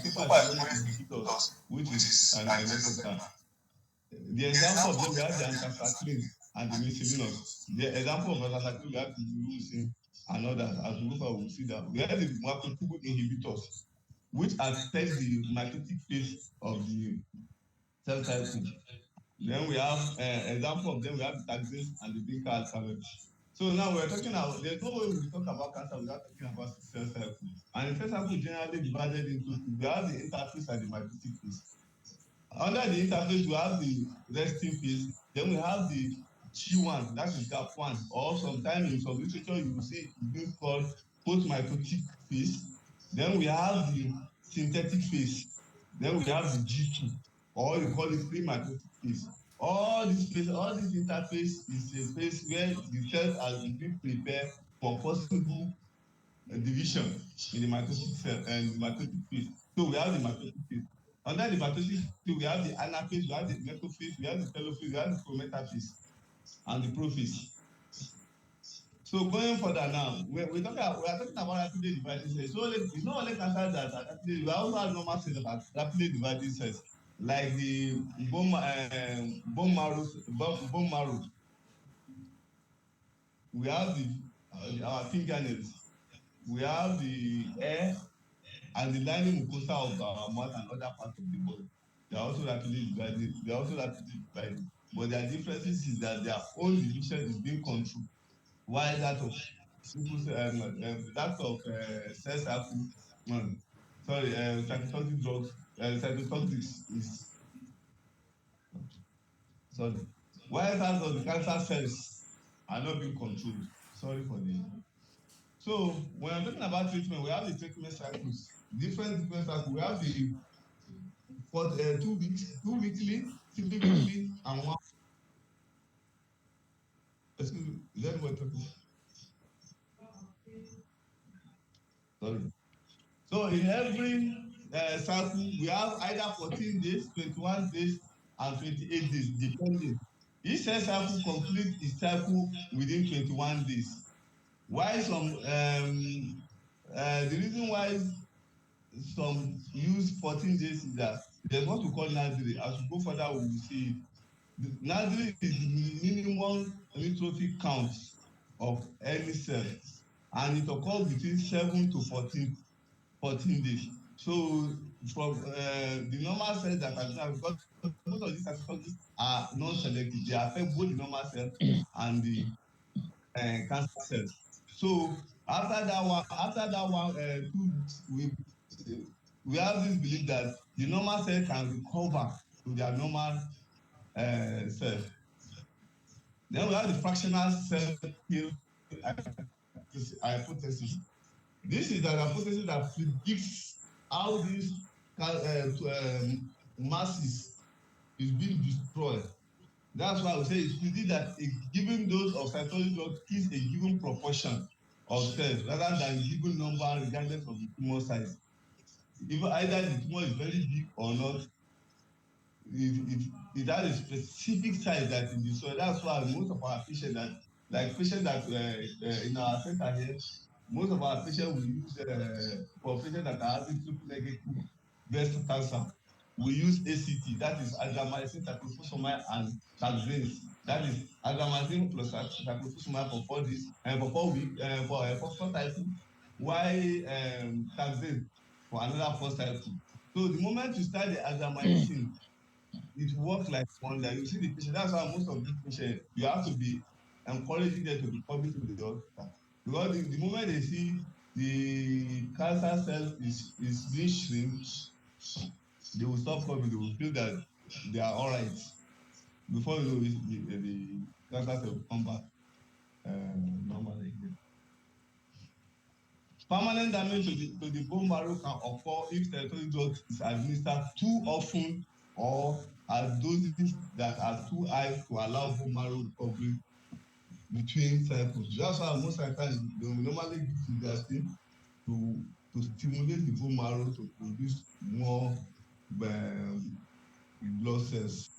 super experienced inhibitors, which is an. The example of them, we have the anthracycline and the miscellaneous. The example of anthracycline, we have the leucine and others. As we go forward, we'll see that. We have the macrotubular inhibitors, which affect the mitotic phase of the cell cycle. Then we have example of them, we have the taxanes and the beta alphabets. So now we're talking about, there's no way we talk about cancer without talking about the cell cycle. And the cell cycle is generally divided into two. We have the interphase and the mitotic phase. Under the interface, we have the resting phase. Then we have the G1, that is gap 1. Or sometimes in some literature, you will see it being called post-mitotic phase. Then we have the synthetic phase. Then we have the G2, or you call it pre-mitotic phase. All this interface is a phase where the cells are being prepared for possible division in the mitotic cell and the mitotic phase. So we have the mitotic phase. Under the mitotic phase, we have the anaphase, we have the metaphase, we have the telophase, we have the prometaphase, and the prophase. So going further now, we are talking about rapidly dividing cells. So it's not only cancer that are rapidly, we also have normal cells that are rapidly dividing cells, like the bone marrow. We have our fingernails. We have the hair and the lining mucosa of our mouth and other parts of the body. They are also rapidly dividing. But their differences is that their own division is being controlled, while that of cell cycle, cytotoxic drugs, cytotoxics is sorry. While that of the cancer cells are not being controlled. Sorry for the. So when I'm talking about treatment, we have the treatment cycles. Different cycles. We have the for 2 weeks, 2 weekly, 3 weekly, and 1. Excuse me, is that what talking? Sorry. So in every cycle, we have either 14 days, 21 days, and 28 days, depending. Each cell cycle completes its cycle within 21 days. Why some the reason why some use 14 days is that there's what we call nursery. As we go further, we will see it. Nursery is the minimum neutrophil count of any cell, and it occurs between 7 to 14 days. So from the normal cells that are now, because most of these cytotoxics are non-selective, they affect both the normal cells and the cancer cells. So after that one 2 weeks, we have this belief that the normal cell can recover to their normal cell. Then we have the fractional cell kill hypothesis. This is an hypothesis that predicts how these masses is being destroyed. That's why I would say it's predicted that a given dose of cytotoxic drug kills a given proportion of cells rather than a given number regardless of the tumor size. Even either the tumor is very big or not, it has a specific size that is destroyed. That's why most of our patients in our center here, most of our patients will use for patients that are having triple negative breast cancer, we use ACT, that is azithromycin, cyclophosphamide, and taxanes. That is azithromycin plus cyclophosphamide for 4 days and for 4 weeks for 4 cycles, while taxane for another 4 cycles. So the moment you start the azithromycin, it works like wonder. You see the patient. That's why most of these patients, you have to be encouraging them to be coming to the hospital, because the moment they see the cancer cell is being shrink, they will stop coming. They will feel that they are all right. Before you know it, the cancer cell will come back normally again. Permanent damage to the bone marrow can occur if cytotoxic drug is administered too often or at doses that are too high to allow bone marrow recovery between cycles. That's why most times they will normally give filgrastim to stimulate the bone marrow to produce more blood cells.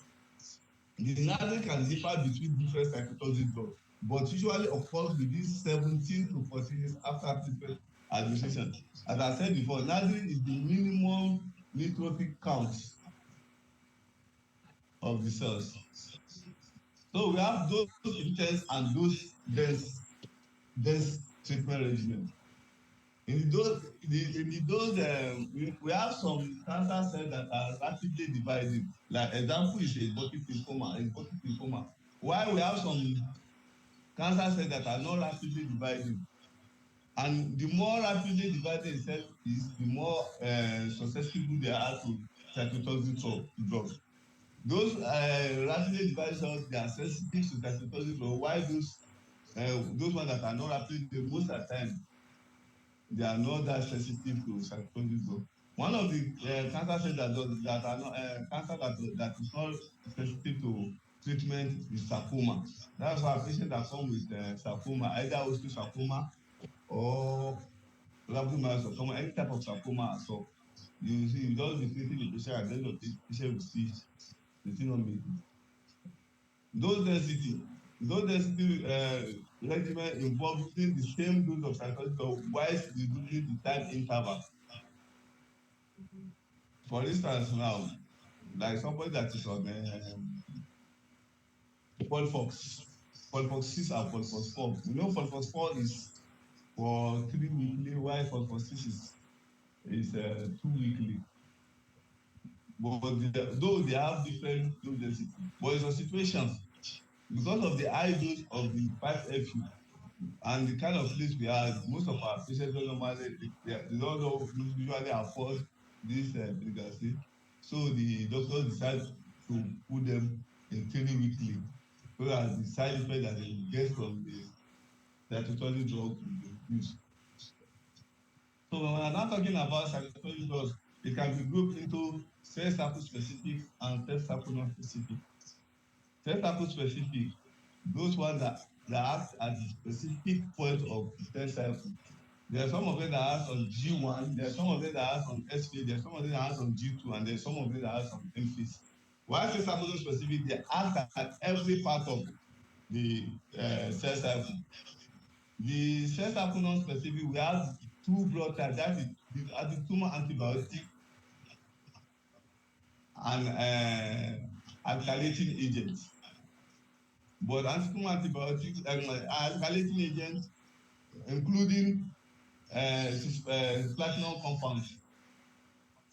The nausea can differ between different cytotoxic drugs, but usually occurs within 17 to 14 days after treatment administration. As I said before, nausea is the minimum neutrophil count of the cells. So we have those intense and those dense treatment regimen. In those we have some cancer cells that are rapidly dividing. Like example is a Burkitt lymphoma. While we have some cancer cells that are not rapidly dividing. And the more rapidly divided a cell is, the more susceptible they are to cytotoxic drugs. Those rapidly divided cells, they are sensitive to cytotoxic drugs, while those ones that are not rapidly, most of the time, they are not that sensitive to cytotoxic drugs. One of the cancer cells that are not cancer that is not sensitive to treatment is sarcoma. That's why patients that come with sarcoma, either osteosarcoma or rhabdomyosarcoma, any type of sarcoma at all, you see, you just be treating the patient, at the end of the patient will still not make it. Those density regimen involve using the same dose of cytotoxic whilst reducing the time interval. For instance, now, like somebody that is on Folfox 6 and Folfox 4. We know Folfox 4 is for 3 weekly, while Folfox 6 is 2 weekly. But though they have different dose density, but in some situations, because of the high dose of the 5-FU and the kind of place we are, most of our patients don't normally, they don't usually afford this pregnancy. So the doctors decide to put them in 3 weekly, so that the side effect that they get from the cytotoxic drug will be reduced. So when we're now talking about cytotoxic drugs, it can be grouped into cell cycle specific and cell cycle non-specific. Cell cycle specific, those ones that act at the specific point of the cell cycle. There are some of them that act on G1, there are some of them that act on S phase, there are some of them that act on G2, and there are some of them that act on M phase. While cell cycle non-specific, they act at every part of the cell cycle. The cell cycle non-specific, we have two broad types, that is the anti-tumor antibiotic and alkylating agent. But anti-tumor antibiotics and alkylating agents, including platinum compounds.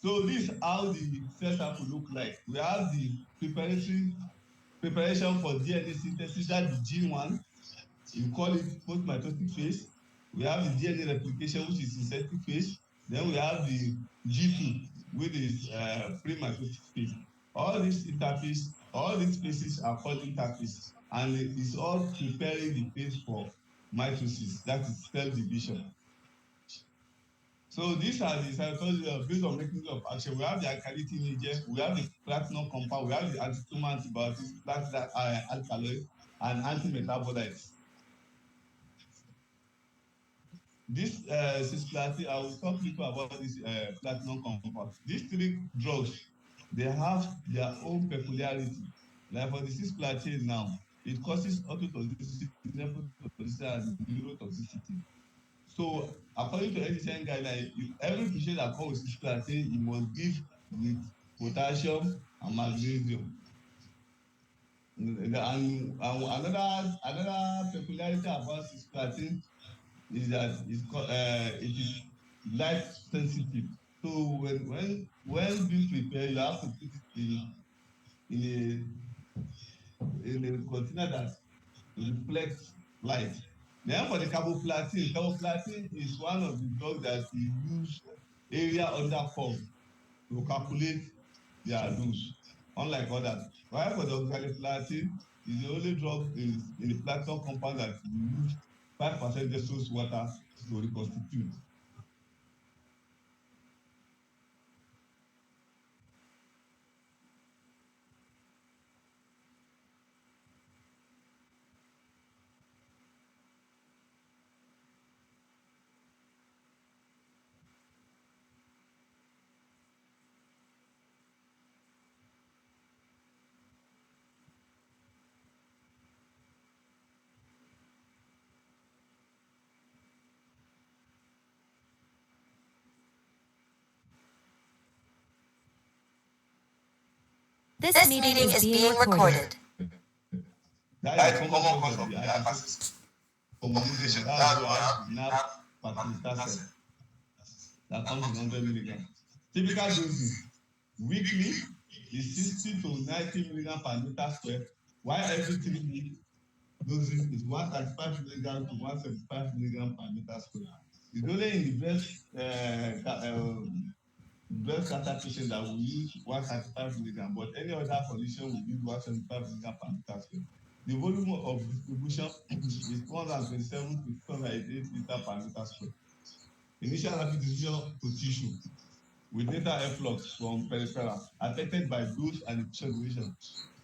So this is how the cell cycle look like. We have the preparation for DNA synthesis, that's the G1. You call it post-mitotic phase. We have the DNA replication, which is synthetic phase. Then we have the G2, which is pre-mitotic phase. All these phases are called interphase, and it is all preparing the phase for mitosis, that is cell division. So these are the cytotoxic based on mechanism of action. We have the alkylating agent, we have the platinum compound, we have the anti-tumor antibiotics, alkaloids, and antimetabolites. This cisplatin, I will talk little about this platinum compound. These three drugs, they have their own peculiarity. Like for the cisplatin now, it causes ototoxicity, nephrotoxicity, and neurotoxicity. So according to NCCN guideline, every patient that comes with cisplatin, you must give with potassium and magnesium. And another peculiarity about cisplatin is that it is light sensitive. So when being prepared, you have to put it in a container that reflects light. Then for the carboplatin is one of the drugs that we use area under curve to calculate their dose, unlike others. While for the oxaliplatin is the only drug in the platinum compound that we use 5% dextrose water to reconstitute. This meeting is being recorded. That is the common cause of the hypersensitivity formulation. That's why I have the NAP facilitator cell that comes in 100 milligrams. Typical dosing weekly is 60 to 90 milligrams per meter square, while every 3 weeks dosing is 135 milligrams to 175 milligrams per meter square. It's only in the breast cancer patient that will use 135 milligrams, but any other condition will use 175 milligrams per meter square. The volume of distribution is 227 to 288 liters per meter square. Initial rapid distribution to tissue with data efflux from peripheral affected by dose and infusion duration.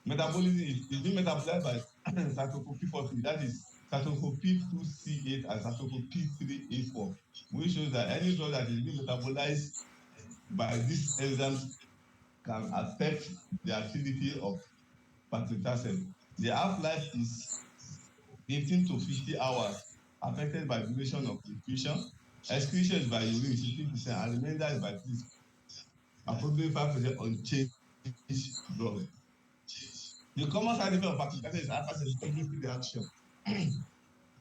Metabolism is being metabolized by cytochrome P40, that is cytochrome P2C8 and cytochrome P3A4, which shows that any drug that is being metabolized by these enzymes can affect the activity of pancreatic cell. The half-life is 18 to 50 hours, affected by duration of infusion. Excretion is by urine 15%, and remainder is by fluid, approximately 5% unchanged drug. The common side effect of pancreatic is hypersensitivity reaction.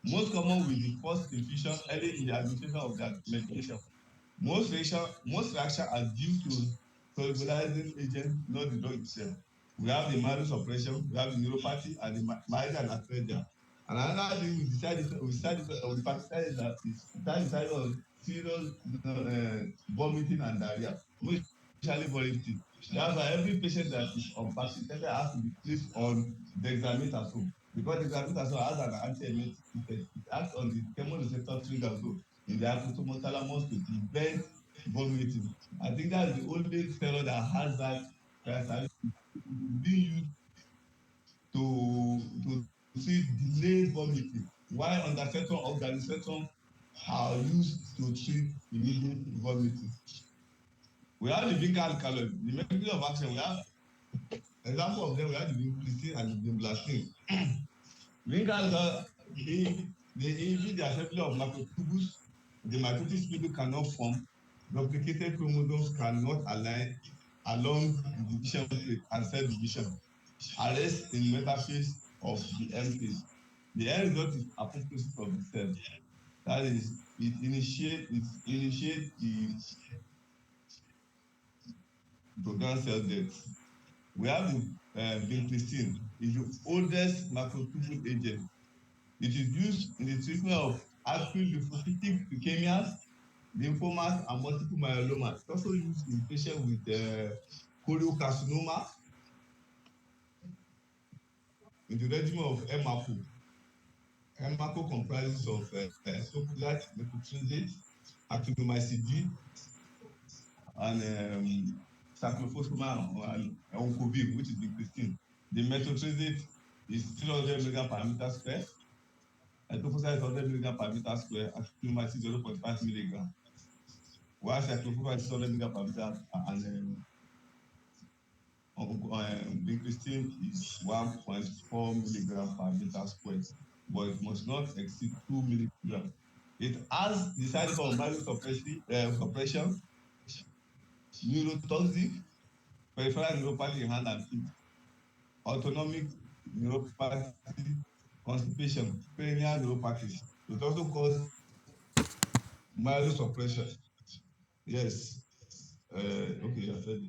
Most common with the first infusion early in the administration of that medication. Most reaction are due to solubilizing agent, not the drug itself. We have the myelosuppression, we have the neuropathy, and the myalgia and arthritis. And another thing with the side effect of the pancreatitis is that it's side of serious vomiting and diarrhea, most especially vomiting. That's why every patient that is on pancreatitis has to be placed on dexamethasone, because dexamethasone has an anti-emetic effect. It acts on the chemoreceptor trigger zone in the hypothalamus to prevent vomiting. I think that's the only steroid that has that characteristic being used to treat delayed vomiting, while ondansetron or gallisetron are used to treat immediate vomiting. We have the vinca alkaloid. The mechanism of action, we have example of them, we have the vincristine and the vinblastine. Vinca alkaloid, they inhibit the assembly of microtubules. The mitotic spindle cannot form. Duplicated chromosomes cannot align along the division plate and cell division. Arrest in metaphase of the M phase. The end result is apoptosis of the cell. That is, it initiates the programmed cell death. We have the vincristine, is the oldest microtubule agent. It is used in the treatment of acute lymphocytic leukemias, lymphomas, and multiple myeloma. It's also used in patients with choriocarcinoma in the regimen of MAPO. MAPO comprises of soquelite, methotrexate, actinomycin D, and cyclophosphamide and oncovir, which is the vincristine. The methotrexate is 300 mg per meter square. Etoposide is 100 mg per meter square, actinomycin 0.5 mg. While cyclophosphamide is 100 mg per meter, and vincristine is 1.4 mg per meter square, but it must not exceed 2 mg. It has the side effect of myelosuppression, neurotoxic, peripheral neuropathy in hand and feet, autonomic neuropathy, constipation, cranial neuropathy. It also causes myelosuppression. Yes. Okay, I said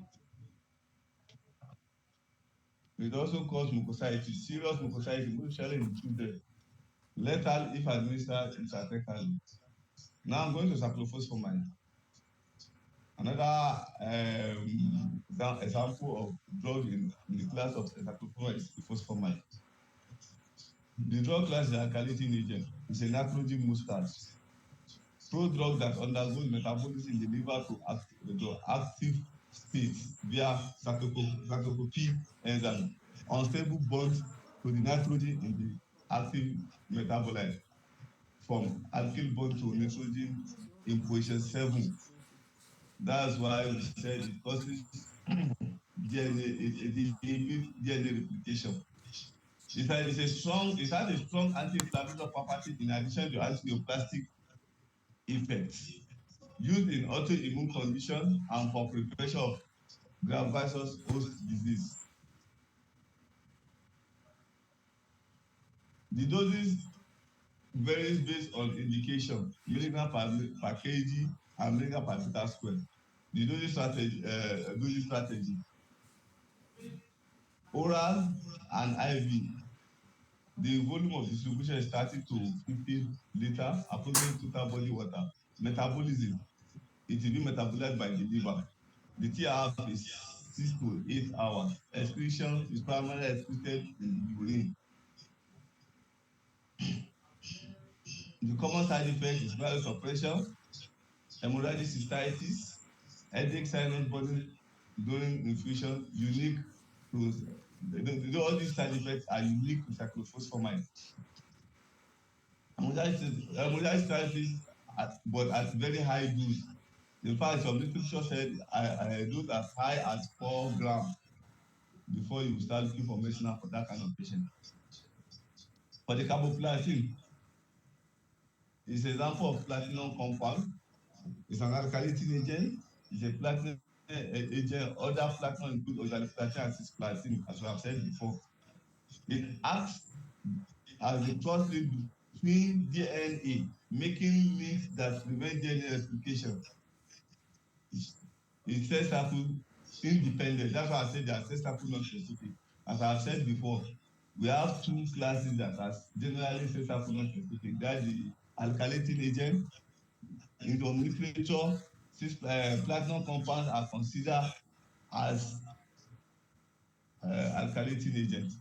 it. It also causes mucositis, serious mucositis, especially in children. Lethal if administered intrathecally. Now I'm going to cyclophosphamide. Another example of drug in the class of cyclophosphamide is cyclophosphamide. The drug class is an alkylating agent. It's a nitrogen mustard. Prodrug that undergoes metabolism in the liver to active state via cytochrome enzyme. Unstable bond to the nitrogen in the active metabolite from alkyl bond to nitrogen in position 7. That's why we said it causes DNA replication. It has a strong anti-inflammatory property in addition to antineoplastic effects, used in autoimmune condition and for prevention of graft versus host disease. The doses varies based on indication, milligram per kg and milligram per meter square. The dosing strategy, oral and IV. The volume of distribution is 30 to 50 liter, approximately total body water. Metabolism, it will be metabolized by the liver. The TRF is 6 to 8 hours. Excretion is primarily excreted in the urine. The common side effect is viral suppression, hemorrhagic cystitis, headache, sinus burning during infusion, unique to all these side effects are unique to cyclophosphamide. Hemorrhagic cystitis, but at very high dose. In fact, some literature said I dose as high as 4 grams before you start looking for medicine for that kind of patient. For the carboplatin, it's an example of platinum compound. It's an alkylating agent. It's a platinum agent. Other platinum include oxaliplatin and cisplatin, as we have said before. It acts as a cross-link between DNA, making links that prevent DNA replication. It's cell cycle independent. That's why I said they are cell cycle non-specific. As I have said before, we have two classes that are generally cell cycle non-specific. That's the alkylating agent. In the literature, platinum compounds are considered as alkylating agents.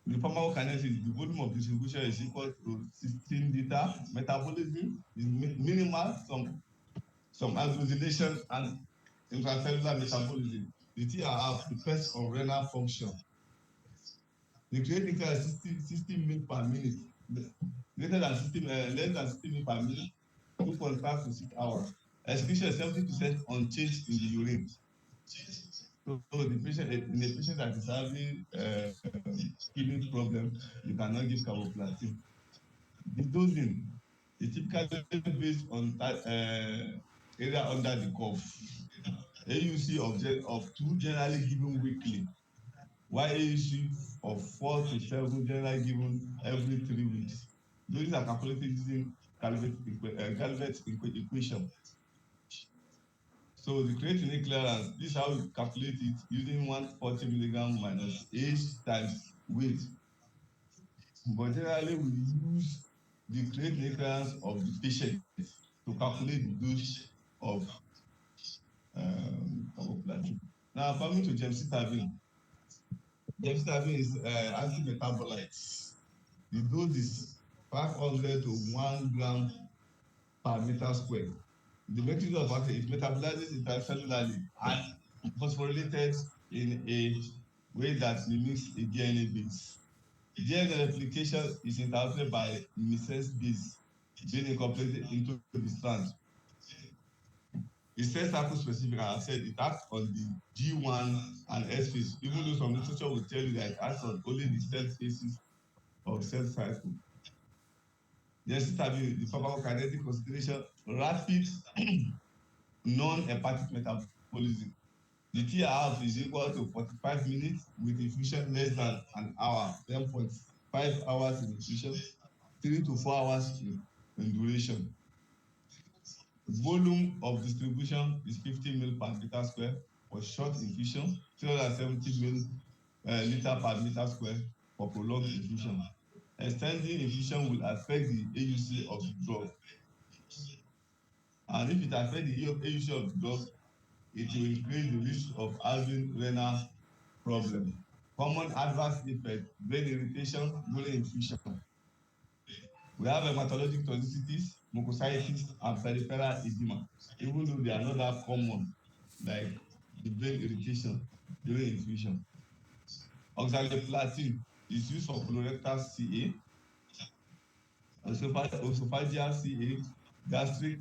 The pharmacokinesis, the volume of distribution is equal to 16 liter. Metabolism is minimal, some hydrogenation and intracellular metabolism. The TRF depends on renal function. The creating time is 60 ml per minute. Greater than 60, less than 60 ml per minute, 2.5 to 6 hours. Excretion is 70% unchanged in the urine. So the patient, in a patient that is having kidney problem, you cannot give carboplatin. The dosing is typically based on area under the cuff. AUC of 2 generally given weekly, while AUC of 4 to 7 generally given every 3 weeks. Those are calculated using Galvet's equation. So the creatinine clearance, this is how we calculate it using 140 milligram minus age times weight. But generally, we use the creatinine clearance of the patient to calculate the dose of carboplatin. Now, coming to gemcitabine. Gemcitabine is anti-metabolite. The dose is 500 to 1 gram per meter square. The mechanism of action, it metabolizes intracellularly and phosphorylated in a way that mimics a DNA base. DNA replication is interrupted by missense base being incorporated into the strand. It's cell cycle specific, as I said, it acts on the G1 and S phase, even though some literature will tell you that it acts on only the cell phases of cell cycle. The pharmacokinetic consideration, rapid non-hepatic metabolism. The TRF is equal to 45 minutes with infusion less than an hour, 10.5 hours in infusion, 3 to 4 hours in duration. Volume of distribution is 50 ml per meter square for short infusion, 370 ml liter per meter square for prolonged infusion. Extending infusion will affect the AUC of the drug. And if it affects the AUC of the drug, it will increase the risk of having renal problem. Common adverse effects, brain irritation during infusion. We have hematologic toxicities, mucositis, and peripheral edema, even though they are not that common, like the brain irritation during infusion. Oxaliplatin is used for colorectal CA, esophageal CA, gastric,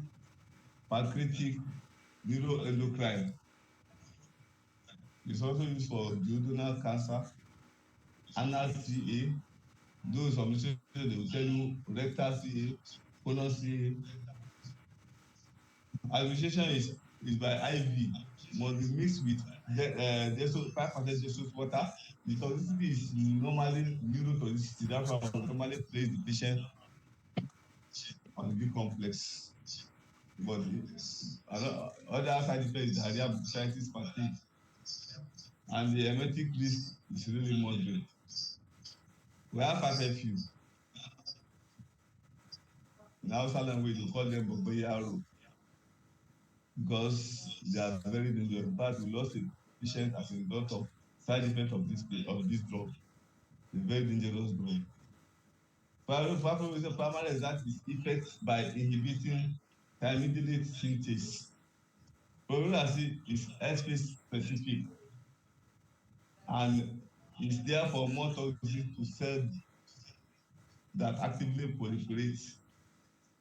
pancreatic, neuroendocrine. It's also used for duodenal cancer, anal CA, those some literature they will tell you rectal CA, colon CA. Administration is is by IV. Must be mixed with 5% Jesus water. The toxicity is normally neurotoxicity. That's why we normally place the patient on B complex. But other side effects is diarrhea, bursitis, fatigue, and the emetic risk is really moderate. We have 5FU. In Hausa language, we call them Boboyaro because they are very dangerous. In fact, we lost a patient as a result of side effect of this drug. It's a very dangerous drug. Primary result is effect by inhibiting thymidylate synthase. Fluorouracil is airspace specific and is therefore more toxic to cells that actively proliferate.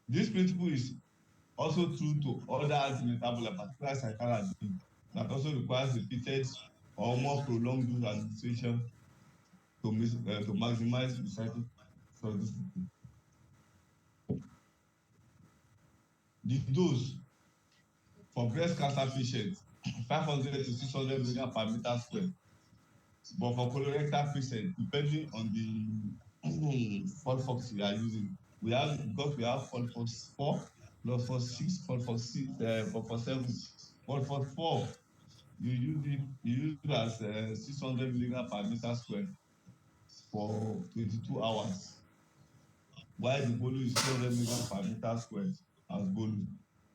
This principle is also true to other antimetabolites, particularly cyclodine, that also requires repeated or more prolonged dose administration to maximize recycling toxicity. The dose for breast cancer patients, 500 to 600 milligram per meter square. But for colorectal patients, depending on the Folfox you are using, we have Folfox 4, Folfox 6, Folfox 7, Folfox 4. You use it as 600 milligram per meter square for 22 hours. While the bolu is 200 milligram per meter square as bolu.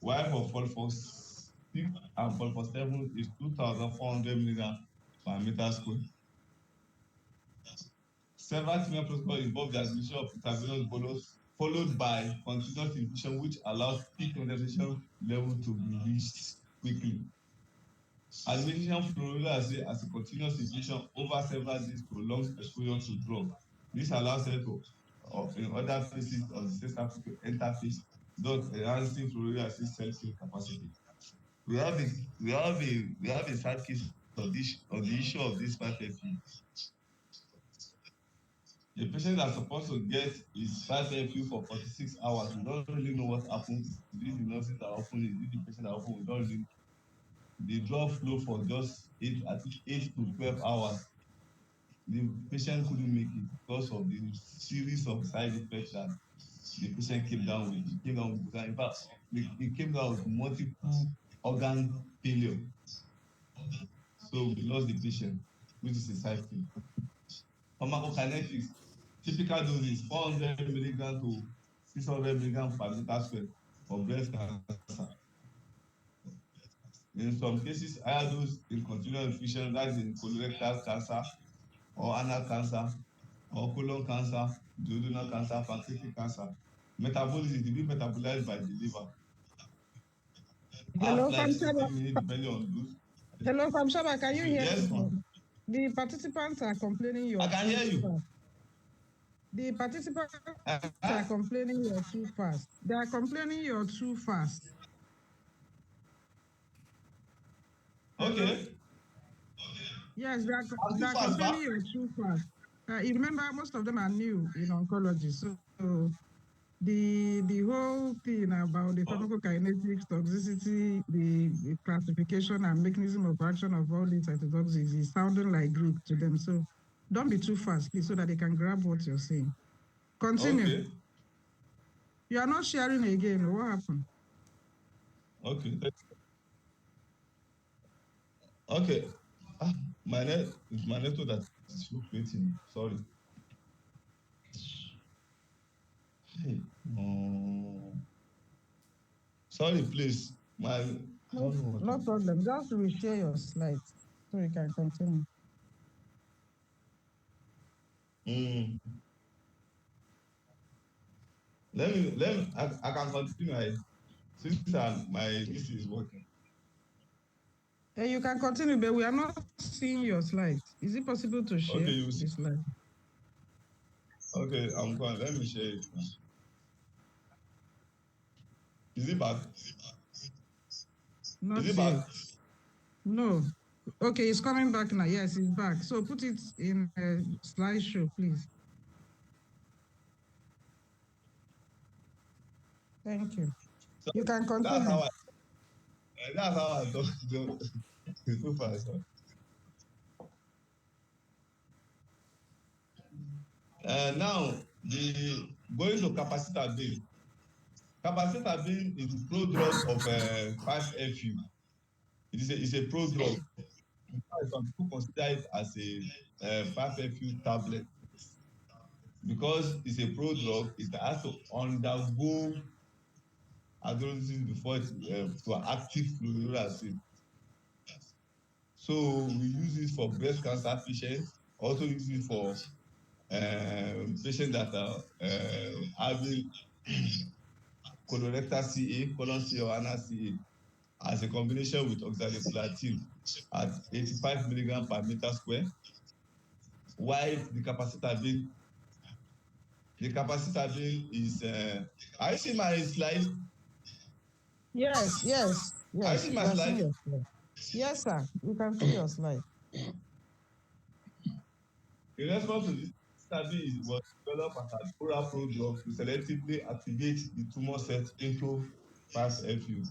While for Folfox 6 and Folfox 7 is 2,400 milligram per meter square. Several treatment protocols involve the administration of intravenous bolus followed by continuous infusion, which allows peak concentration level to be reached quickly. Administration of fluorouracil as a continuous infusion over several days prolongs exposure to drug. This allows cells in other phases of the cell cycle to enter phase, thus enhancing fluorouracil cell kill capacity. We have a sad case of the issue of this 5FU. The patient that's supposed to get his 5FU for 46 hours, we don't really know what happened. Is it the nurses that open it? Is it the patient that open? We don't really. The drug flow for just 8 to 12 hours. The patient couldn't make it because of the series of side effects that the patient came down with. He came down with, in fact, he came down with multiple organ failure. So we lost the patient, which is a side thing. Pharmacokinetics, typical doses 400 milligram to 600 milligram per meter square for breast cancer. In some cases, higher dose in continuous infusion, that's in colorectal cancer or anal cancer or colon cancer, duodenal cancer, pancreatic cancer. Metabolism to be metabolized by the liver. Hello, Half-life 60 minutes depending on dose. Hello, Shaba, can you hear Yes, me? ma'am. The participants are complaining you're I can hear you. fast. The participants are complaining you're too fast. They are complaining you're too fast. Okay. Yes, they I'm are too fast, complaining ba? you're too fast. You remember, most of them are new in oncology. So the whole thing about the pharmacokinetics, toxicity, the classification and mechanism of action of all these cytotoxics is sounding like Greek to them. So don't be too fast, please, so that they can grab what you're saying. Continue. Okay. You are not sharing again. What happened? Okay. Okay. My network that is fluctuating. Sorry. Hey. Sorry, please. I don't know what No problem. Just reshare your slides so you can continue. I can continue. Since my this is working. You can continue, but we are not seeing your slides. Is it possible to share Okay, you see. the slide? Okay, I'm going. Let me share it now. Is it back? Not Is it yet. back? No. Okay, it's coming back now. Yes, it's back. So put it in a slideshow, please. Thank you. So You can that's how continue. That's how I talk so far. So. Now, the going to capacitabine. Capacitabine is the prodrug of 5-FU. It's a prodrug. Some people consider it as a 5-FU tablet because it's a prodrug. It has to undergo hydrolysis before it to active fluoric acid. So we use it for breast cancer patients. Also use it for patients that are having colorectal CA, colon CA or anal CA as a combination with oxaliplatin at 85 milligram per meter square. While the capacitabine is are you seeing my slide? Yes, yes, Are you yes. seeing my We are seeing slide? your slide. Yes, sir. You can see your slide. In response to this, statin was developed as an oral prodrug to selectively activate the tumor cells into 5-FU.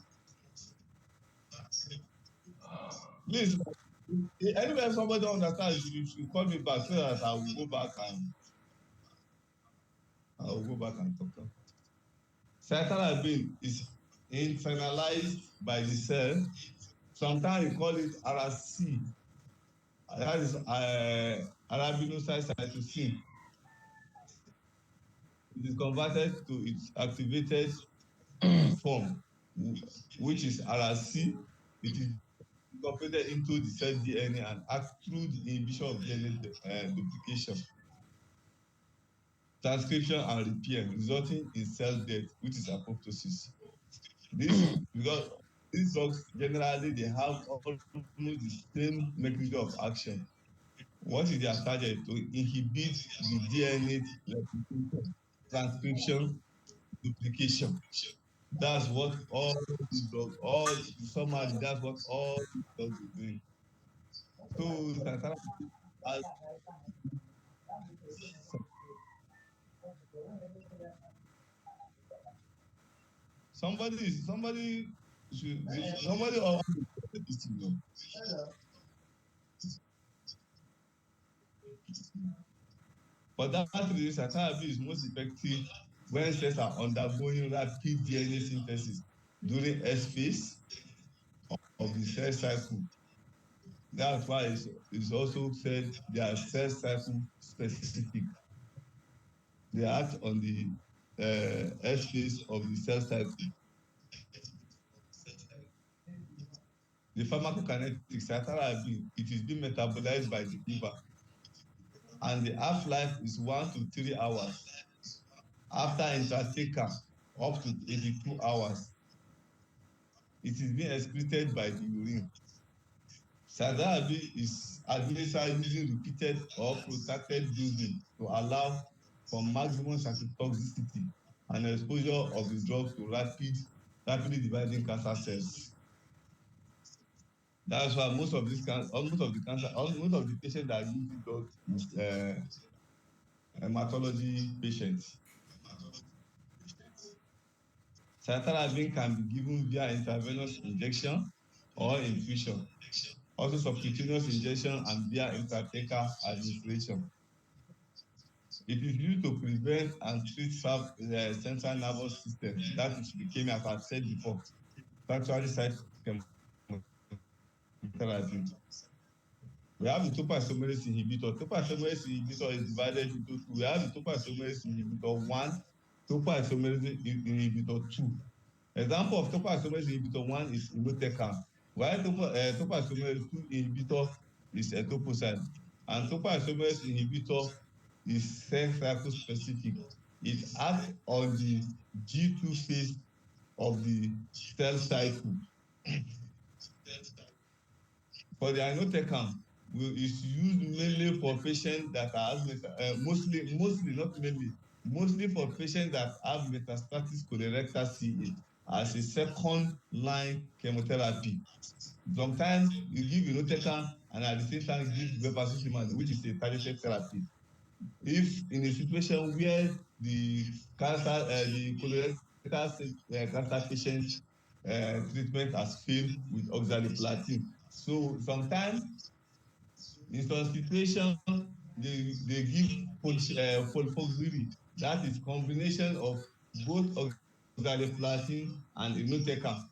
Please, anywhere somebody don't understand, you should call me back so that I will go back and talk. Cytarabine is internalized by the cell. Sometimes we call it RC. That is arabinocyte cytosine. It is converted to its activated form, which is RC. It is incorporated into the cell DNA and act through the inhibition of DNA duplication, transcription, and repair, resulting in cell death, which is apoptosis. This because these drugs generally they have almost the same mechanism of action. What is their target? To inhibit the DNA replication, transcription, duplication. That's what all these drugs, all summary, that's what all these drugs are doing. So Santana has somebody somebody or this thing know. For that reason, Santana is most effective when cells are undergoing rapid DNA synthesis during S phase of the cell cycle. That's why it's also said they are cell cycle specific. They act on the S phase of the cell cycle. The pharmacokinetics, cytarabine, it is being metabolized by the liver, and the half-life is 1 to 3 hours. After intrathecal, up to 82 hours, it is being excreted by the urine. Cytarabine is administered using repeated or protracted dosing to allow for maximum cytotoxicity and exposure of the drug to rapidly dividing cancer cells. That's why most of the patients that use the drug is hematology patients. Cytarabine can be given via intravenous injection or infusion, also subcutaneous injection and via intrathecal administration. It is used to prevent and treat central nervous system that is became, as I said before, actually site chemotherapy. We have the topoisomerase inhibitor. Topoisomerase inhibitor is divided into two. We have the topoisomerase inhibitor 1, topoisomerase inhibitor 2. Example of topoisomerase inhibitor 1 is irinotecan, while topoisomerase 2 inhibitor is etoposide. And topoisomerase inhibitor is cell cycle specific. It acts on the G2 phase of the cell cycle. For the irinotecan, is used mainly for patients that are mostly not mainly, mostly for patients that have metastatic colorectal CA as a second line chemotherapy. Sometimes you give irinotecan and at the same time give bevacizumab, which is a targeted therapy. If in a situation where the colorectal cancer patient treatment has failed with oxaliplatin. So sometimes in some situations they give folfoxiri, that is combination of both oxaliplatin and inotecan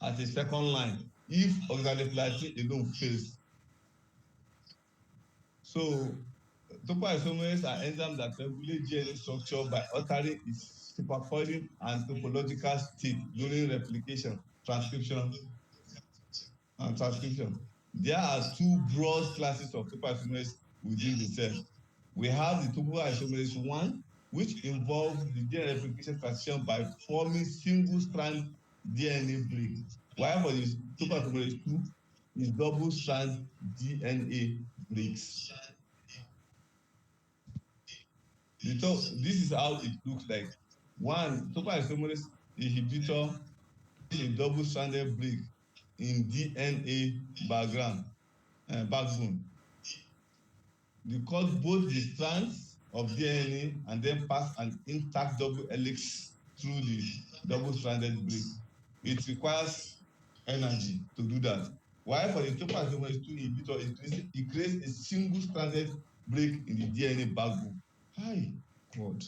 as a second line if oxaliplatin alone fails. So topoisomerase are enzymes that regulate DNA structure by altering its supercoiling and topological state during replication, transcription. There are two broad classes of topoisomerase within the cell. We have the topoisomerase 1, which involves the DNA replication transition by forming single-strand DNA break, while for the topoisomerase 2 is double-strand DNA breaks. This is how it looks like. One, topoisomerase inhibitor is a double-stranded break in DNA backbone. They cut both the strands of DNA and then pass an intact double helix through the double-stranded break. It requires energy to do that. While for the topoisomerase 2 inhibitor, it creates a single-stranded break in the DNA backbone. Hi, God.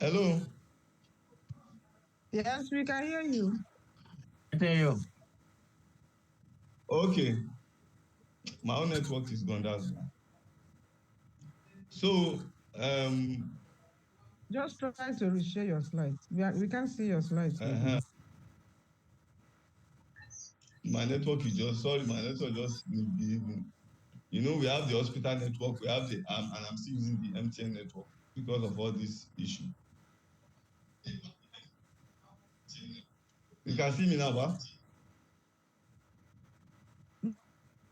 Hello? Yes, we can hear you. Okay. My own network is gone, that's why. So, just try to reshare your slides. We can't see your slides right now. My network just misbehaving. You know, we have the hospital network, we have the and I'm still using the MTN network because of all this issue. You can see me now, ba?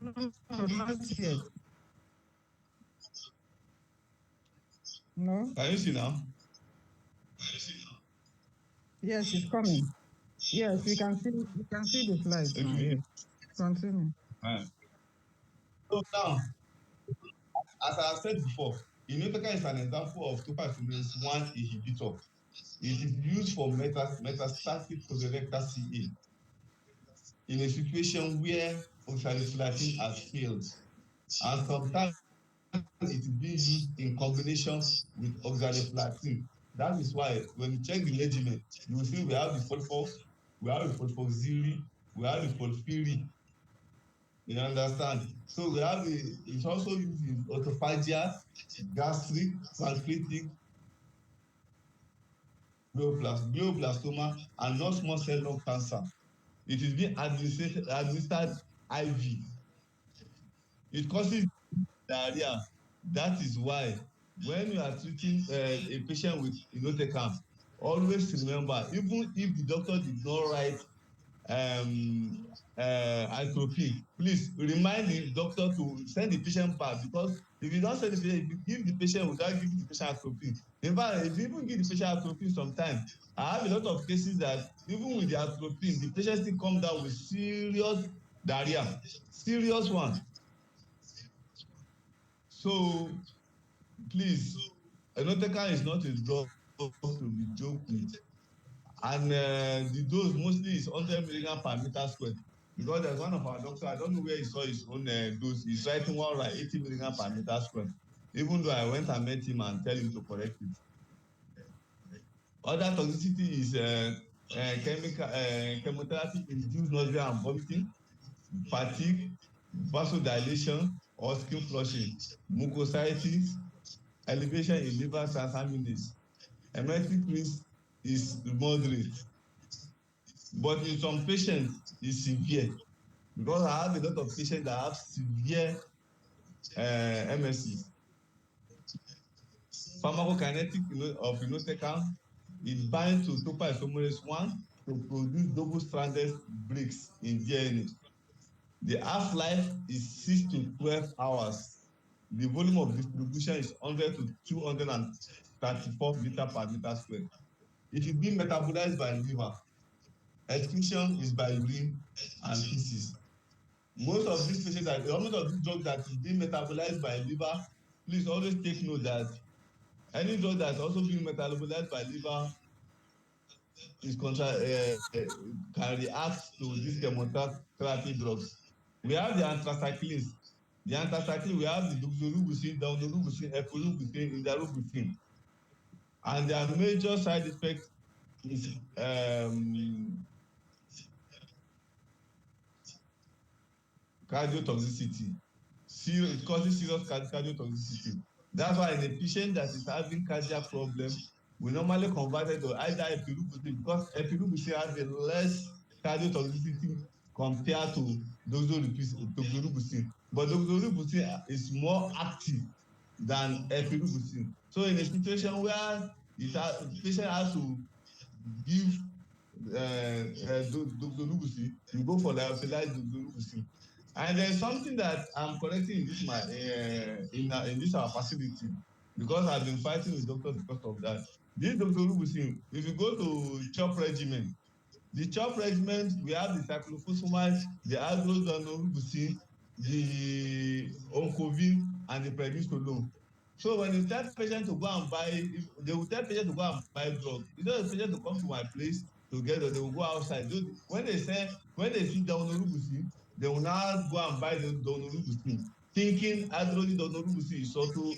No, not yet. No? Can you see now? Yes, it's coming. Yes, we can see the slides now. Okay. Yes. Continue. So now, as I said before, Inotecan is an example of topoisomerase 1 inhibitor. It is used for metastatic colorectal CA in a situation where oxaliplatin has failed, and sometimes it is being used in combination with oxaliplatin. That is why when you check the regimen, you will see we have the folfox, we have the folfoxiri, we have the folfiri. You understand? So we have it's also used in autophagia, gastric, pancreatic, glioblastoma, and non-small cell lung cancer. It is being administered IV. It causes diarrhea. That is why when you are treating a patient with inotecan, always remember, even if the doctor did not write atropine, please remind the doctor to send the patient back, because if you don send the patient, if you give the patient without giving the patient atropine, in fact if you even give the patient atropine sometimes, I have a lot of cases that even with the atropine the patient still come down with serious diarrhea, serious one. So please, enotecan is not a drug to be joked with, and the dose mostly is 100 milligram per meter square, because there's one of our doctor, I don't know where he saw his own dose, he's writing 180 milligram per meter square, even though I went and met him and tell him to correct it. Other toxicity is chemotherapy induced nausea and vomiting, fatigue, vasodilation or skin flushing, mucositis, elevation in liver transaminase. Emetic risk is moderate, but in some patients it's severe, because I have a lot of patients that have severe MSCs. Pharmacokinetic of inotecan, it binds to topoisomerase 1 to produce double-stranded breaks in DNA. The half-life is 6 to 12 hours. The volume of distribution is 100 to 234 liter per meter square. It is being metabolized by liver. Excretion is by urine and feces. Most of these patients most of these drugs that is being metabolized by liver, please always take note that any drug that is also being metabolized by liver can react to these chemotherapy drugs. We have the anthracyclines. The anthracycline, we have the doxorubicin, daunorubicin, epirubicin, indarubicin. And their major side effect is cardiotoxicity. It causes serious cardiotoxicity. That's why in a patient that is having cardiac problem, we normally convert it to either epirubicin, because epirubicin has a less cardiotoxicity compared to doxorubicin. But doxorubicin is more active than epirubicin. So in a situation where the patient has to give doxorubicin, you go for lyophilized doxorubicin. And there's something that I'm correcting in this in this our facility, because I've been fighting with doctors because of that. This doxorubicin, if you go to CHOP regimen, the CHOP regimen, we have the cyclophosphamide, the hydroxydonorubicin, the oncovin, and the prednisolone. So when you tell patient to go and buy, if they will tell patient to go and buy drug, it's not a patient to come to my place together, they will go outside. When they see daunorubicin, they will now go and buy the daunorubicin, thinking hydroxydonorubicin is also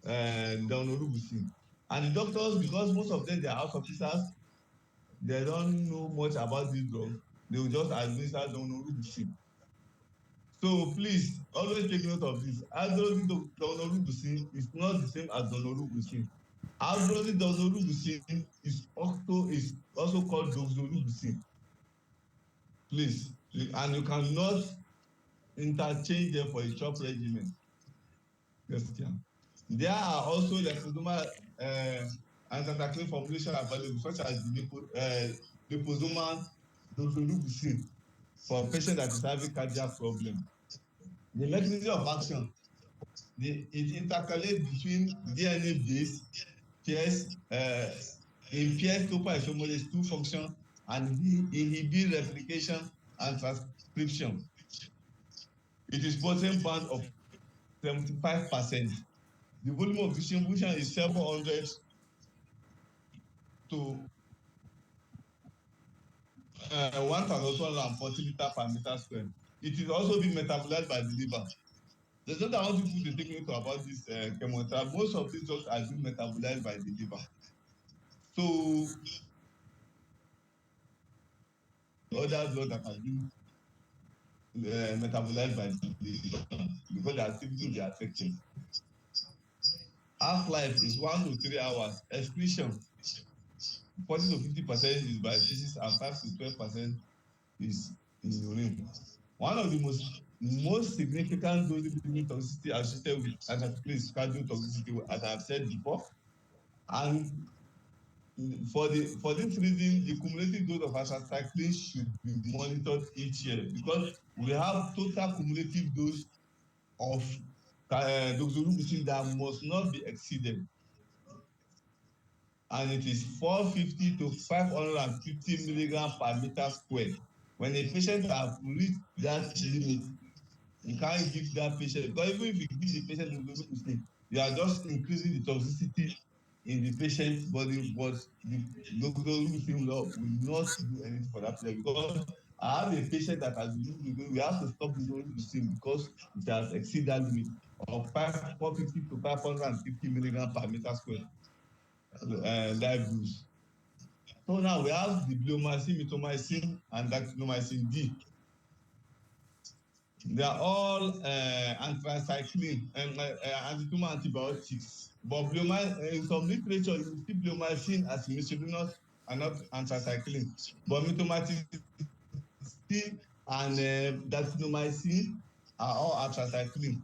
daunorubicin. And the doctors, because most of them they are house officers, they don't know much about this drug, they will just administer daunorubicin. So please always take note of this. Hydroxydonorubicin is not the same as daunorubicin. Hydroxydonorubicin is also called doxorubicin. Please, and you cannot interchange them for a CHOP regimen. Yes, yeah. There are also liposomal anthracycline formulation available, such as the liposomal doxorubicin for patient that is having cardiac problem. The mechanism of action, it intercalates between DNA-based pairs, impairs topoisomerase 2 function, and inhibit replication and transcription. It is potent bound of 75%. The volume of distribution is 700 to 1,240 liters per meter square. It is also being metabolized by the liver. There's not I want people to take note about this chemotherapy. Most of these drugs are being metabolized by the liver. So other drugs that are being metabolized by the liver, because the activity they are affecting. Half-life is 1 to 3 hours. Excretion, 40 to 50% is by feces, and 5 to 12% is in urine. One of the most significant dose-limiting toxicity associated with anthracycline is cardiotoxicity, as I've said before. And for this reason, the cumulative dose of anthracycline should be monitored each year, because we have total cumulative dose of doxorubicin that must not be exceeded, and it is 450 to 550 milligrams per meter square. When a patient has reached that limit, you can't give that patient, because even if you give the patient doxorubicin, you are just increasing the toxicity in the patient's body, but the doxorubicin will not do anything for that patient. Because I have a patient that has been using, we have to stop doxorubicin because it has exceeded that limit of 450 to 550 milligrams per meter square live dose. So now we have the bleomycin, mitomycin, and dactynomycin D. They are all anthracycline and antitumor antibiotics. But in some literature, you see bleomycin as miscellaneous and not anthracycline. But mitomycin and dactynomycin are all anthracycline.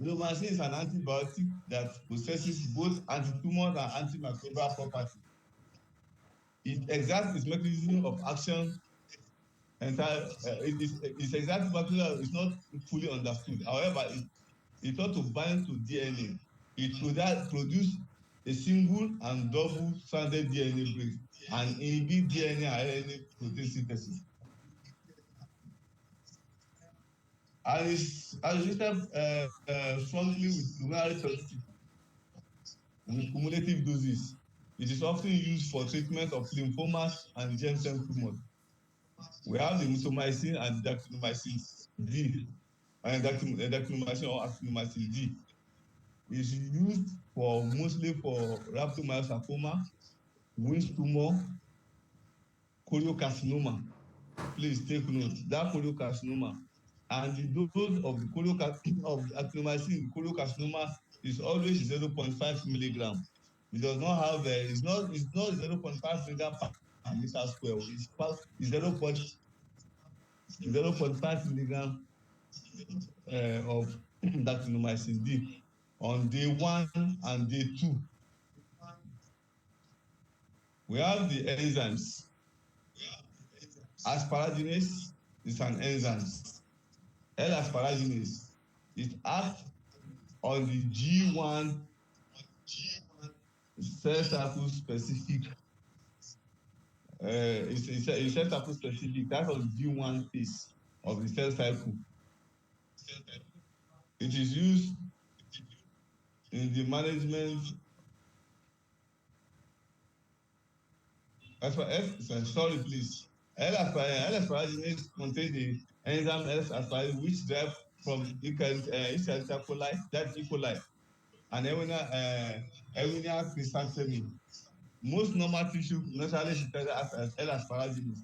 Bleomycin is an antibiotic that possesses both antitumor and antimicrobial properties. It exerts its mechanism of action its exact molecular is not fully understood. However, it ought to bind to DNA. It produce a single and double-stranded DNA break and inhibit DNA and RNA protein synthesis. And it's associated strongly with pulmonary toxicity with cumulative doses. It is often used for treatment of lymphomas and germ cell tumors. We have the mitomycin and dactynomycin D, and dactynomycin or actinomycin D. Is used for mostly for rhabdomyosarcoma, Win's tumor, choriocarcinoma. Please take note that choriocarcinoma and the dose of the actinomycin choriocarcinoma is always 0.5 milligram. It does not have it's not 0.5 milligram per meter square. It's 0.5 milligram of dactynomycin D on day 1 and day 2. We have the enzymes. Asparaginase is an enzyme. L-asparaginase, it acts on the G1 cell cycle specific. It's a cell cycle specific. That's on the G1 phase of the cell cycle. It is used in the management. Sorry, please. L-asparaginase contains the enzyme L-asparaginase, which derives from Escherichia coli, that's E. coli, and Ewenia chrysanthemum. Most normal tissue naturally secreted as L-asparaginase.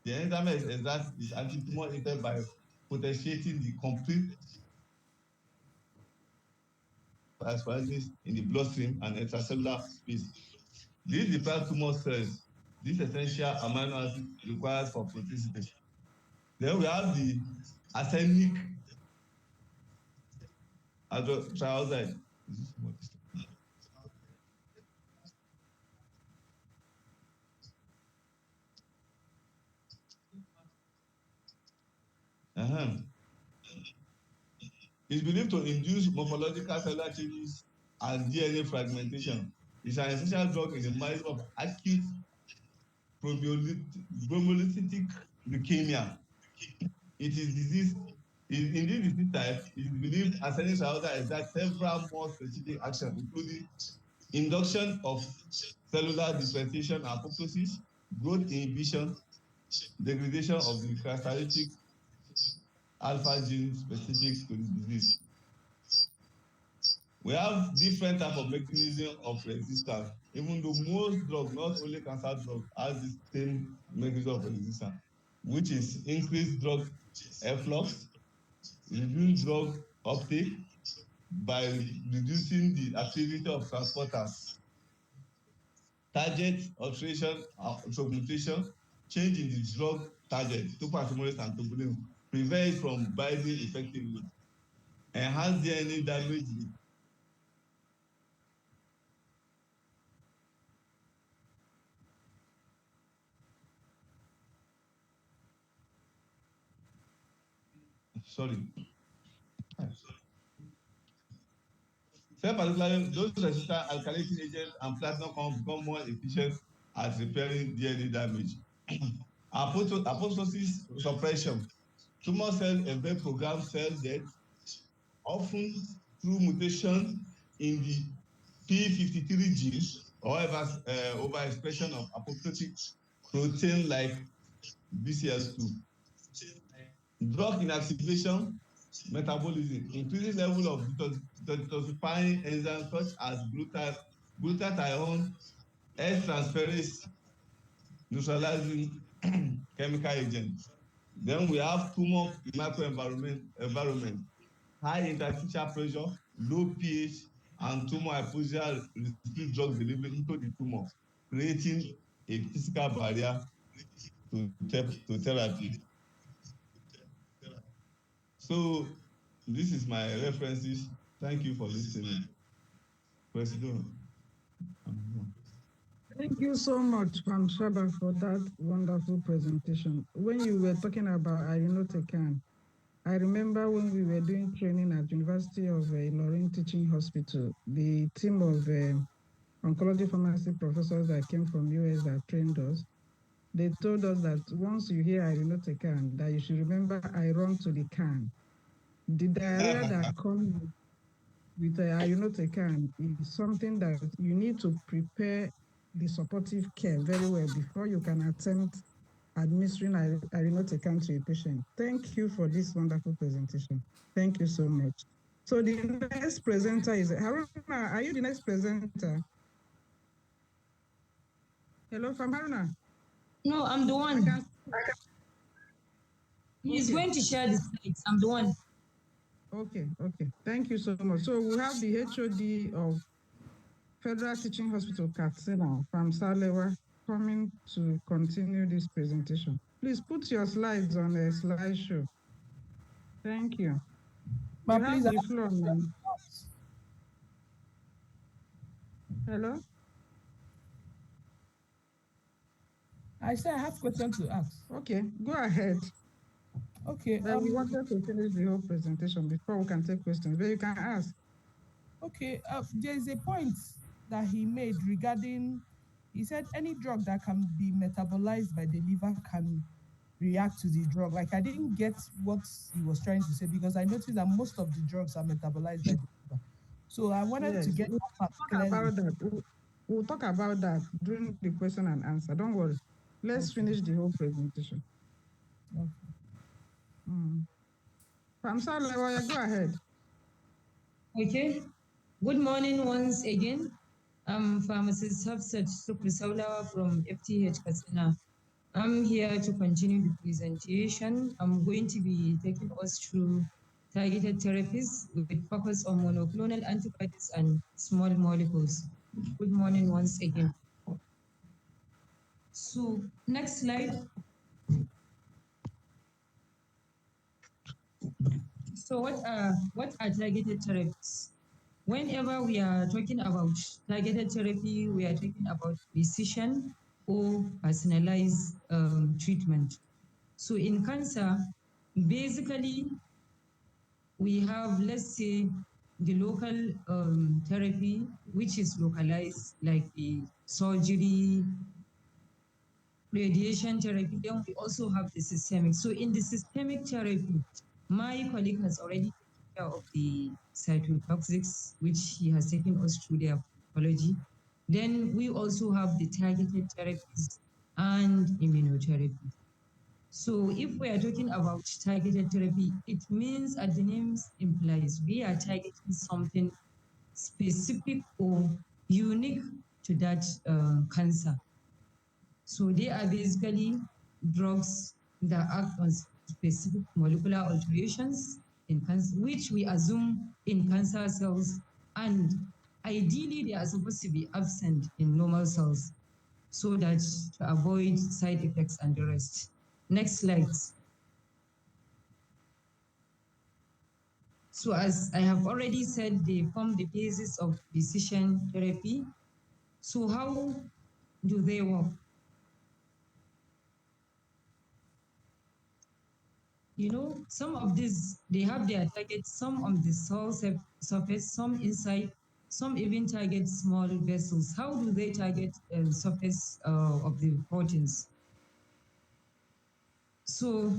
The enzyme is anti-tumor agent by potentiating the complete asparaginase in the bloodstream and extracellular space. This deprives tumor cells this essential amino acid required for protein synthesis. Then we have the arsenic hydroxide. It's believed to induce morphological cellular changes and DNA fragmentation. It's an essential drug in the management of acute bromolytic leukemia. It is disease. In this disease type, it is believed arsenic trioxide exerts several more specific actions, including induction of cellular differentiation and apoptosis, growth inhibition, degradation of the characteristic alpha gene specific to the disease. We have different type of mechanism of resistance, even though most drugs, not only cancer drugs, has the same mechanism of resistance, which is increased drug efflux, reduced drug uptake by reducing the activity of transporters, target alteration, mutation, change in the drug target, topoisomerase and tubulin, prevent it from binding effectively, enhance DNA damage. Sorry. Say particularly those resistant alkylating agents and platinum compounds become more efficient at repairing DNA damage. Apoptosis suppression. Tumor cells evade programmed cell death, often through mutation in the p53 gene or overexpression of apoptotic protein like BCL2. Drug inactivation, metabolism, increasing level of detoxifying enzymes such as glutathione, S-transferase, neutralizing chemical agents. Then we have tumor microenvironment, high interstitial pressure, low pH, and tumor hypoxia restrict drug delivery into the tumor, creating a physical barrier to therapy. So this is my references. Thank you for listening. President. Thank you so much, Pam Shaba, for that wonderful presentation. When you were talking about irinotecan, I remember when we were doing training at University of Ilorin Teaching Hospital, the team of oncology pharmacy professors that came from US that trained us, they told us that once you hear irinotecan, that you should remember I run to the can. The diarrhea that comes with irinotecan is something that you need to prepare the supportive care very well before you can attempt administering irinotecan to a patient. Thank you for this wonderful presentation. Thank you so much. So the next presenter is Haruna. Are you the next presenter? Hello, from Haruna. No, I'm the one. He's going to share the slides. I'm the one. Okay. Thank you so much. So we have the HOD of Federal Teaching Hospital Katsina from Salewa coming to continue this presentation. Please put your slides on a slideshow. Thank you. You have the floor, ma'am. Hello? I said I have questions to ask. Okay, go ahead. Okay. But we wanted to finish the whole presentation before we can take questions, but you can ask. Okay, there is a point that he made regarding, he said any drug that can be metabolized by the liver can react to the drug. Like, I didn't get what he was trying to say, because I noticed that most of the drugs are metabolized by the liver. So I wanted to get that clearly. We'll talk about that during the question and answer. Don't worry. Let's finish the whole presentation. Okay. Famsa Lewoya, go ahead. Okay. Good morning once again. I'm pharmacist Hafsat Sukrisaula from FTH Katsina. I'm here to continue the presentation. I'm going to be taking us through targeted therapies with focus on monoclonal antibodies and small molecules. Good morning once again. So next slide. So what are targeted therapies? Whenever we are talking about targeted therapy, we are talking about precision or personalized treatment. So in cancer, basically, we have, let's say, the local therapy, which is localized, like the surgery, radiation therapy. Then we also have the systemic. So in the systemic therapy, my colleague has already taken care of the cytotoxics, which he has taken us through their oncology. Then we also have the targeted therapies and immunotherapy. So if we are talking about targeted therapy, it means, as the name implies, we are targeting something specific or unique to that cancer. So they are basically drugs that act on specific molecular alterations in cancer, which we assume in cancer cells, and ideally they are supposed to be absent in normal cells so that to avoid side effects and the rest. Next slide. So as I have already said, they form the basis of precision therapy. So how do they work? You know, some of these, they have their targets, some on the cell surface, some inside, some even target small vessels. How do they target surface of the proteins? So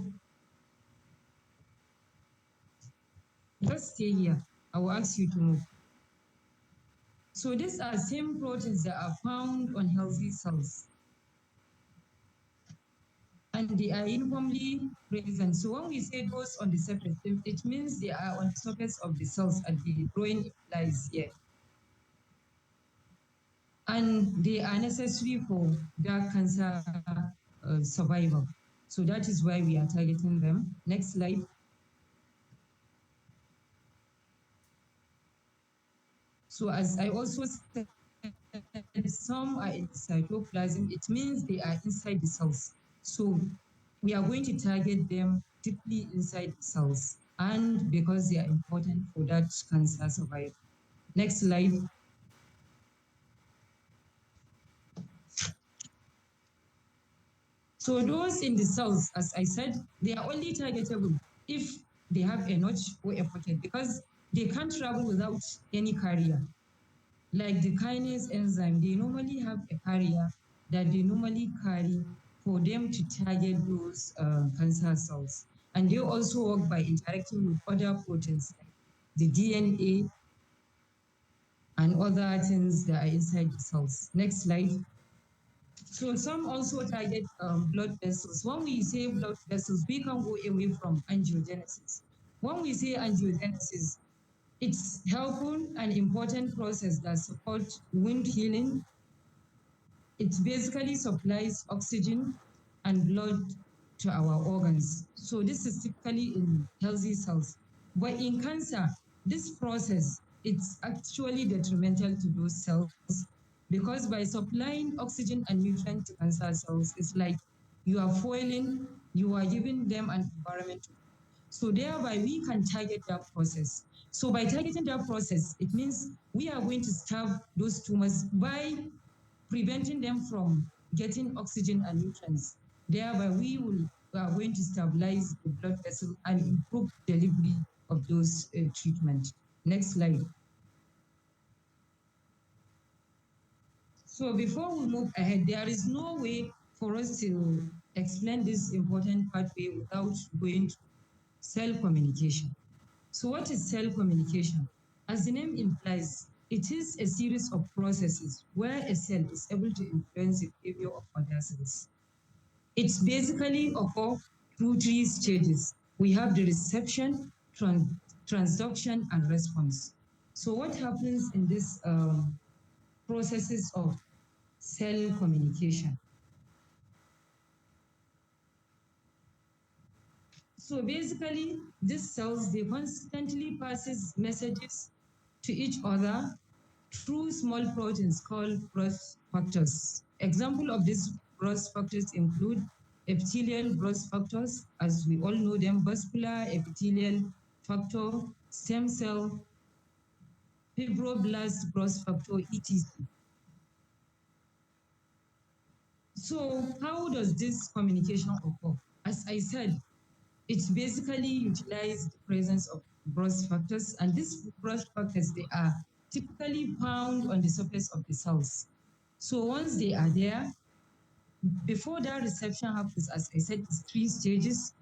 just stay here. I will ask you to move. So these are same proteins that are found on healthy cells, and they are uniformly present. So when we say those on the surface, it means they are on the surface of the cells, as the drawing implies here. And they are necessary for that cancer survival. So that is why we are targeting them. Next slide. So as I also said, some are in cytoplasm. It means they are inside the cells. So we are going to target them deeply inside the cells, and because they are important for that cancer survival. Next slide. So those in the cells, as I said, they are only targetable if they have a notch or a pocket, because they can't travel without any carrier. Like the kinase enzyme, they normally have a carrier that they normally carry for them to target those cancer cells. And they also work by interacting with other proteins like the DNA and other things that are inside the cells. Next slide. So some also target blood vessels. When we say blood vessels, we can go away from angiogenesis. When we say angiogenesis, it's helpful and important process that supports wound healing. It basically supplies oxygen and blood to our organs. So this is typically in healthy cells. But in cancer, this process, it's actually detrimental to those cells because by supplying oxygen and nutrients to cancer cells, it's like you are foiling, you are giving them an environment. So thereby we can target that process. So by targeting that process, it means we are going to starve those tumors by preventing them from getting oxygen and nutrients. Thereby, we are going to stabilize the blood vessel and improve delivery of those treatment. Next slide. So before we move ahead, there is no way for us to explain this important pathway without going to cell communication. So what is cell communication? As the name implies, it is a series of processes where a cell is able to influence the behavior of other cells. It's basically occur through three stages. We have the reception, transduction, and response. So what happens in this processes of cell communication? So basically, these cells, they constantly passes messages to each other through small proteins called growth factors. Example of these growth factors include epithelial growth factors, as we all know them, vascular epithelial factor, stem cell, fibroblast growth factor, etc. So how does this communication occur? As I said, it's basically utilize the presence of growth factors, and these growth factors, they are typically found on the surface of the cells. So once they are there, before that reception happens, as I said, it's three stages.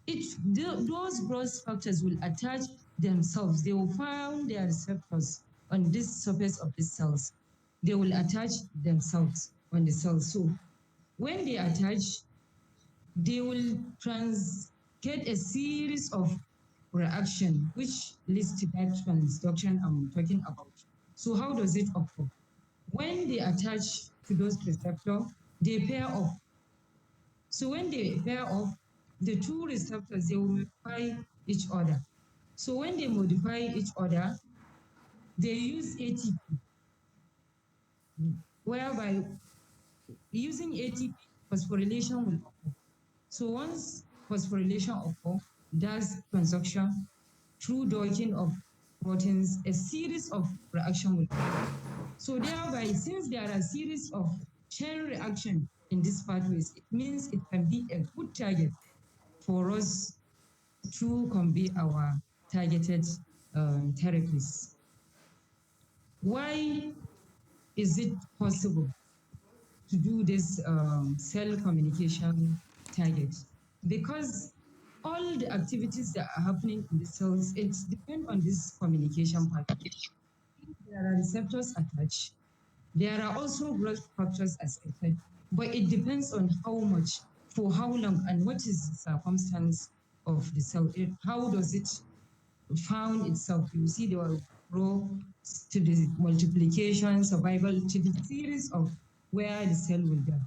Those growth factors will attach themselves. They will find their receptors on this surface of the cells. They will attach themselves on the cells. So when they attach, they will get a series of reaction which leads to that transduction I'm talking about. So how does it occur? When they attach to those receptors, they pair off. So when they pair off, the two receptors, they will modify each other. So when they modify each other, they use ATP, whereby using ATP, phosphorylation will occur. So once phosphorylation occurs, that's transduction through docking of proteins, a series of reaction will occur. So thereby, since there are a series of chain reaction in these pathways, it means it can be a good target for us to convey our targeted therapies. Why is it possible to do this cell communication target? Because all the activities that are happening in the cells, it depends on this communication pathway. There are receptors attached. There are also growth factors, as I said, but it depends on how much, for how long, and what is the circumstance of the cell. How does it found itself? You see, they will grow to the multiplication, survival, to the series of where the cell will die.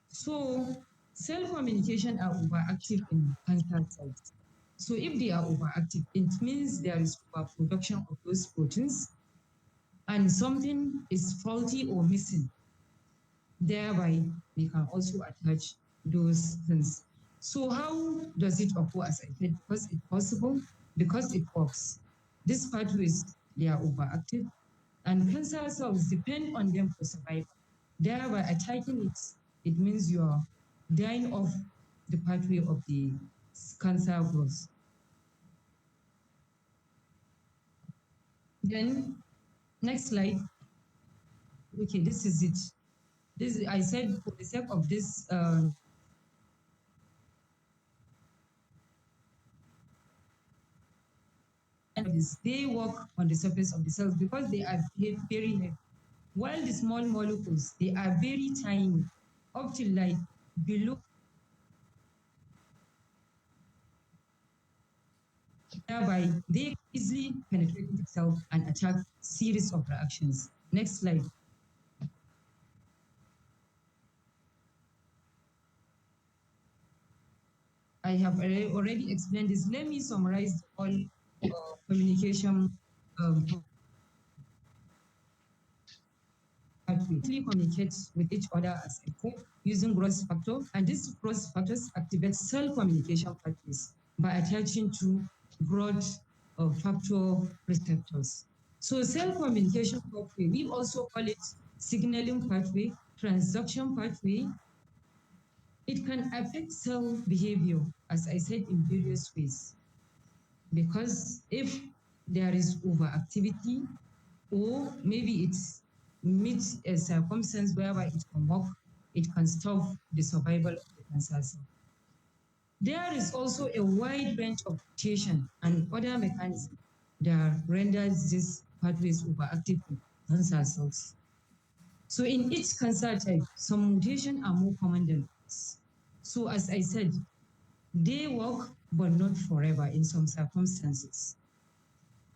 So cell communication are overactive in cancer cells. So if they are overactive, it means there is overproduction of those proteins and something is faulty or missing. Thereby, we can also attach those things. So how does it occur? As I said, because it's possible, because it works. These pathways, they are overactive, and cancer cells depend on them for survival. Thereby, attacking it, it means you are dying off the pathway of the cancer growth. Then, next slide. Okay, this is it. This I said for the sake of this they work on the surface of the cells because they are very heavy. While the small molecules, they are very tiny, up to like below, thereby they easily penetrate into the cell and attack series of reactions. Next slide. I have already explained this. Let me summarize all communication pathway. Communicate with each other as I said using growth factor, and these growth factors activate cell communication pathways by attaching to growth factor receptors. So cell communication pathway, we also call it signaling pathway, transduction pathway. It can affect cell behavior, as I said, in various ways. Because if there is overactivity, or maybe it meets a circumstance whereby it can work, it can stop the survival of the cancer cell. There is also a wide range of mutation and other mechanisms that renders these pathways overactive in cancer cells. So in each cancer type, some mutations are more common than others. So as I said, they work, but not forever in some circumstances.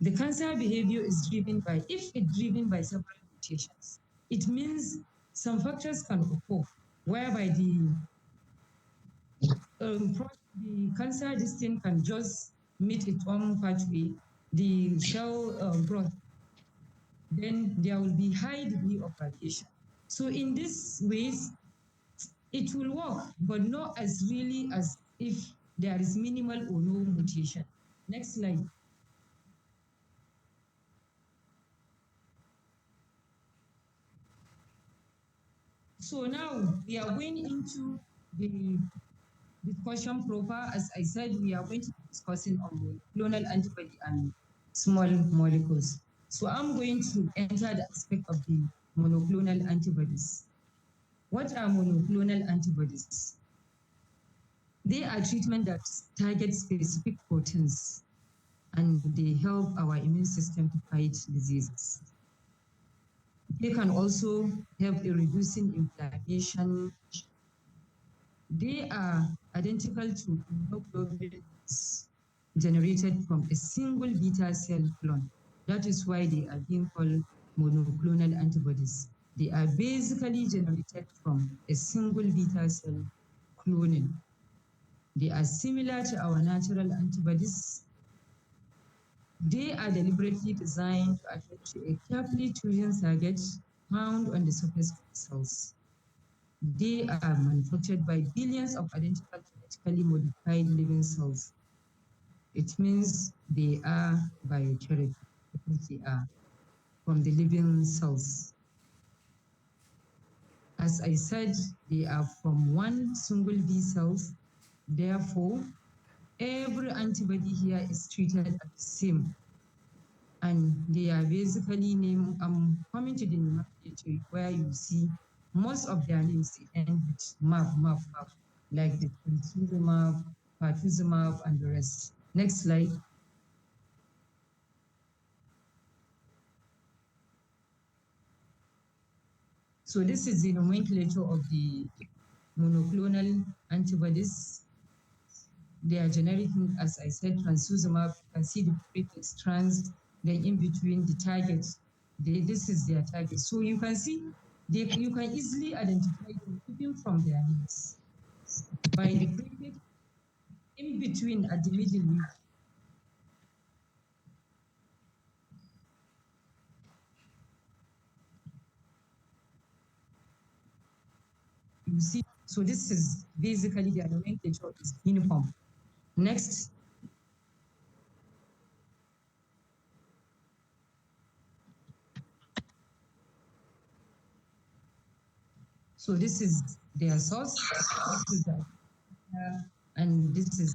The cancer behavior is driven by, if it's driven by several mutations, it means some factors can occur whereby the cancer distinct can just meet its own pathway, the cell growth, then there will be high degree of radiation. So in these ways, it will work, but not as really as if there is minimal or no mutation. Next slide. So now we are going into the discussion proper. As I said, we are going to be discussing on monoclonal antibody and small molecules. So I'm going to enter the aspect of the monoclonal antibodies. What are monoclonal antibodies? They are treatment that target specific proteins and they help our immune system to fight diseases. They can also help in reducing inflammation. They are identical to immunoglobulins generated from a single beta cell clone. That is why they are being called monoclonal antibodies. They are basically generated from a single beta cell cloning. They are similar to our natural antibodies. They are deliberately designed to attach to a carefully chosen target found on the surface of the cells. They are manufactured by billions of identical genetically modified living cells. It means they are biotherapy because they are from the living cells. As I said, they are from one single B cells. Therefore, every antibody here is treated as the same. And they are basically named, I'm coming to the nomenclature where you see most of their names end with map, like the trastuzumab, pertuzumab, and the rest. Next slide. So this is the nomenclature of the monoclonal antibodies. They are generic, as I said, trastuzumab. You can see the prefix trans, then in between the targets. This is their target. So you can see, you can easily identify them even from their names. By the prefix in between at the middle, you see. So this is basically their nomenclature is uniform. Next. So this is their source, this is their, and this is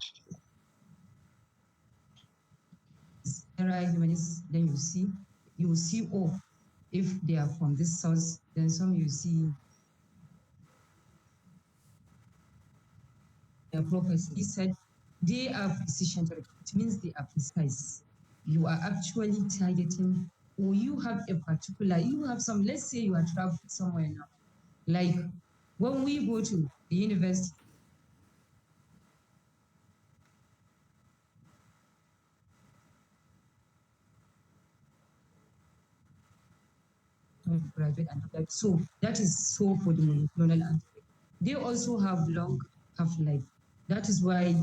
humanist. Then you will see O if they are from this source. Then some you see their properties. He said they are precision therapy. It means they are precise. You are actually targeting or you have a particular, you have some, let's say you are traveling somewhere now. Like when we go to the university, graduate and that. So that is so for the monoclonal antibody. They also have long half-life. That is why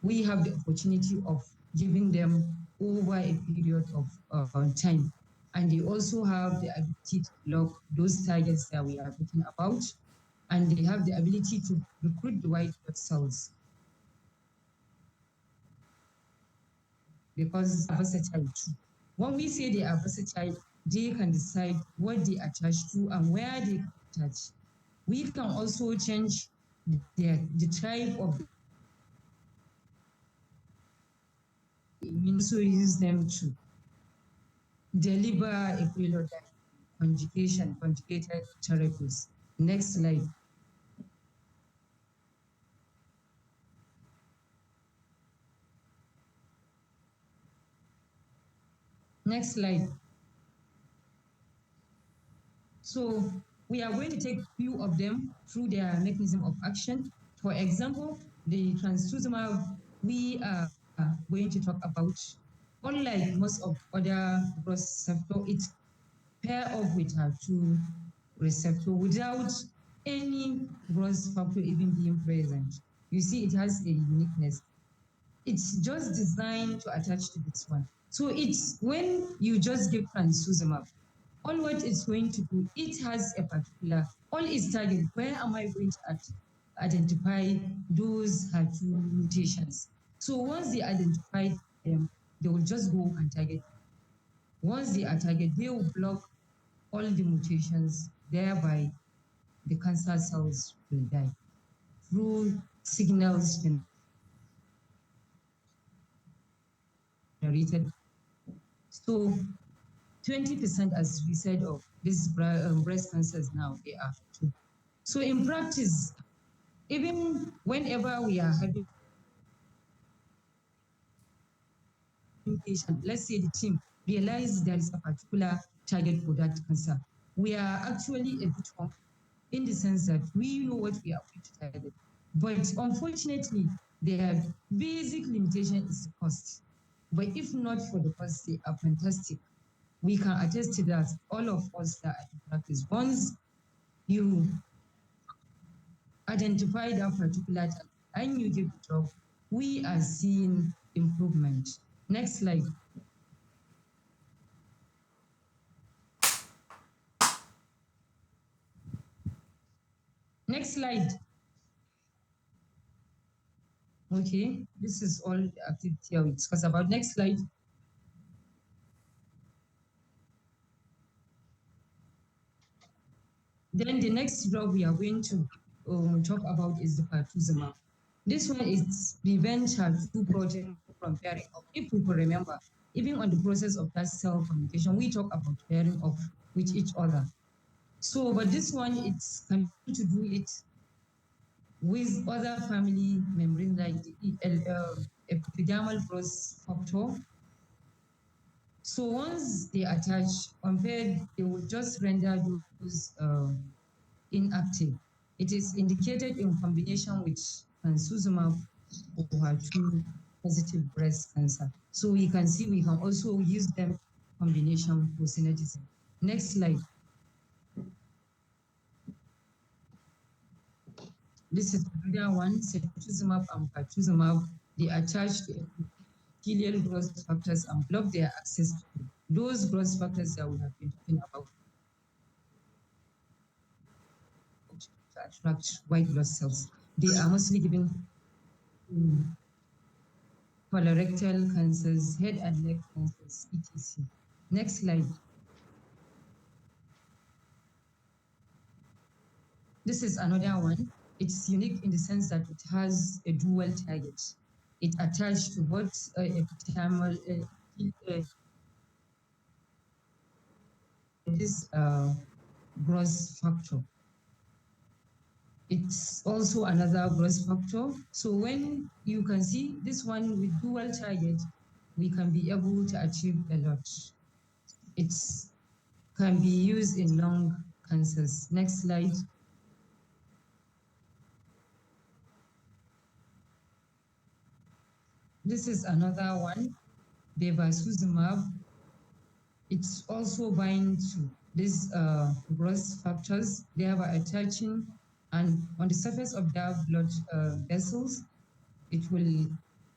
we have the opportunity of giving them over a period of time. And they also have the ability to block those targets that we are talking about. And they have the ability to recruit the white blood cells because they're versatile too. When we say they are versatile, they can decide what they attach to and where they attach. We can also change the type of immune, also use them to deliver a payload like conjugated therapies. Next slide. Next slide. So we are going to take few of them through their mechanism of action. For example, the trastuzumab we are going to talk about, unlike most of other receptor, it pair off with HER2 receptor without any growth factor even being present. You see, it has a uniqueness. It's just designed to attach to this one. So it's when you just give trastuzumab, all what it's going to do, it has a particular, all its target, where am I going to identify those HER2 mutations? So once they identify them, they will just go and target. Once they are targeted, they will block all the mutations, thereby the cancer cells will die through signals generated. So 20%, as we said, of these breast cancers now, they are HER2. So in practice, even whenever we are having patient, let's say the team realize there is a particular target for that cancer, we are actually a bit off in the sense that we know what we are going to target. But unfortunately, their basic limitation is the cost. But if not for the cost, they are fantastic. We can attest to that, all of us that are in practice. Once you identify that particular target and you give the drug, we are seeing improvement. Next slide. Next slide. Okay, this is all the activity I will discuss about. Next slide. Then the next drug we are going to talk about is the pertuzumab. This one is prevent HER2 protein from pairing off. If we could remember, even on the process of that cell communication, we talk about pairing off with each other. So, but this one, it's can to do it with other family membrane like the epidermal growth factor. So once they attach on paired, they will just render those inactive. It is indicated in combination with trastuzumab for HER2 positive breast cancer. So we can see we can also use them combination for synergism. Next slide. This is another one, cetuximab and pertuzumab. They attach to epithelial growth factors and block their access to those growth factors that we have been talking about to attract white blood cells. They are mostly given colorectal cancers, head and neck cancers, etc. Next slide. This is another one. It's unique in the sense that it has a dual target. It attached to both epidermal this growth factor. It's also another growth factor. So when you can see this one with dual target, we can be able to achieve a lot. It can be used in lung cancers. Next slide. This is another one, bevacizumab. It's also bind to these growth factors, thereby attaching, and on the surface of their blood vessels, it will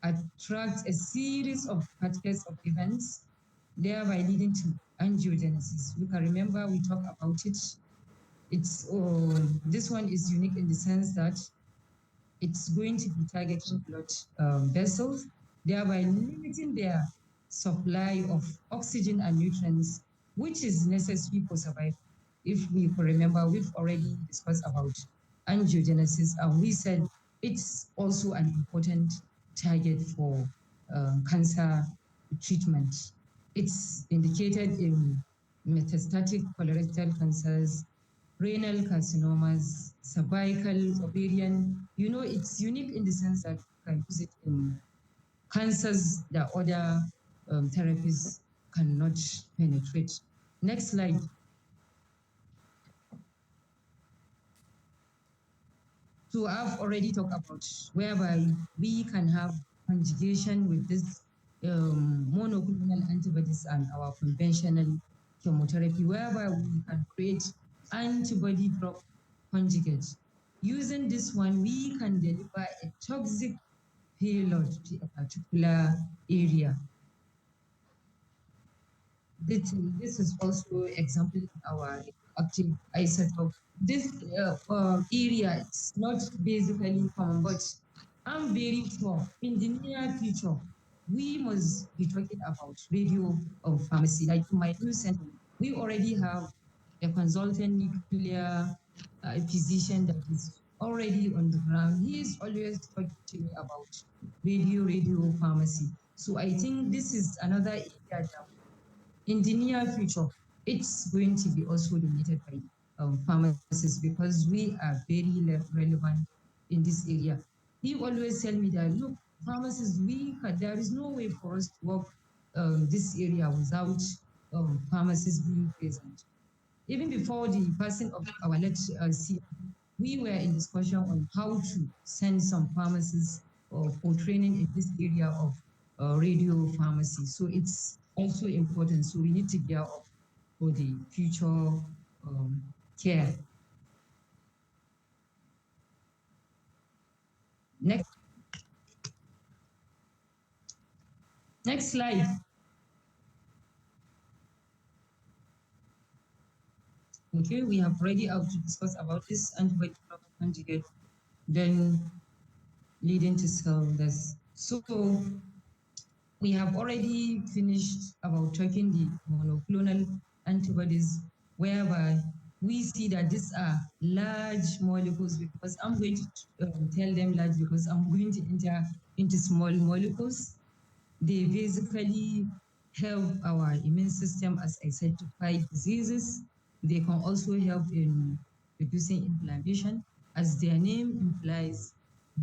attract a series of particles of events, thereby leading to angiogenesis. You can remember we talked about it. It's this one is unique in the sense that it's going to be targeting blood vessels, thereby limiting their supply of oxygen and nutrients, which is necessary for survival. If we could remember, we've already discussed about angiogenesis, and we said it's also an important target for cancer treatment. It's indicated in metastatic colorectal cancers, renal carcinomas, cervical, ovarian. You know, it's unique in the sense that you can use it in cancers that other therapies cannot penetrate. Next slide. So I've already talked about whereby we can have conjugation with this monoclonal antibodies and our conventional chemotherapy, whereby we can create antibody drug conjugates. Using this one, we can deliver a toxic payload to a particular area. This is also example in our active isotope. This area is not basically common, but I'm very sure in the near future, we must be talking about radio pharmacy. Like in my new center, we already have a consultant nuclear physician that is already on the ground. He is always talking to me about radio pharmacy. So I think this is another area that in the near future, it's going to be also dominated by pharmacists because we are very relevant in this area. He always tell me that, look, pharmacists, there is no way for us to work this area without pharmacists being present. Even before the passing of our late CM, we were in discussion on how to send some pharmacists for training in this area of radio pharmacy. So it's also important. So we need to gear up for the future care. Next slide. Okay, we have already out to discuss about this antibody drug conjugate, then leading to cell death. So we have already finished about talking the monoclonal antibodies, whereby we see that these are large molecules, because I'm going to tell them large because I'm going to enter into small molecules. They basically help our immune system, as I said, to fight diseases. They can also help in reducing inflammation. As their name implies,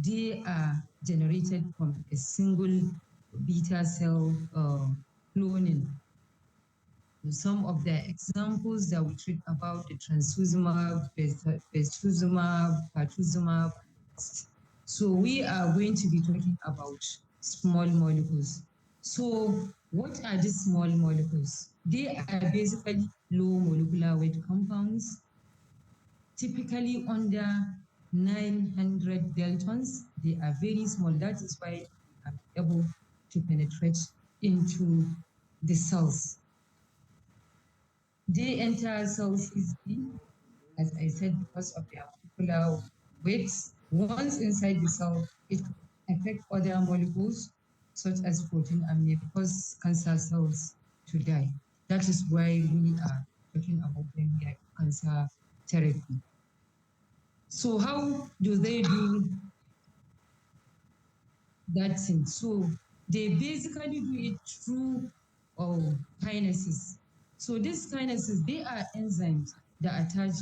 they are generated from a single beta cell cloning. Some of the examples that we treat about the trastuzumab, bevacizumab, pertuzumab. So we are going to be talking about small molecules. So what are these small molecules? They are basically low molecular weight compounds, typically under 900 daltons. They are very small. That is why they are able to penetrate into the cells. They enter cells easily, as I said, because of their molecular weights. Once inside the cell, it can affect other molecules, such as protein, and may cause cancer cells to die. That is why we are talking about them here, cancer therapy. So how do they do that thing? So they basically do it through kinases. So these kinases, they are enzymes that attach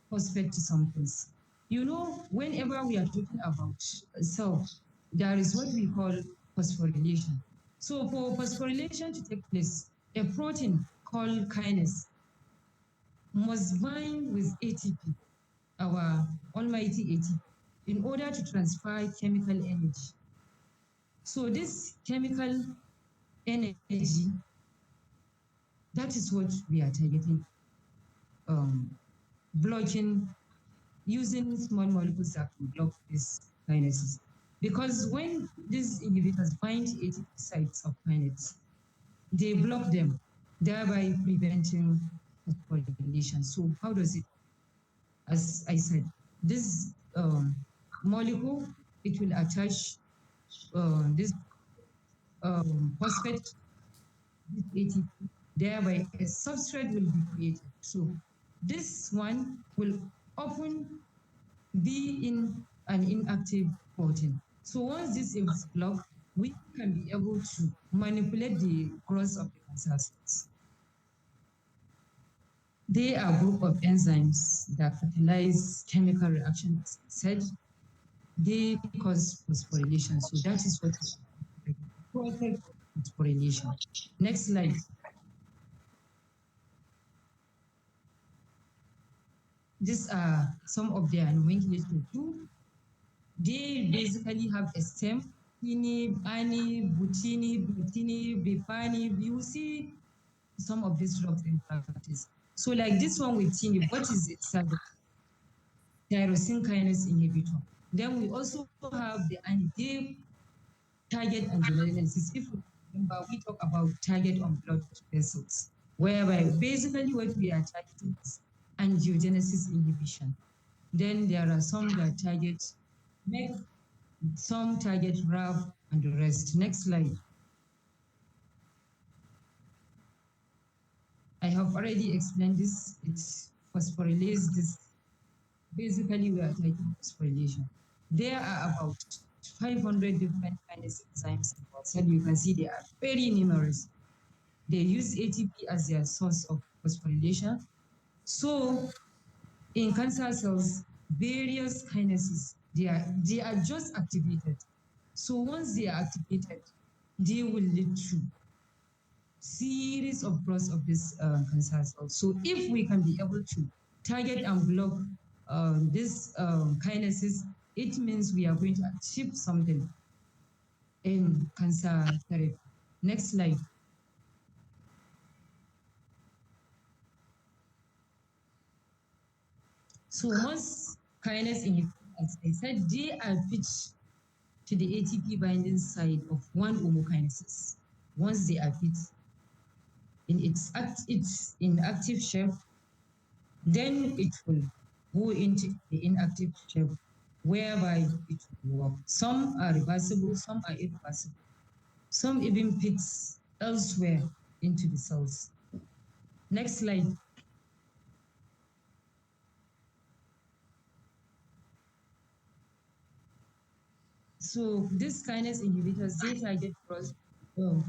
phosphate to some things. You know, whenever we are talking about cell, there is what we call phosphorylation. So for phosphorylation to take place, a protein called kinase, must bind with ATP, our almighty ATP, in order to transfer chemical energy. So this chemical energy, that is what we are targeting, blocking, using small molecules that can block these kinases. Because when these inhibitors bind ATP sites of kinases, they block them, thereby preventing phosphorylation. So how does it? As I said, this molecule, it will attach this phosphate, this ATP, thereby a substrate will be created. So this one will often be in an inactive protein. So once this is blocked, we can be able to manipulate the growth of the cancer cells. They are a group of enzymes that catalyze chemical reaction, as I said. They cause phosphorylation. So that is what is protect phosphorylation. Next slide. These are some of their nomenclature too. They basically have a stem, tini, ani, butini, butini, bipani. You see some of these drugs in practice. So like this one with tini, what is its target? Tyrosine kinase inhibitor. Then we also have the anti target angiogenesis. If you remember, we talk about target on blood vessels, whereby basically what we are targeting is angiogenesis inhibition. Then there are some that target MEK, some target RAF, and the rest. Next slide. I have already explained this. It's phosphorylase. This basically we are taking phosphorylation. There are about 500 different kinase enzymes in our cell. You can see they are very numerous. They use ATP as their source of phosphorylation. So in cancer cells, various kinases, they are just activated. So once they are activated, they will lead to series of growth of this cancer cells. So if we can be able to target and block this kinases, it means we are going to achieve something in cancer therapy. Next slide. So once kinase inhibitors, as I said, they are pitched to the ATP binding side of one homokinases. Once they are pitched in its inactive shape, then it will go into the inactive shape, whereby it will work. Some are reversible, some are irreversible. Some even fits elsewhere into the cells. Next slide. So these kinase inhibitors, they target cross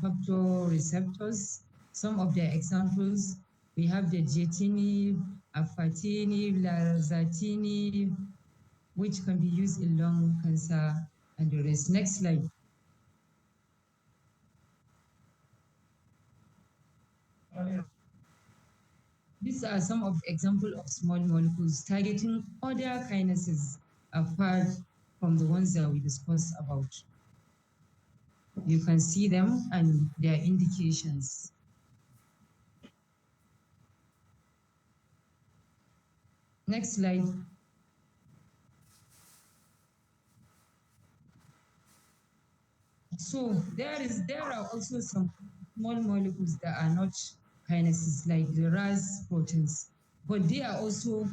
factor receptors. Some of their examples, we have the getinib, afatinib, lazatinib, which can be used in lung cancer and the rest. Next slide. These are some of the examples of small molecules targeting other kinases apart from the ones that we discussed about. You can see them and their indications. Next slide. So there are also some small molecules that are not kinases, like the RAS proteins, but they are also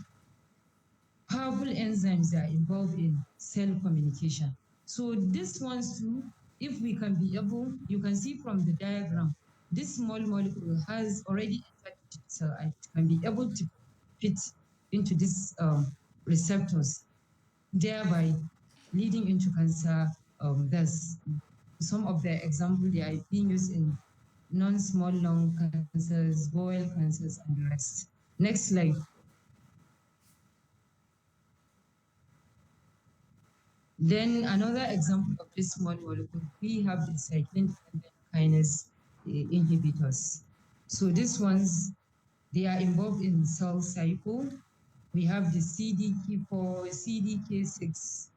powerful enzymes that are involved in cell communication. So these ones too, if we can be able, you can see from the diagram, this small molecule has already entered into the cell and it can be able to fit into these receptors, thereby leading into cancer. There's some of the examples they are being used in non-small lung cancers, bowel cancers, and the rest. Next slide. Then another example of this small molecule, we have the cyclin-dependent kinase inhibitors. So these ones, they are involved in cell cycle. We have the CDK4, CDK6.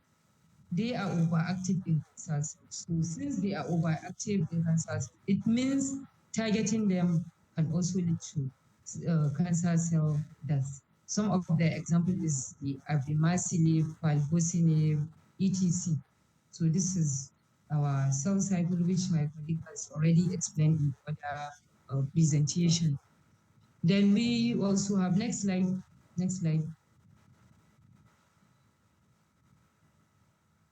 They are overactive in cancer cells. So since they are overactive in cancer cells, it means targeting them can also lead to cancer cell death. Some of the example is the abemaciclib, palbociclib, etc. So this is our cell cycle, which my colleague has already explained in other presentation. Then we also have next slide. Next slide.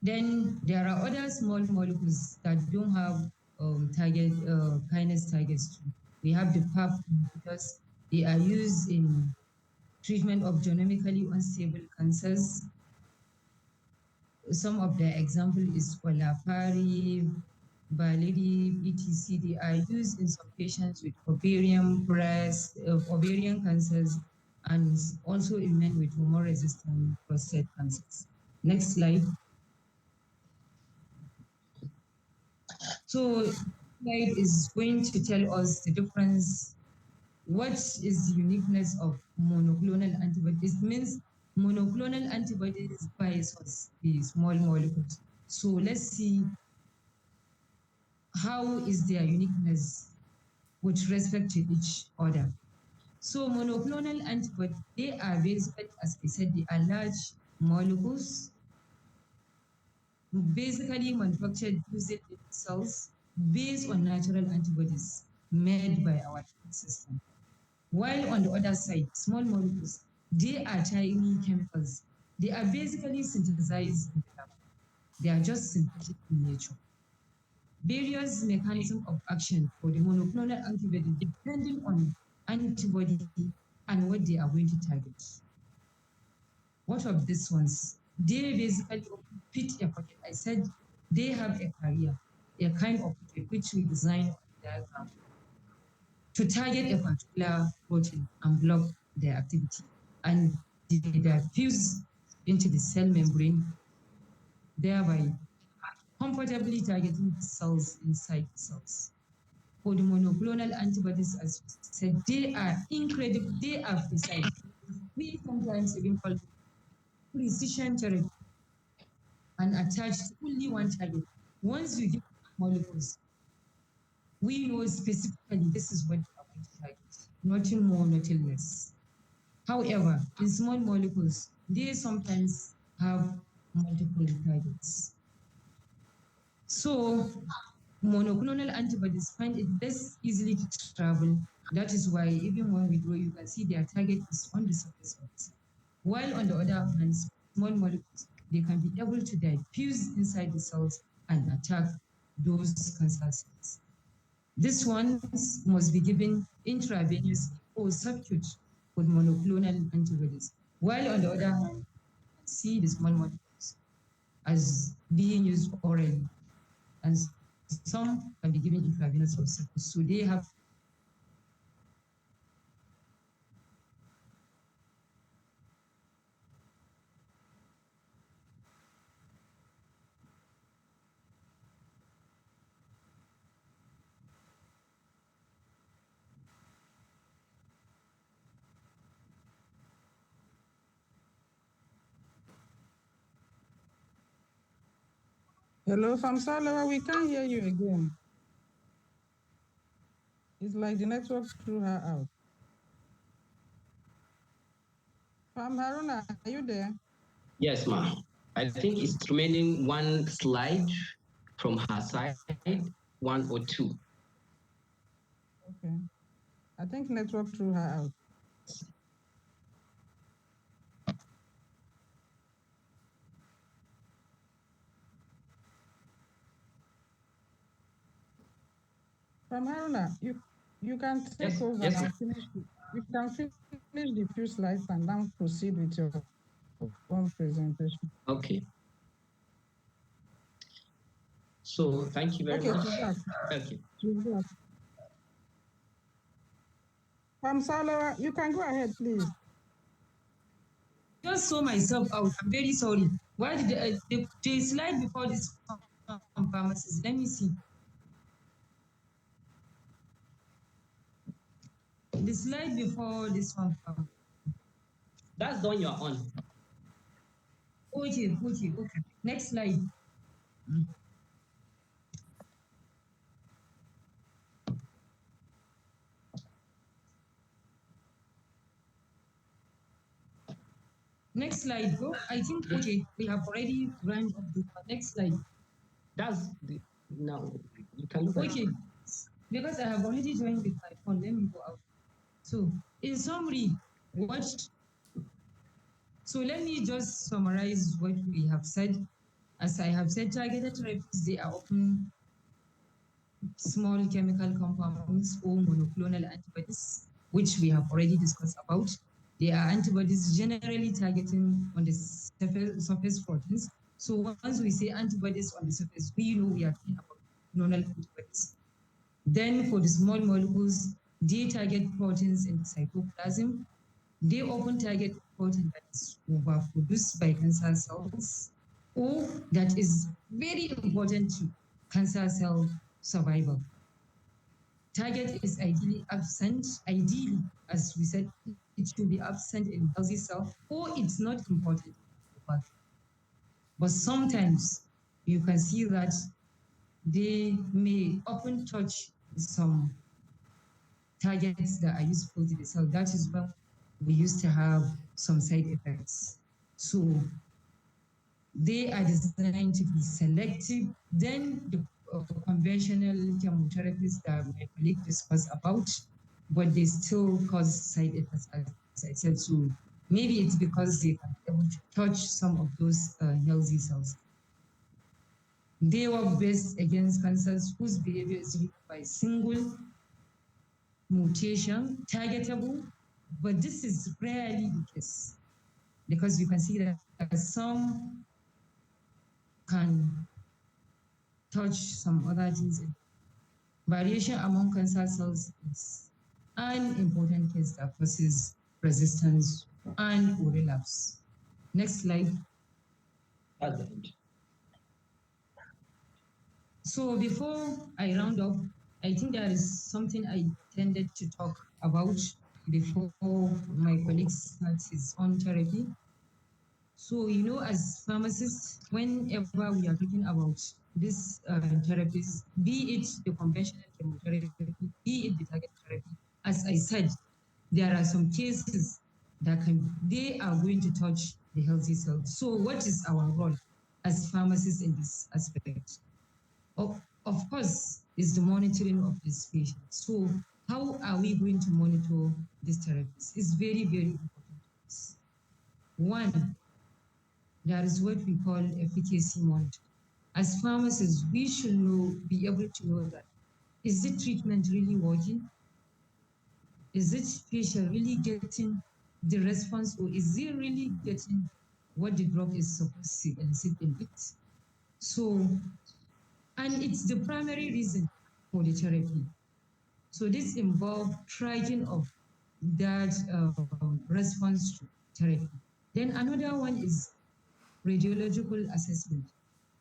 Then there are other small molecules that don't have kinase targets too. We have the PAP inhibitors. They are used in treatment of genomically unstable cancers. Some of the example is olaparib, balirib, etc. They are used in some patients with ovarian cancers, and also in men with hormone-resistant prostate cancers. Next slide. So slide is going to tell us the difference. What is the uniqueness of monoclonal antibodies? It means monoclonal antibodies bias the small molecules. So let's see how is their uniqueness with respect to each other. So monoclonal antibodies, they are basically, as I said, they are large molecules basically manufactured using cells based on natural antibodies made by our immune system. While on the other side, small molecules, they are tiny chemicals. They are basically synthesized in the lab. They are just synthetic in nature. Various mechanism of action for the monoclonal antibody depending on antibody and what they are going to target. What of these ones? They basically fit a pocket. I said they have a career, a kind of pocket which we design on the diagram to target a particular protein and block their activity. And they diffuse into the cell membrane, thereby comfortably targeting the cells inside the cells. For the monoclonal antibodies, as we said, they are incredible, they are precise. We sometimes even call them precision therapy and attached to only one target. Once you give molecules, we know specifically this is what we are going to target, nothing more, nothing less. However, in small molecules, they sometimes have multiple targets. So monoclonal antibodies find it less easily to travel. That is why even when we draw, you can see their target is on the surface of the cell. While on the other hand, small molecules, they can be able to diffuse inside the cells and attack those cancer cells. These ones must be given intravenously or subcut with monoclonal antibodies. While on the other hand, see the small molecules as being used orally, and some can be given intravenous or subcut. So they have Hello, Famsalawa, we can't hear you again. It's like the network threw her out. Fam Haruna, are you there? Yes, ma'am. I think it's remaining one slide from her side, one or two. Okay. I think network threw her out. From Haruna, you can take Yes, over yes, and ma'am. finish. You can finish the few slides and then proceed with your own presentation. Okay. So thank you very much. Thank you. Famsalawa, you can go ahead, please. just saw myself out. I'm very sorry. Why did the slide before this pharmacist? Let me see. The slide before this one. That's the one you are on. Okay. Next slide. Next slide, bro. I think, okay, we have already run up this one. Next slide. That's the, now you can look at Okay, because I have already joined with my phone, let me go out. So, in summary, so let me just summarize what we have said. As I have said, targeted therapies, they are often small chemical compounds or monoclonal antibodies, which we have already discussed about. They are antibodies generally targeting on the surface proteins. So once we say antibodies on the surface, we know we are talking about monoclonal antibodies. Then for the small molecules, they target proteins in the cytoplasm. They often target protein that is overproduced by cancer cells or that is very important to cancer cell survival. Target is ideally absent, as we said, it should be absent in healthy cell, or it's not important. But sometimes you can see that they may often touch some targets that are useful to the cell. That is when we used to have some side effects. So they are designed to be selective. Then the conventional chemotherapies that my colleague discussed about, but they still cause side effects, as I said. So maybe it's because they can be able to touch some of those healthy cells. They work best against cancers whose behavior is driven by single mutation, targetable, but this is rarely the case because you can see that some can touch some other genes. Variation among cancer cells is an important case that causes resistance and or relapse. Next slide. that's the end. So before I round up, I think there is something I intended to talk about before my colleague starts his own therapy. So, as pharmacists, whenever we are talking about this therapies, be it the conventional chemotherapy, be it the target therapy, as I said, there are some cases that they are going to touch the healthy cells. So what is our role as pharmacists in this aspect? Of course, is the monitoring of these patients. So how are we going to monitor these therapies? It's very, very important to us. One, there is what we call efficacy monitoring. As pharmacists, we should be able to know that, is the treatment really working? Is it patient really getting the response, or is he really getting what the drug is supposed to elicit in it? So, and it's the primary reason for the therapy. So this involves tracking of that response to therapy. Then another one is radiological assessment.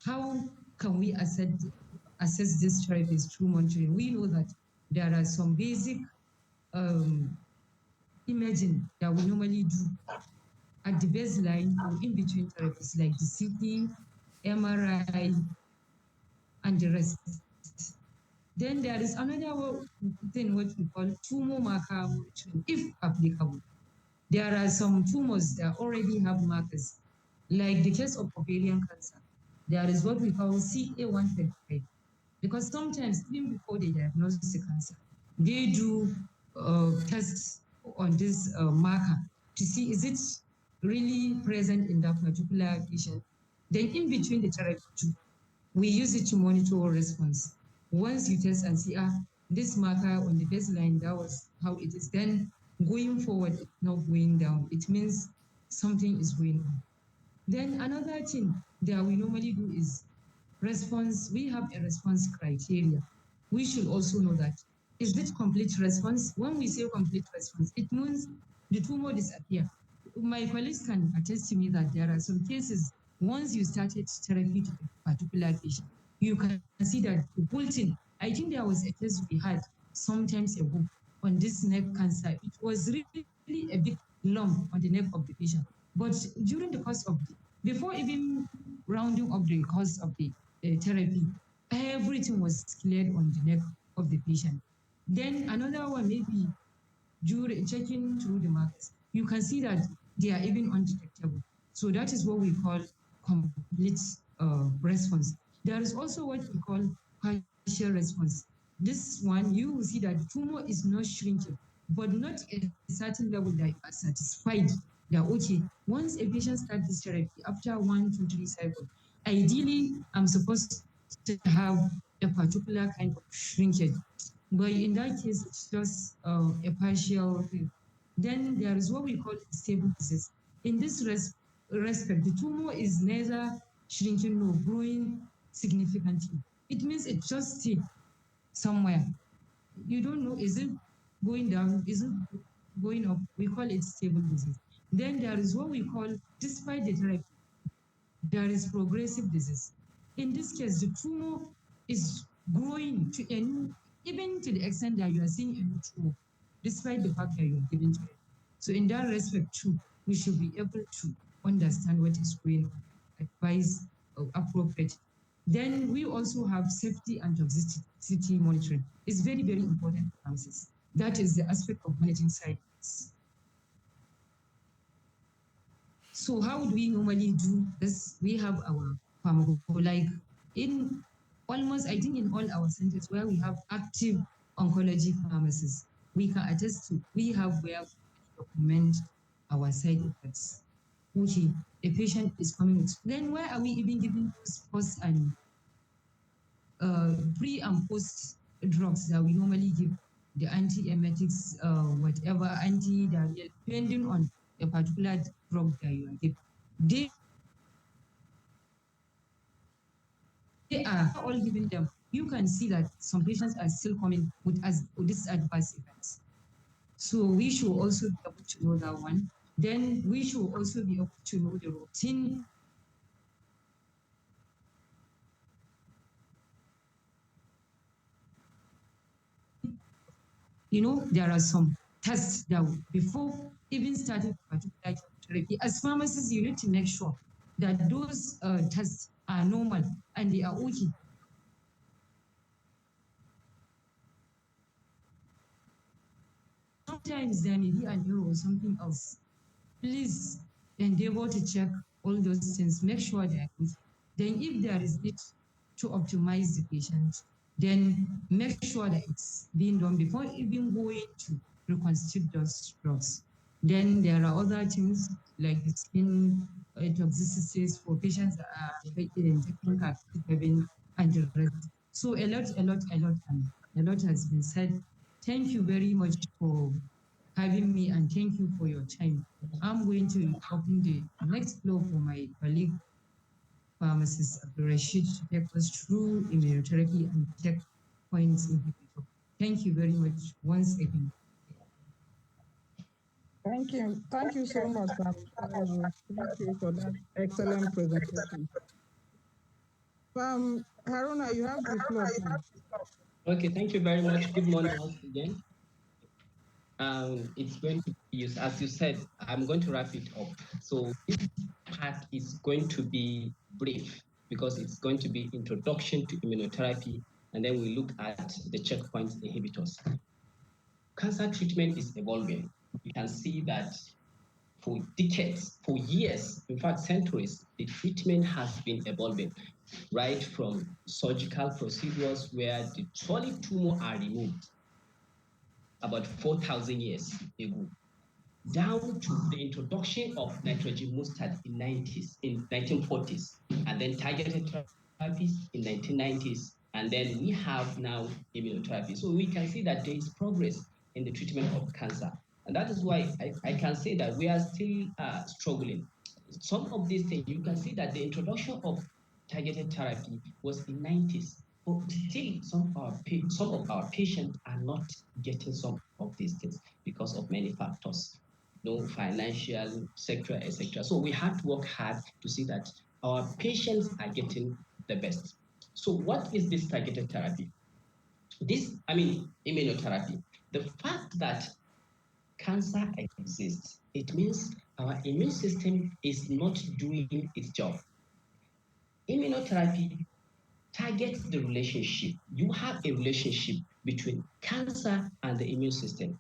How can we assess this therapies through monitoring? We know that there are some basic imaging that we normally do at the baseline or in between therapies like the CT, MRI, and the rest. Then there is another thing what we call tumor marker monitoring, if applicable. There are some tumors that already have markers, like the case of ovarian cancer. There is what we call CA135, because sometimes even before they diagnose the cancer, they do tests on this marker to see is it really present in that particular patient. Then in between the therapy, we use it to monitor response. Once you test and see, this marker on the baseline, that was how it is. Then going forward, it's not going down. It means something is going on. Then another thing that we normally do is response. We have a response criteria. We should also know that, is it complete response? When we say complete response, it means the tumor disappear. My colleagues can attest to me that there are some cases, once you started therapy to a particular patient, you can see that the whole thing, I think there was a case we had sometimes ago on this neck cancer. It was really a big lump on the neck of the patient. But during the course of before even rounding up the course of the therapy, everything was cleared on the neck of the patient. Then another one, maybe during checking through the marks, you can see that they are even undetectable. So that is what we call complete response. There is also what we call partial response. This one, you will see that tumor is not shrinking, but not at a certain level that you are satisfied that, okay, once a patient starts this therapy, after 1, 2, 3 cycles, ideally, I'm supposed to have a particular kind of shrinkage. But in that case, it's just a partial thing. Then there is what we call stable disease. In this respect, the tumor is neither shrinking nor growing significantly. It means it just stays somewhere. You don't know, is it going down? Is it going up? We call it stable disease. Then there is what we call, despite the therapy, there is progressive disease. In this case, the tumor is growing to a new, even to the extent that you are seeing a new tumor, despite the fact that you are giving to it. So in that respect too, we should be able to understand what is going on, advise appropriate. Then we also have safety and toxicity monitoring. It's very, very important analysis. That is the aspect of managing side effects. So how would we normally do this? We have our like in almost, I think in all our centers where we have active oncology pharmacists, we can attest to, we have where we document our side effects. Okay, a patient is coming with, then where are we even giving those post and pre and post drugs that we normally give, the anti-emetics, whatever, anti-diarrheal, depending on a particular drug that you are giving. They are all giving them. You can see that some patients are still coming with these adverse events. So we should also be able to know that one. Then we should also be able to know the routine. You know, there are some tests that before even starting particular therapy, as pharmacists, you need to make sure that those tests are normal and they are okay. Sometimes there may be an error or something else. Please endeavor to check all those things, make sure they are good. Then if there is need to optimize the patient, then make sure that it's being done before even going to reconstitute those drugs. Then there are other things like the skin toxicities for patients that are taking capecitabine and the rest. So a lot has been said. Thank you very much for having me and thank you for your time. I'm going to open the next floor for my colleague pharmacist Rashid to take us through immunotherapy and checkpoints inhibitor. Thank you very much once again. Thank you. Thank you so much, Thank you for that excellent presentation. Haruna, you have the floor, please. Okay, thank you very much. Good morning once again. It's going to be used, as you said, I'm going to wrap it up. So this part is going to be brief because it's going to be introduction to immunotherapy, and then we look at the checkpoint inhibitors. Cancer treatment is evolving. You can see that for decades, for years, in fact, centuries, the treatment has been evolving, right from surgical procedures where the solid tumor are removed about 4,000 years ago, down to the introduction of nitrogen mustard in 1940s, and then targeted therapies in 1990s, and then we have now immunotherapy. So we can see that there is progress in the treatment of cancer. And that is why I can say that we are still struggling. Some of these things, you can see that the introduction of targeted therapy was in 90s, but still some of our patients are not getting some of these things because of many factors, financial sector, etc. So we have to work hard to see that our patients are getting the best. So what is this targeted therapy? immunotherapy. The fact that cancer exists, it means our immune system is not doing its job. Immunotherapy targets the relationship. You have a relationship between cancer and the immune system.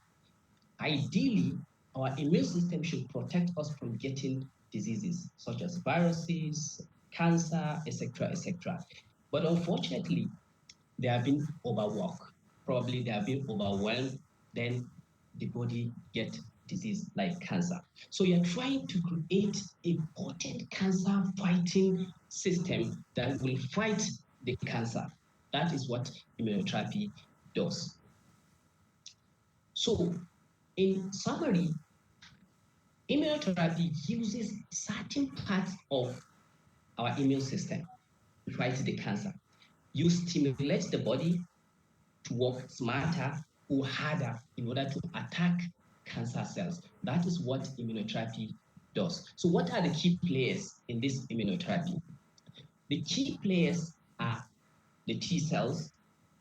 Ideally, our immune system should protect us from getting diseases such as viruses, cancer, etc., etc. But unfortunately, they have been overworked. Probably they have been overwhelmed. Then the body get disease like cancer. So you're trying to create a potent cancer fighting system that will fight the cancer. That is what immunotherapy does. So in summary, immunotherapy uses certain parts of our immune system to fight the cancer. You stimulate the body to work smarter or harder in order to attack cancer cells. That is what immunotherapy does. So what are the key players in this immunotherapy? The key players are the T cells,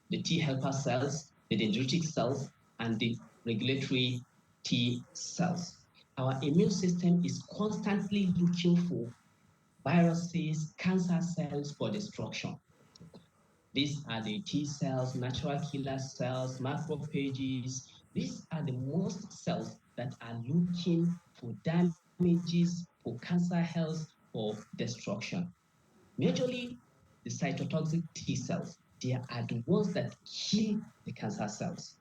the T helper cells, the dendritic cells, and the regulatory T cells. Our immune system is constantly looking for viruses, cancer cells for destruction. These are the T cells, natural killer cells, macrophages. These are the most cells that are looking for damages, for cancer cells, for destruction. Majorly, the cytotoxic T cells, they are the ones that kill the cancer cells.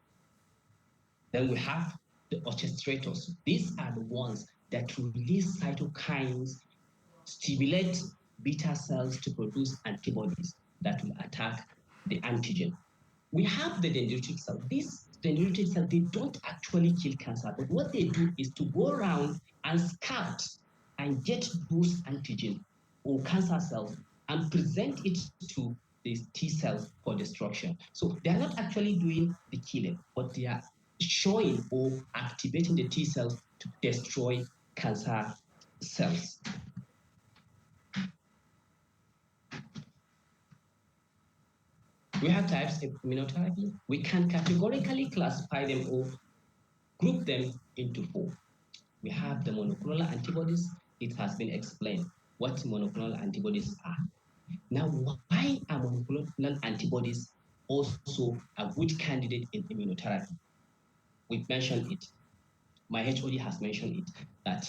Then we have the orchestrators. These are the ones that release cytokines, stimulate beta cells to produce antibodies that will attack the antigen. We have the dendritic cell. These dendritic cells, they don't actually kill cancer, but what they do is to go around and scout and get those antigen or cancer cells and present it to these T cells for destruction. So they are not actually doing the killing, but they are showing or activating the T cells to destroy cancer cells. We have types of immunotherapy. We can categorically classify them or group them into four. We have the monoclonal antibodies. It has been explained what monoclonal antibodies are. Now, why are monoclonal antibodies also a good candidate in immunotherapy? We've mentioned it. My HOD has mentioned it, that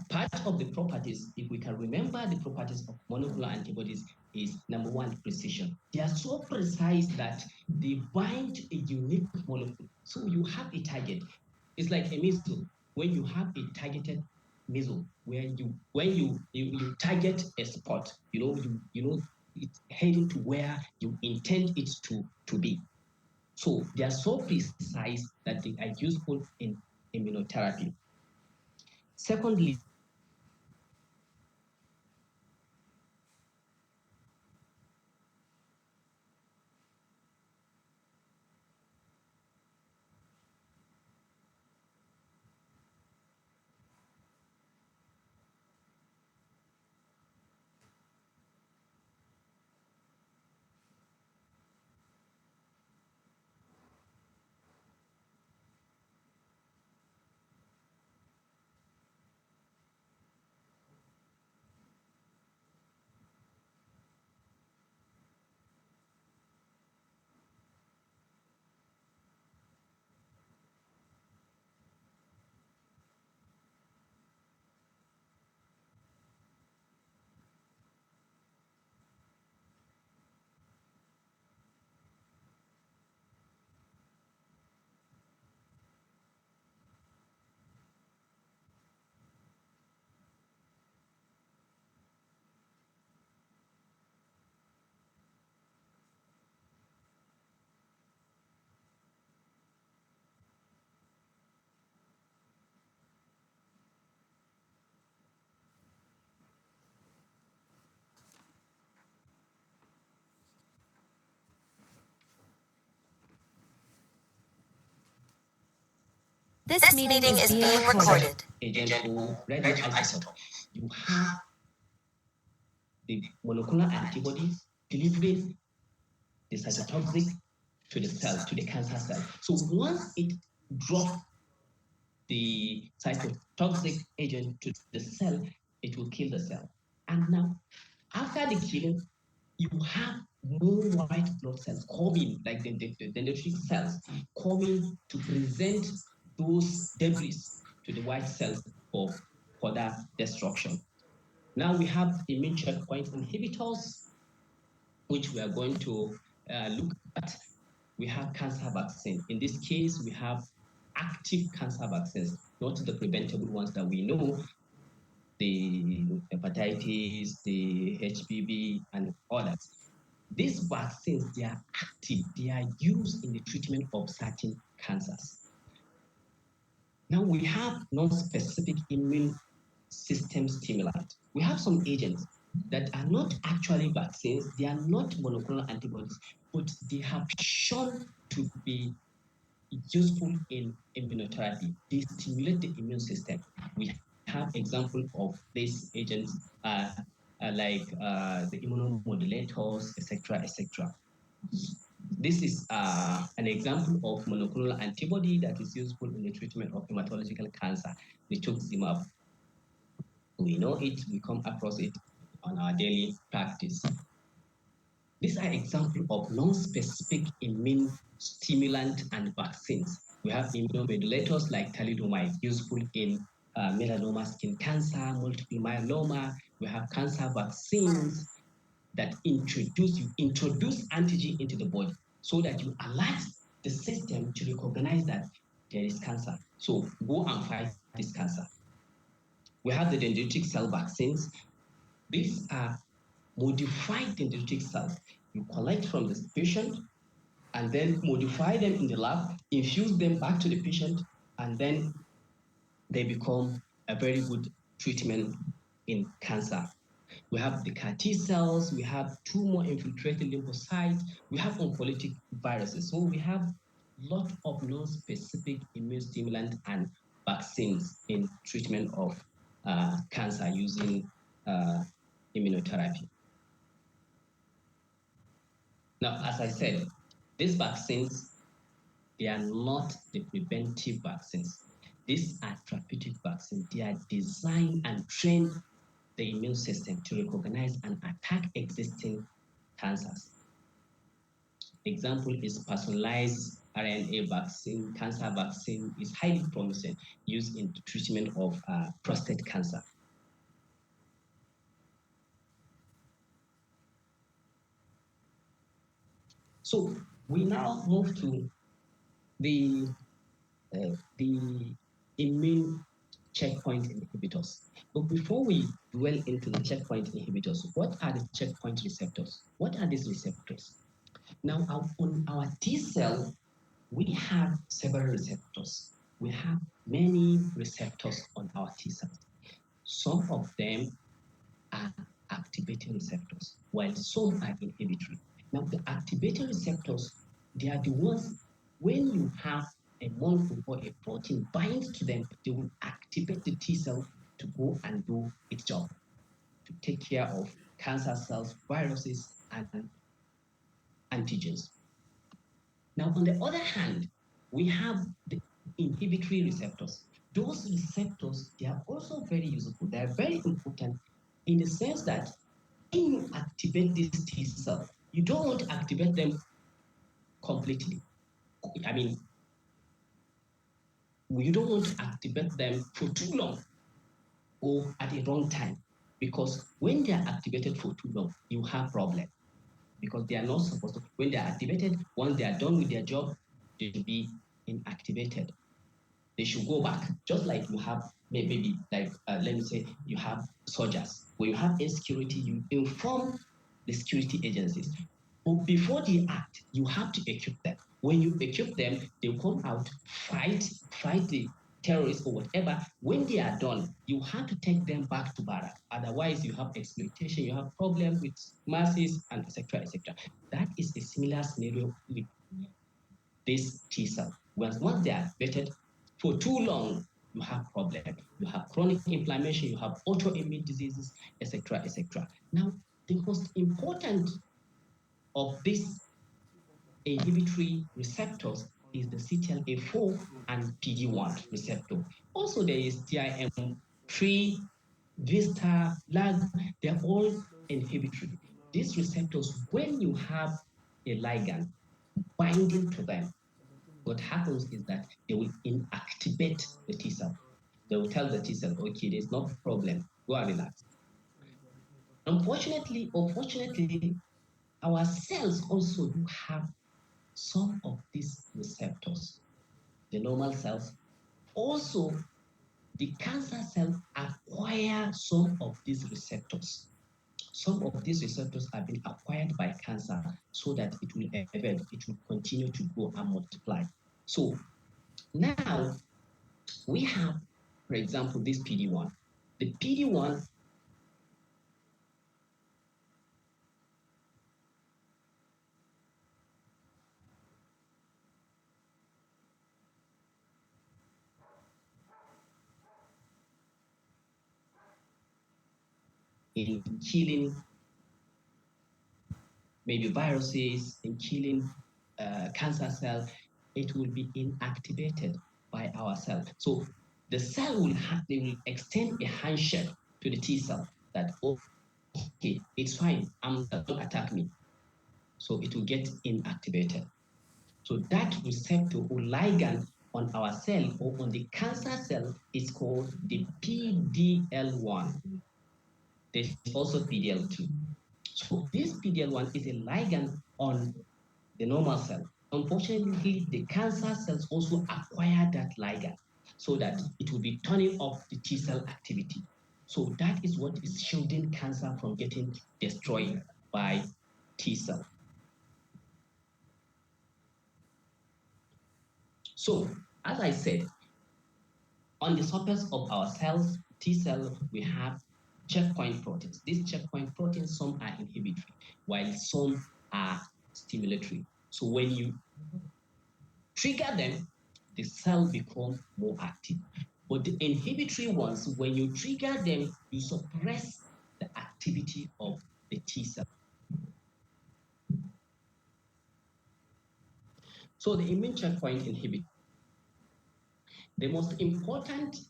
part of the properties, if we can remember the properties of monoclonal antibodies, is number one, precision. They are so precise that they bind to a unique molecule. So you have a target. It's like a missile. When you have a targeted missile, when you target a spot, you know it's heading to where you intend it to be. So they are so precise that they are useful in immunotherapy. Secondly, This meeting is being recorded. agent or radioisotope. You have the monoclonal antibodies delivering the cytotoxic to the cell, to the cancer cell. So once it drops the cytotoxic agent to the cell, it will kill the cell. And now, after the killing, you have more white blood cells coming, like the dendritic cells, coming to present those debris to the white cells for further destruction. Now we have immune checkpoint inhibitors, which we are going to look at. We have cancer vaccine. In this case, we have active cancer vaccines, not the preventable ones that we know, the hepatitis, the HPV, and others. These vaccines, they are active, they are used in the treatment of certain cancers. Now we have non-specific immune system stimulant. We have some agents that are not actually vaccines, they are not monoclonal antibodies, but they have shown to be useful in immunotherapy. They stimulate the immune system. We have example of these agents like the immunomodulators, etc., etc. This is an example of monoclonal antibody that is useful in the treatment of hematological cancer, rituximab. We know it, we come across it on our daily practice. These are examples of non-specific immune stimulant and vaccines. We have immunomodulators like thalidomide, useful in melanoma skin cancer, multiple myeloma. We have cancer vaccines that introduce antigen into the body so that you alert the system to recognize that there is cancer. So go and fight this cancer. We have the dendritic cell vaccines. These are modified dendritic cells. You collect from the patient and then modify them in the lab, infuse them back to the patient, and then they become a very good treatment in cancer. We have the CAR T cells, we have tumor-infiltrated lymphocytes, we have oncolytic viruses. So we have a lot of non-specific immune stimulant and vaccines in treatment of cancer using immunotherapy. Now, as I said, these vaccines, they are not the preventive vaccines. These are therapeutic vaccines. They are designed and trained the immune system to recognize and attack existing cancers. Example is personalized RNA vaccine. Cancer vaccine is highly promising, used in the treatment of prostate cancer. So we now move to the immune checkpoint inhibitors. But before we dwell into the checkpoint inhibitors, what are the checkpoint receptors? What are these receptors? Now, on our T cell, we have several receptors. We have many receptors on our T cells. Some of them are activating receptors, while some are inhibitory. Now, the activating receptors, they are the ones when you have a molecule or a protein binds to them, they will activate the T cell to go and do its job, to take care of cancer cells, viruses, and antigens. Now, on the other hand, we have the inhibitory receptors. Those receptors, they are also very useful. They are very important in the sense that when you activate this T cell, you don't want to activate them completely. I mean, you don't want to activate them for too long or at a wrong time, because when they are activated for too long, you have problem, because they are not supposed to. When they are activated, once they are done with their job, they should be inactivated. They should go back, just like you have maybe like let me say you have soldiers. When you have insecurity, you inform the security agencies. But before they act, you have to equip them. When you equip them, they come out, fight the terrorists or whatever. When they are done, you have to take them back to barrack. Otherwise, you have exploitation, you have problems with masses, and etc. etc. That is a similar scenario with this T cell. Once they are activated for too long, you have problem. You have chronic inflammation, you have autoimmune diseases, etc. etc. Now, the most important of this inhibitory receptors is the CTLA4 and PD1 receptor. Also, there is TIM3, VISTA, LAG, they're all inhibitory. These receptors, when you have a ligand binding to them, what happens is that they will inactivate the T cell. They will tell the T cell, okay, there's no problem, go and relax. Unfortunately, our cells also do have some of these receptors. The normal cells, also the cancer cell acquire some of these receptors. Some of these receptors have been acquired by cancer so that it will evade, it will continue to grow and multiply. So now we have, for example, this PD1. The PD1 in killing maybe viruses, in killing cancer cells, it will be inactivated by our cell. So the cell will they will extend a handshake to the T cell that, okay, it's fine, don't attack me. So it will get inactivated. So that receptor or ligand on our cell or on the cancer cell is called the PDL1. There's also PDL2. So this PDL1 is a ligand on the normal cell. Unfortunately, the cancer cells also acquire that ligand so that it will be turning off the T cell activity. So that is what is shielding cancer from getting destroyed by T cell. So, as I said, on the surface of our cells, T cell, we have checkpoint proteins. These checkpoint proteins, some are inhibitory, while some are stimulatory. So when you trigger them, the cell become more active. But the inhibitory ones, when you trigger them, you suppress the activity of the T cell. So the immune checkpoint inhibitor. The most important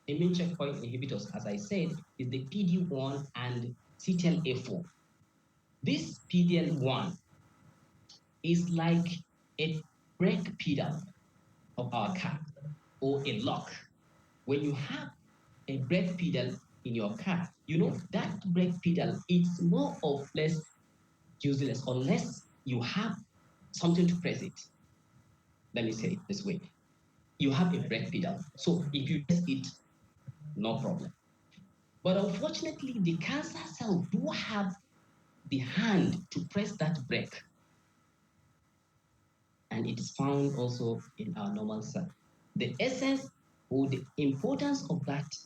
immune checkpoint inhibitors, as I said, is the PD1 and CTLA4. This PDL1 is like a brake pedal of our car or a lock. When you have a brake pedal in your car, you know that brake pedal, it's more or less useless unless you have something to press it. Let me say it this way. You have a brake pedal. So if you press it, no problem. But unfortunately, the cancer cell do have the hand to press that brake. And it is found also in our normal cell. The essence or the importance of that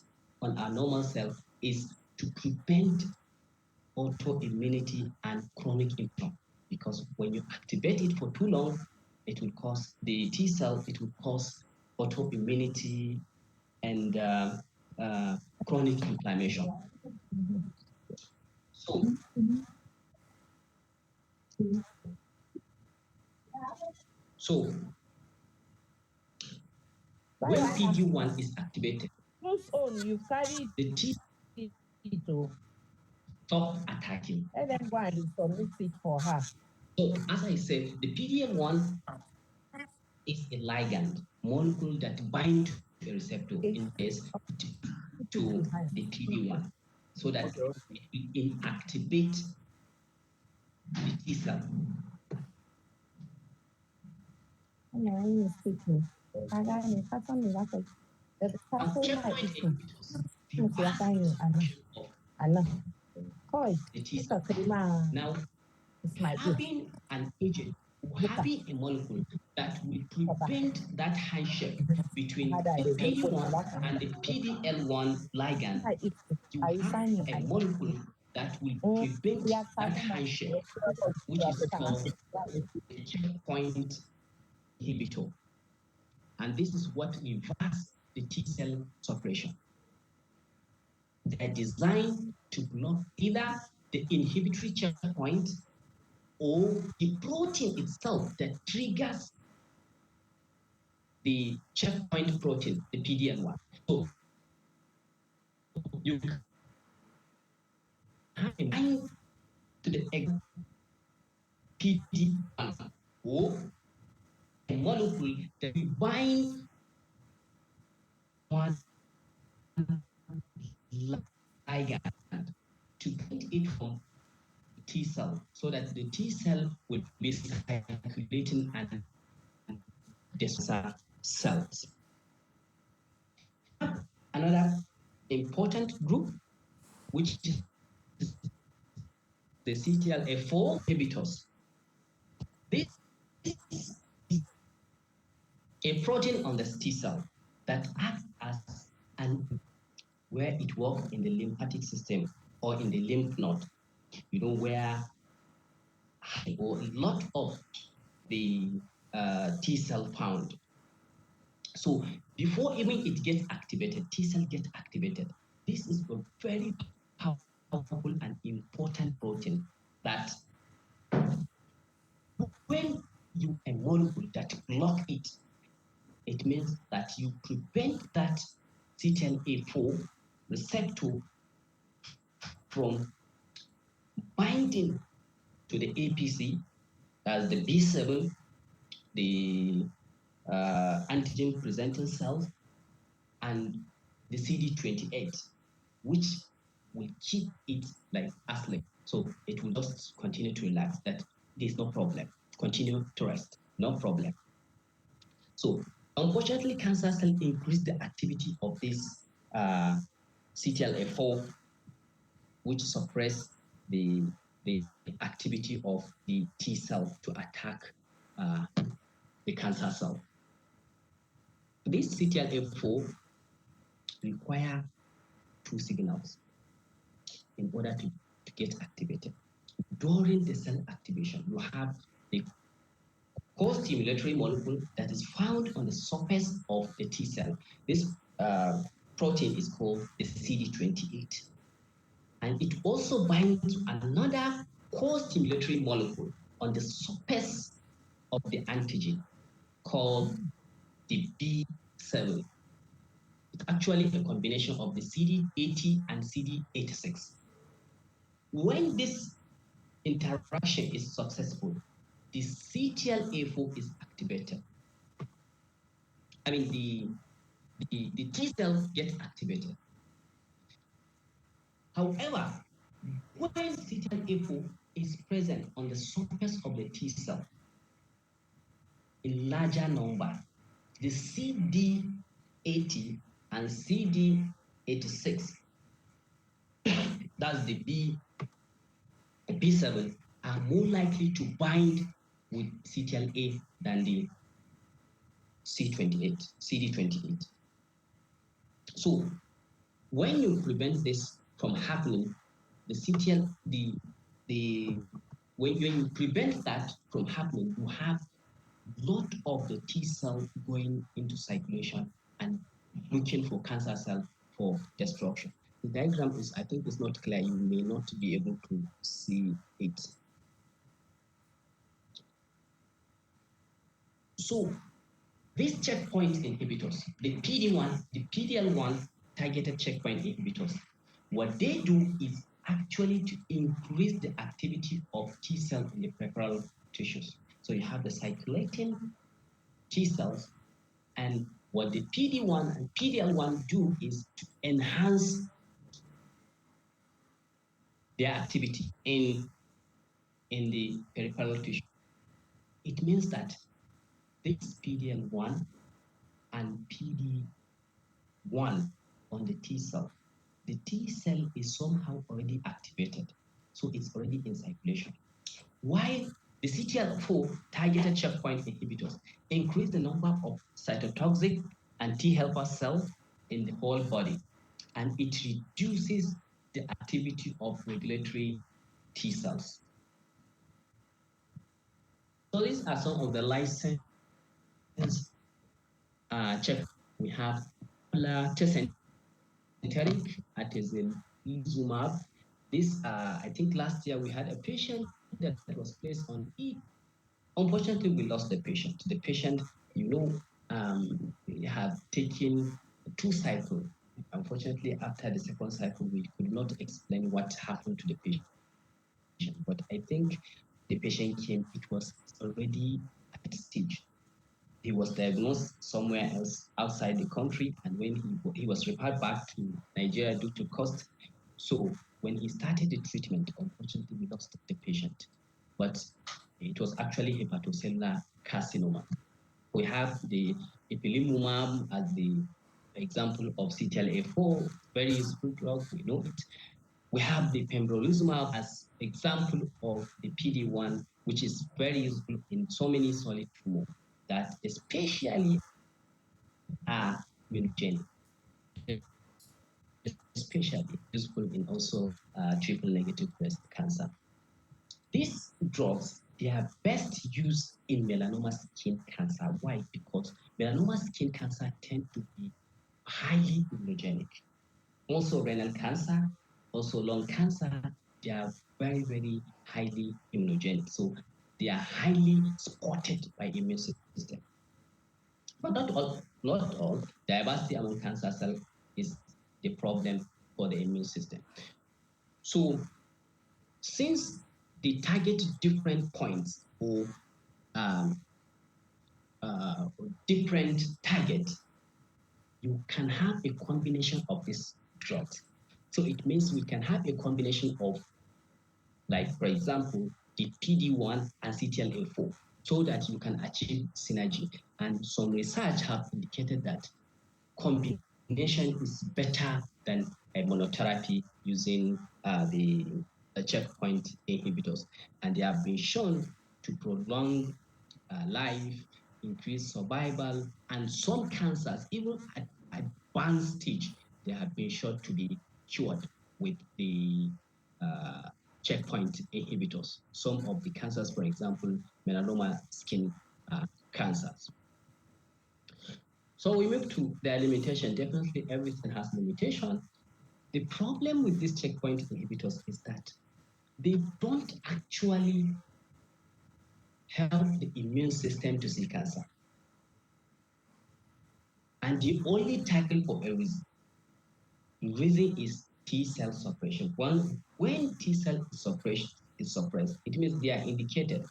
on our normal cell is to prevent autoimmunity and chronic inflammation. Because when you activate it for too long, it will cause the T cell, it will cause autoimmunity and chronic inflammation. So when PD1 is activated, Whose own you carry the T it to? stop attacking. Let them go and submit it for her. So as I said, the PDL1 is a ligand molecule that binds to a receptor in place to the PD1 so that it will inactivate the T cell. Now, checkpoint inhibitors, you have the T cell. Now, having an agent or having a molecule that will prevent that handshake between the PD1 and the PDL1 ligand, you have a molecule that will prevent that handshake, which is called a checkpoint inhibitor. And this is what reverses the T cell suppression. They are designed to block either the inhibitory checkpoint or the protein itself that triggers the checkpoint protein, the PD-L1. So you can bind to the PD-1 or a molecule that we bind one ligand to prevent it from T cell, so that the T cell will be circulating and destroy cells. Another important group, which is the CTLA4 inhibitors. This is a protein on the T cell that acts as an where it works in the lymphatic system or in the lymph node, where a lot of the T cell found. So before even it gets activated, T cell gets activated. This is a very powerful and important protein that when you a molecule that block it, it means that you prevent that CTLA4 receptor from binding to the APC, as the B7, the antigen presenting cells, and the CD28, which will keep it like asleep. So it will just continue to relax. That there's no problem. Continue to rest, no problem. So unfortunately, cancer cells increase the activity of this CTLA4, which suppress the activity of the T cell to attack the cancer cell. This CTLA4 require two signals in order to get activated. During the cell activation, you have the co-stimulatory molecule that is found on the surface of the T cell. This protein is called the CD28. And it also binds to another co-stimulatory molecule on the surface of the antigen called the B7. It's actually a combination of the CD80 and CD86. When this interaction is successful, the CTLA4 is activated. I mean, the T cells get activated. However, when CTLA4 is present on the surface of the T cell in larger number, the CD80 and CD86, that's the B7, are more likely to bind with CTLA than the CD28. So when you prevent this from happening, when you prevent that from happening, you have a lot of the T cell going into circulation and looking for cancer cell for destruction. The diagram is, I think, is not clear. You may not be able to see it. So these checkpoint inhibitors, the PD-1, the PD-L1 targeted checkpoint inhibitors, what they do is actually to increase the activity of T cells in the peripheral tissues. So you have the circulating T cells, and what the PD-1 and PD-L1 do is to enhance their activity in the peripheral tissue. It means that this PD-L1 and PD-1 on the T cell, the T cell is somehow already activated, so it's already in circulation. While the CTLA4 targeted checkpoint inhibitors increase the number of cytotoxic and T helper cells in the whole body, and it reduces the activity of regulatory T cells. So these are some of the licensed check. We have tecentriq, atezolizumab. This, I think last year we had a patient that was placed on it. Unfortunately, we lost the patient. The patient, had taken 2 cycles. Unfortunately, after the second cycle, we could not explain what happened to the patient. But I think the patient came, it was already at stage. He was diagnosed somewhere else outside the country, and when he was referred back to Nigeria due to cost. So when he started the treatment, unfortunately, we lost the patient. But it was actually hepatocellular carcinoma. We have the ipilimumab as the example of CTLA-4, very useful drug, we know it. We have the pembrolizumab as example of the PD-1, which is very useful in so many solid tumors that especially are immunogenic, especially useful in also triple negative breast cancer. These drugs, they are best used in melanoma skin cancer. Why? Because melanoma skin cancer tend to be highly immunogenic. Also renal cancer, also lung cancer, they are very, very highly immunogenic. So they are highly spotted by immune system. But not all. Diversity among cancer cells is the problem for the immune system. So since they target different points or um, different target, you can have a combination of these drugs. So it means we can have a combination of, like, for example, the PD-1 and CTLA-4, so that you can achieve synergy. And some research have indicated that combination is better than a monotherapy using the checkpoint inhibitors. And they have been shown to prolong life, increase survival, and some cancers, even at advanced stage, they have been shown to be cured with the uh, checkpoint inhibitors. Some of the cancers, for example, melanoma skin cancers. So we move to their limitation. Definitely everything has limitation. The problem with these checkpoint inhibitors is that they don't actually help the immune system to see cancer. And the only tackle for a reason. The reason is T cell suppression. When T cell is suppressed, it means they are indicated.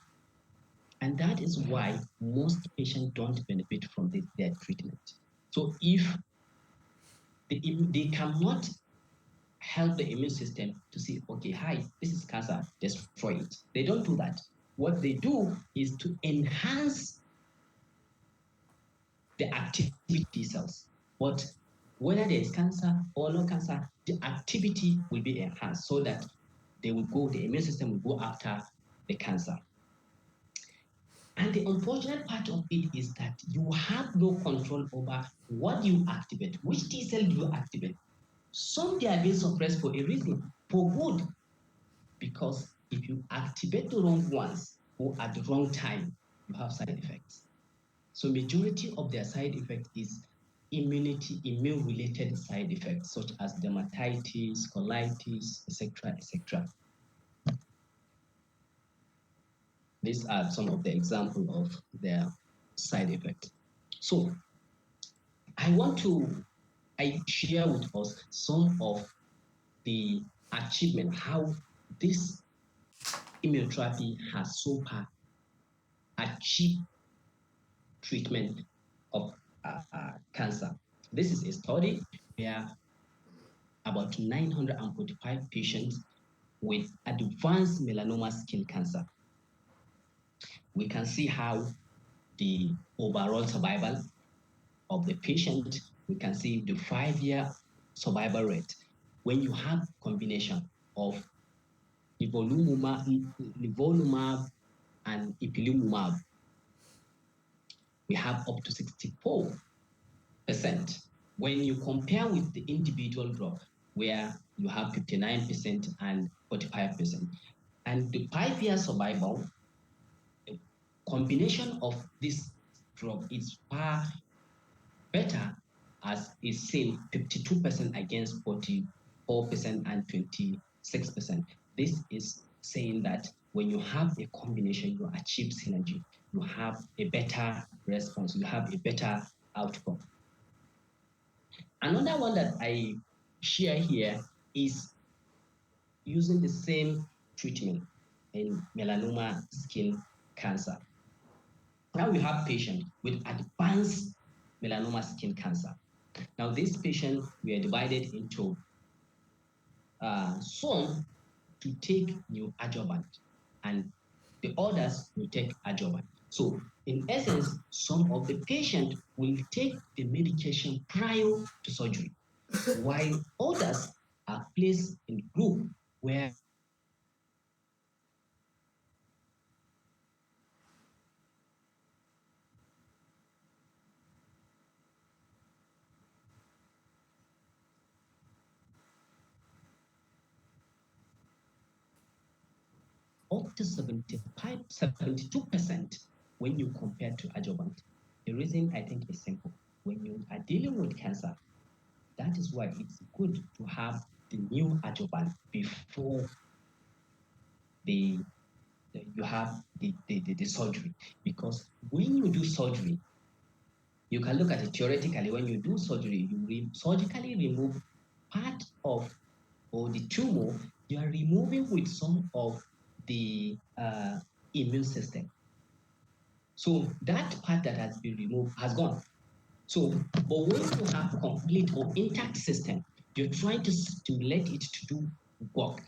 And that is why most patients don't benefit from their treatment. So if they cannot help the immune system to see, okay, hi, this is cancer, destroy it. They don't do that. What they do is to enhance the activity T cells. But whether there is cancer or no cancer, the activity will be enhanced so that the immune system will go after the cancer. And the unfortunate part of it is that you have no control over what you activate, which T cell do you activate. Some they are being suppressed for a reason, for good, because if you activate the wrong ones or at the wrong time, you have side effects. So majority of their side effect is immune-related side effects, such as dermatitis, colitis, etc., etc. These are some of the examples of their side effects. So I share with us some of the achievement, how this immunotherapy has so far achieved treatment of cancer. This is a study where about 945 patients with advanced melanoma skin cancer. We can see how the overall survival of the patient, we can see the 5-year survival rate when you have combination of nivolumab and ipilimumab. We have up to 64%. When you compare with the individual drug, where you have 59% and 45%. And the 5-year survival, the combination of this drug is far better, as is seen 52% against 44% and 26%. This is saying that when you have a combination, you achieve synergy. You have a better response. You have a better outcome. Another one that I share here is using the same treatment in melanoma skin cancer. Now we have patients with advanced melanoma skin cancer. Now these patients were divided into some to take neoadjuvant and the others will take adjuvant. So in essence, some of the patients will take the medication prior to surgery, while others are placed in group where 72% when you compare to adjuvant. The reason I think is simple. When you are dealing with cancer, that is why it's good to have the new adjuvant before you have the surgery. Because when you do surgery, you can look at it theoretically. When you do surgery, you surgically remove part of or the tumor, you are removing with some of the immune system. So that part that has been removed has gone. So, but when you have complete or intact system, you're trying to stimulate it to work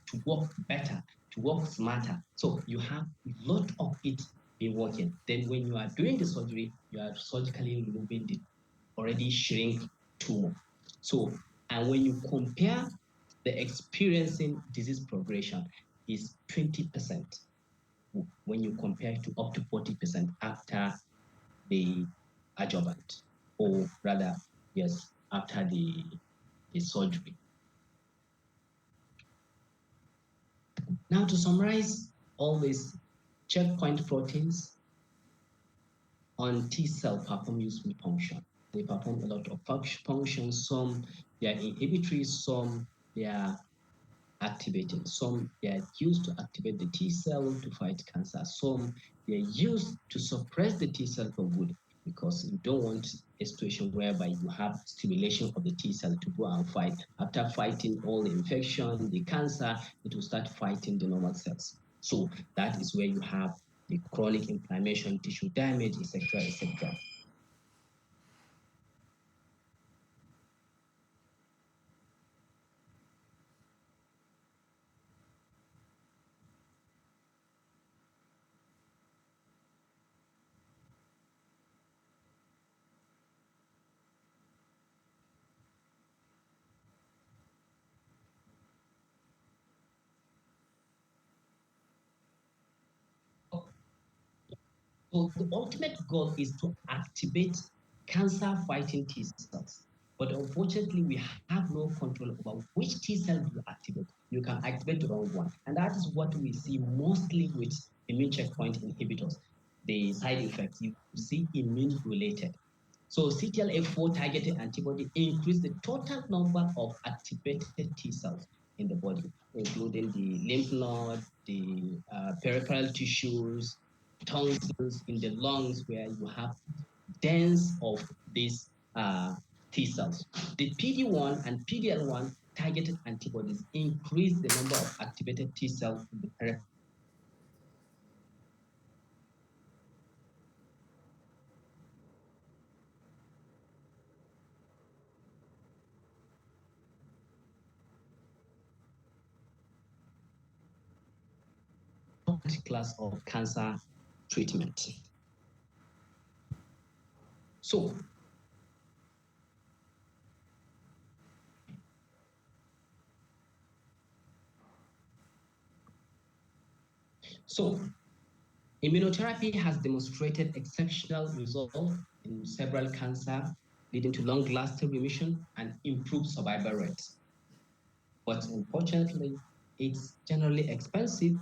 better, to work smarter. So you have a lot of it being working. Then when you are doing the surgery, you are surgically removing the already shrink tumor. So, and when you compare the experiencing disease progression is 20% when you compare to up to 40% after the adjuvant, or rather, yes, after the surgery. Now, to summarize all these checkpoint proteins on T cell perform useful function. They perform a lot of functions. Some they are inhibitory, some they are activating. Some they are used to activate the T cell to fight cancer. Some they are used to suppress the T cell for good, because you don't want a situation whereby you have stimulation of the T cell to go and fight. After fighting all the infection, the cancer, it will start fighting the normal cells. So that is where you have the chronic inflammation, tissue damage, etc., etc. So the ultimate goal is to activate cancer-fighting T cells. But unfortunately, we have no control over which T cell you activate. You can activate the wrong one. And that is what we see mostly with immune checkpoint inhibitors. The side effects you see immune-related. So CTLA4 targeted antibody increase the total number of activated T cells in the body, including the lymph node, the peripheral tissues, tonsils in the lungs, where you have dense of these T cells. The PD-1 and PD-L1 targeted antibodies increase the number of activated T cells in the peripheral class of cancer treatment. So immunotherapy has demonstrated exceptional results in several cancers, leading to long-lasting remission and improved survival rates. But unfortunately, it's generally expensive.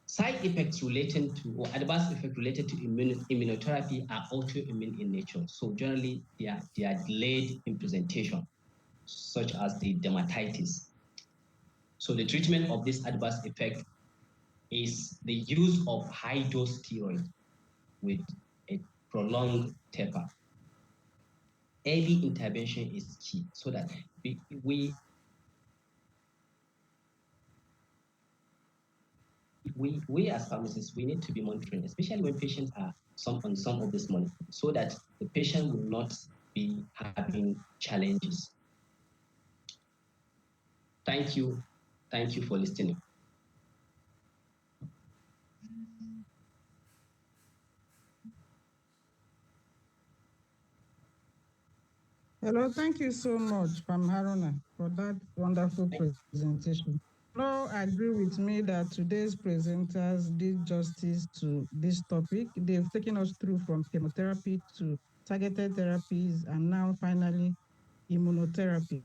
Side effects related to or adverse effects related to immunotherapy are autoimmune in nature. So generally, they are delayed in presentation, such as the dermatitis. So the treatment of this adverse effect is the use of high-dose steroid with a prolonged taper. Early intervention is key so that we as pharmacists, we need to be monitoring, especially when patients are on some of this monitoring, so that the patient will not be having challenges. Thank you. Thank you for listening. Hello, thank you so much, Pam Haruna, for that wonderful presentation. I agree with me that today's presenters did justice to this topic. They've taken us through from chemotherapy to targeted therapies and now finally immunotherapy.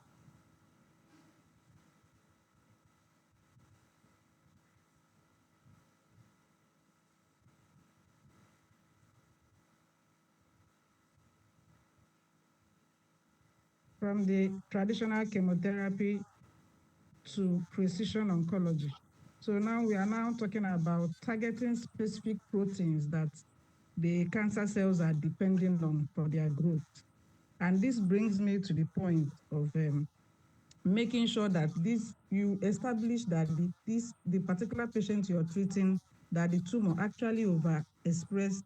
From the traditional chemotherapy to precision oncology. So now we are now talking about targeting specific proteins that the cancer cells are depending on for their growth. And this brings me to the point of making sure that you establish that the particular patient you're treating, that the tumor actually overexpressed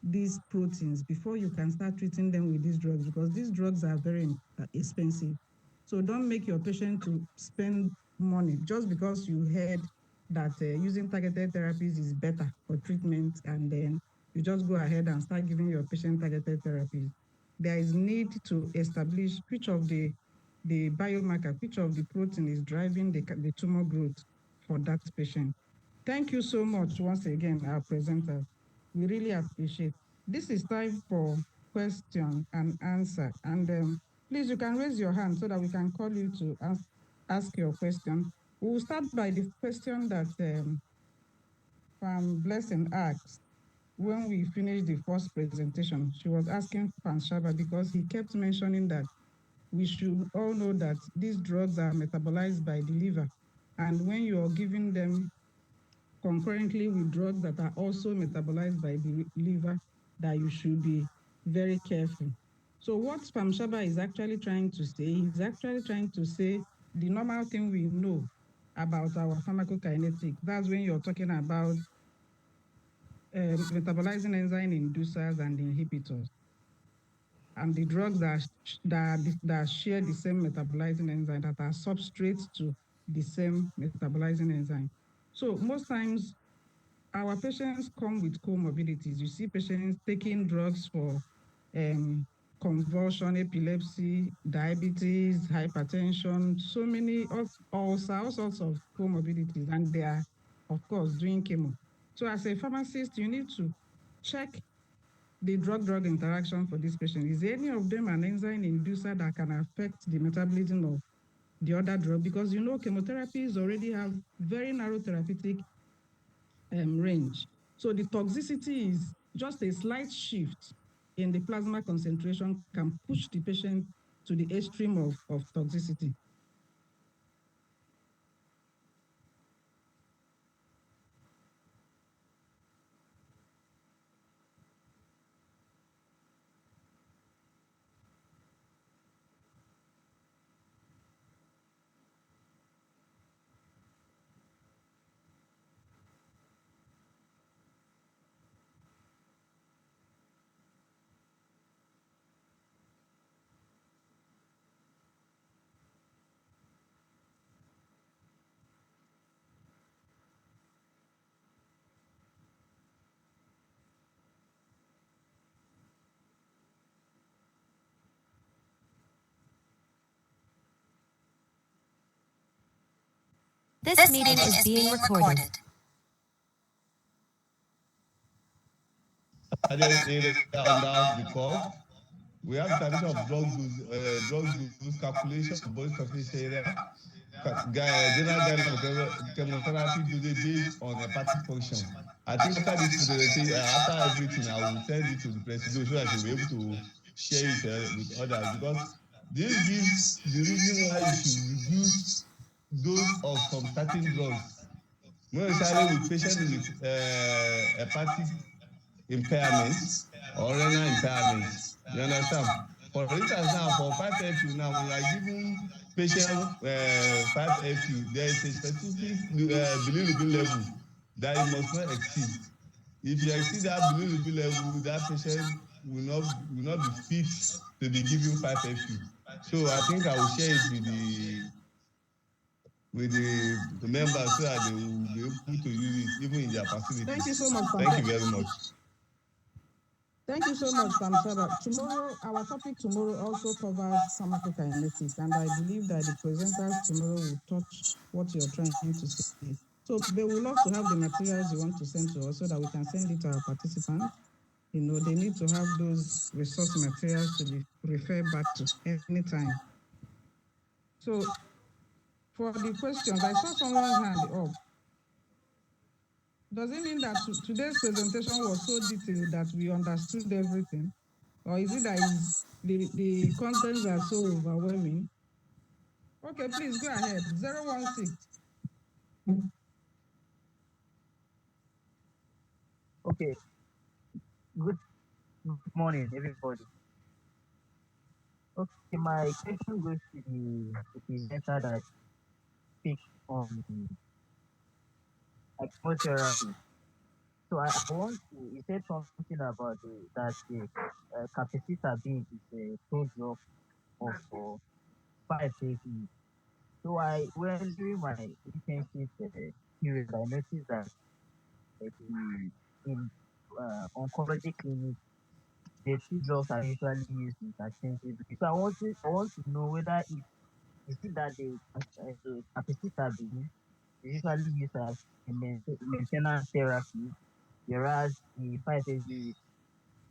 these proteins before you can start treating them with these drugs, because these drugs are very expensive. So don't make your patient to spend money just because you heard that using targeted therapies is better for treatment, and then you just go ahead and start giving your patient targeted therapies. There is need to establish which of the biomarker, which of the protein is driving the tumor growth for that patient. Thank you so much once again, our presenters. We really appreciate. This is time for question and answer. And please, you can raise your hand so that we can call you to ask your question. We will start by the question that Pam Blessing asked when we finished the first presentation. She was asking Pan Shaba because he kept mentioning that we should all know that these drugs are metabolized by the liver. And when you are giving them concurrently with drugs that are also metabolized by the liver, that you should be very careful. So what Pam Shaba is actually trying to say, he's actually trying to say the normal thing we know about our pharmacokinetics. That's when you're talking about metabolizing enzyme inducers and inhibitors, and the drugs that share the same metabolizing enzyme, that are substrates to the same metabolizing enzyme. So most times our patients come with comorbidities. You see patients taking drugs for convulsion, epilepsy, diabetes, hypertension, so many all sorts of comorbidities, and they are, of course, doing chemo. So as a pharmacist, you need to check the drug-drug interaction for this patient. Is any of them an enzyme inducer that can affect the metabolism of the other drug? Because you know chemotherapies already have very narrow therapeutic range. So the toxicity is just a slight shift in the plasma concentration can push the patient to the extreme of toxicity. This meeting is being recorded. On that because we have the tradition of drug dose calculation of body surface area, general guideline of chemotherapy dosage based on hepatic function. I think after this presentation, after everything, I will send it to the president so that she'll be able to share it with others, because this gives the reason why you should reduce dose of some certain drugs, more especially with patients with hepatic impairment or renal impairment. You understand? For instance, now for 5-FU, now when you are giving patient 5-FU, there is a specific bilirubin level that you must not exceed. If you exceed that bilirubin level, that patient will not be fit to be given 5-FU. So I think I will share it with the members so that they will be able to use it even in their facilities. Thank you so much, Thank you very much. Thank you so much, Pam Shaba. Tomorrow, our topic tomorrow also covers pharmacokinetics, and I believe that the presenters tomorrow will touch what you're trying to say. So they will love to have the materials you want to send to us so that we can send it to our participants. You know, they need to have those resource materials to refer back to anytime. So for the questions, I saw someone's hand up. Does it mean that today's presentation was so detailed that we understood everything? Or is it that the contents are so overwhelming? Okay, please go ahead. 016. Okay. Good morning, everybody. Okay, my question goes to the presenter that speaks on chemotherapy. So I want to, he said something about that the capecitabine is a prodrug of 5-AU. So when during my internship period, I noticed that in oncology clinics, the two drugs are usually used interchangeably. So I want to know whether is it that the capecitabine is usually used as a maintenance therapy, whereas the 5-AU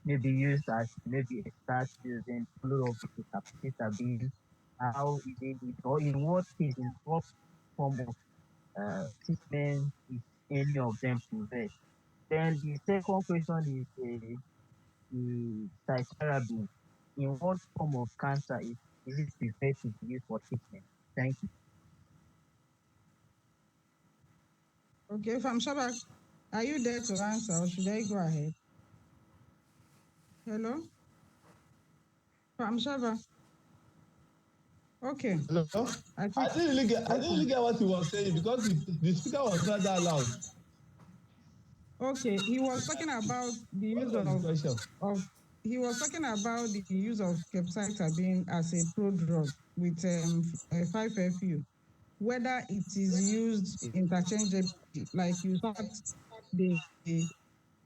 may be used as maybe a start use and follow up with the capecitabine. How is it, or in what case, in what form of treatment is any of them preferred? Then the second question is the cytarabine. In what form of cancer is it preferred to be used for treatment? Thank you. Okay, Fam Shabak, are you there to answer or should I go ahead? Hello? Fam Shabak? Okay. Hello? I think I didn't really get what he was saying because the speaker was not that loud. okay, he was talking about the What use was the question? he was talking about the use of capecitabine as a prodrug with 5-FU, whether it is used interchangeably, like you start the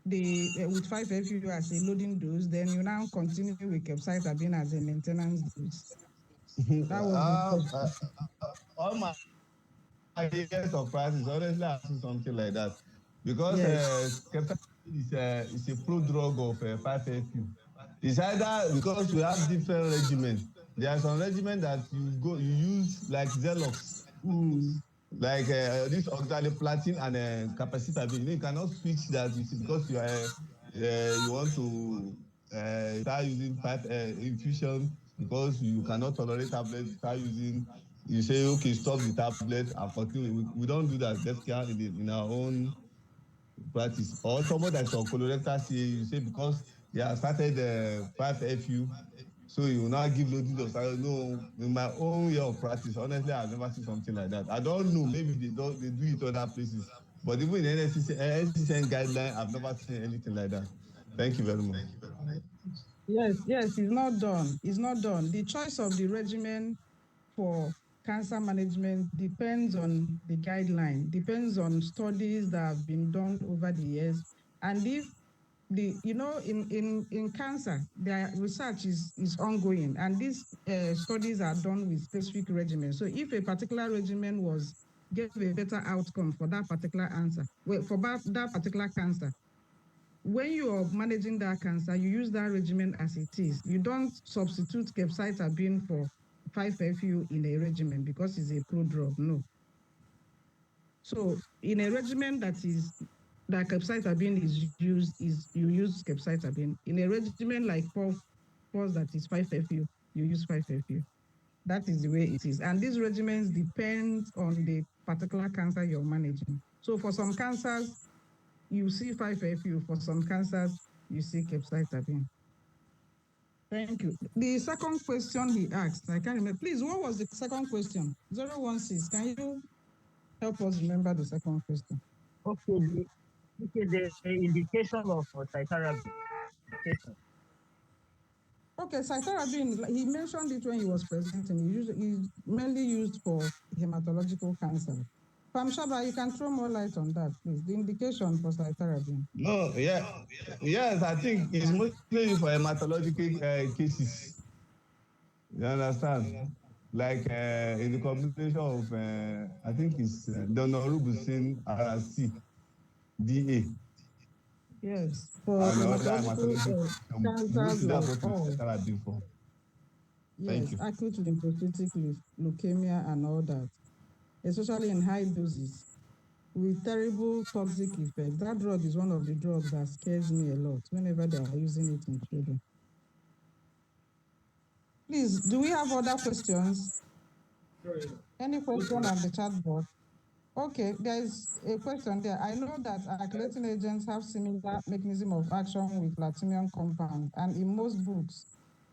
with 5-FU as a loading dose, then you now continue with capecitabine as a maintenance dose. That was the question. All my years of practice, honestly, I see something like that because Yes. capsaicin is a prodrug of 5-FU. It's either because we have different regimen. There are some regimen that you use like Zelox. Like this oxaliplatin and capecitabine. You cannot switch that because you want to start using infusion because you cannot tolerate tablets. Start using. You say okay, stop the tablet and continue. We don't do that. Let's care in our own practice. Or someone that's on colorectal CA, you say because they have started 5-FU, so you will now give loading dose. No, in my own year of practice, honestly, I've never seen something like that. I don't know, maybe they do it other places, but even in NCCN guideline, I've never seen anything like that. Thank you very much. Yes, it's not done. It's not done. The choice of the regimen for cancer management depends on the guideline, depends on studies that have been done over the years. And if in cancer, their research is ongoing, and these studies are done with specific regimens. So if a particular regimen gave a better outcome for that particular that particular cancer, when you are managing that cancer, you use that regimen as it is. You don't substitute capecitabine for 5-FU in a regimen because it's a prodrug. No. So in a regimen that capecitabine is used, you use capecitabine. In a regimen like POS that is 5-FU, you use 5-FU. That is the way it is. And these regimens depend on the particular cancer you're managing. So for some cancers, you see 5-FU. For some cancers, you see capecitabine. Thank you. The second question he asked, I can't remember. Please, what was the second question? 016. Can you help us remember the second question? Okay, the indication of cytarabine. Indication. Okay, cytarabine, he mentioned it when he was presenting. He's mainly used for hematological cancer. Pam Shaba, you can throw more light on that, please. The indication for cytarabine. No, yeah, yes, I think it's mostly for hematological cases. You understand? Like in the combination of, I think it's donorubicin, RC, DA, Yes, for and other hematological hematological. cancers Mostly that's like what we all. therapy for. Thank Yes, you. acute lymphocytic leukemia and all that, especially in high doses with terrible toxic effects. That drug is one of the drugs that scares me a lot whenever they are using it in children. Please, do we have other questions? Any question on the chat board? Okay, there is a question there. I know that alkylating agents have similar mechanism of action with platinum compound, and in most books,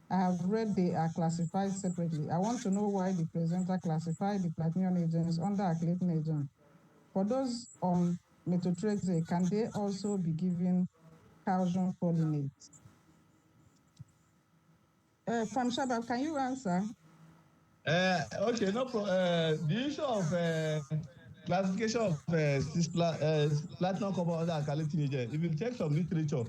I have read they are classified separately. I want to know why the presenter classified the platinum agents under alkylating agents. For those on methotrexate, can they also be given calcium folinate? Pam Shaba, can you answer? Okay, no problem. The issue of classification of platinum compound under alkylating agent, if you check some literature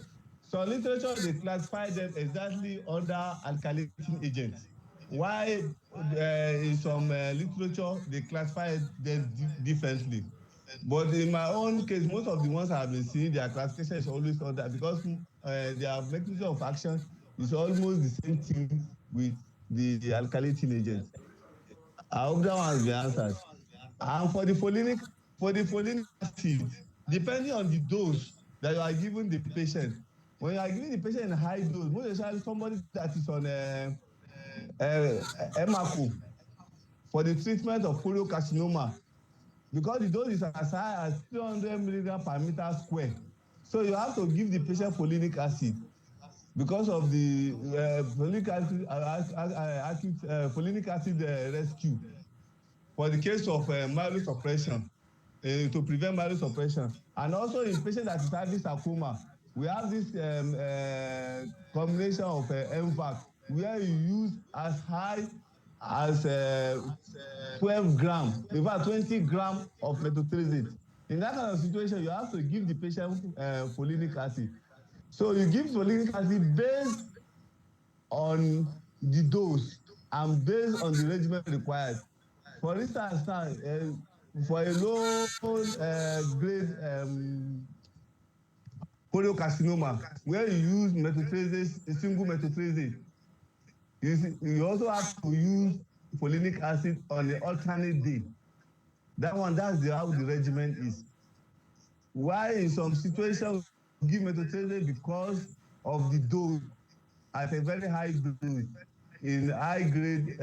they classify them exactly under alkylating agents. Why in some literature they classify them differently. But in my own case, most of the ones I've been seeing, their classification is always under because their mechanism of action is almost the same thing with the alkylating agent. I hope that one has been answered. And for the folinic acid, depending on the dose that you are giving the patient, when you are giving the patient a high dose, most especially somebody that is on EMACO for the treatment of choriocarcinoma, because the dose is as high as 300 milligram per meter square. So you have to give the patient folinic acid because of the folinic acid rescue for the case of myelosuppression, to prevent myelosuppression. And also in patient that is having sarcoma, we have this combination of MVAC where you use as high as 12 gram, in fact 20 gram of methotrexate. In that kind of situation, you have to give the patient folinic acid. So you give folinic acid based on the dose and based on the regimen required. For instance, now for a low grade choriocarcinoma, where you use methotrexate, a single methotrexate, you also have to use folinic acid on the alternate day. That's how the regimen is. Why in some situations we give methotrexate because of the dose at a very high dose in high grade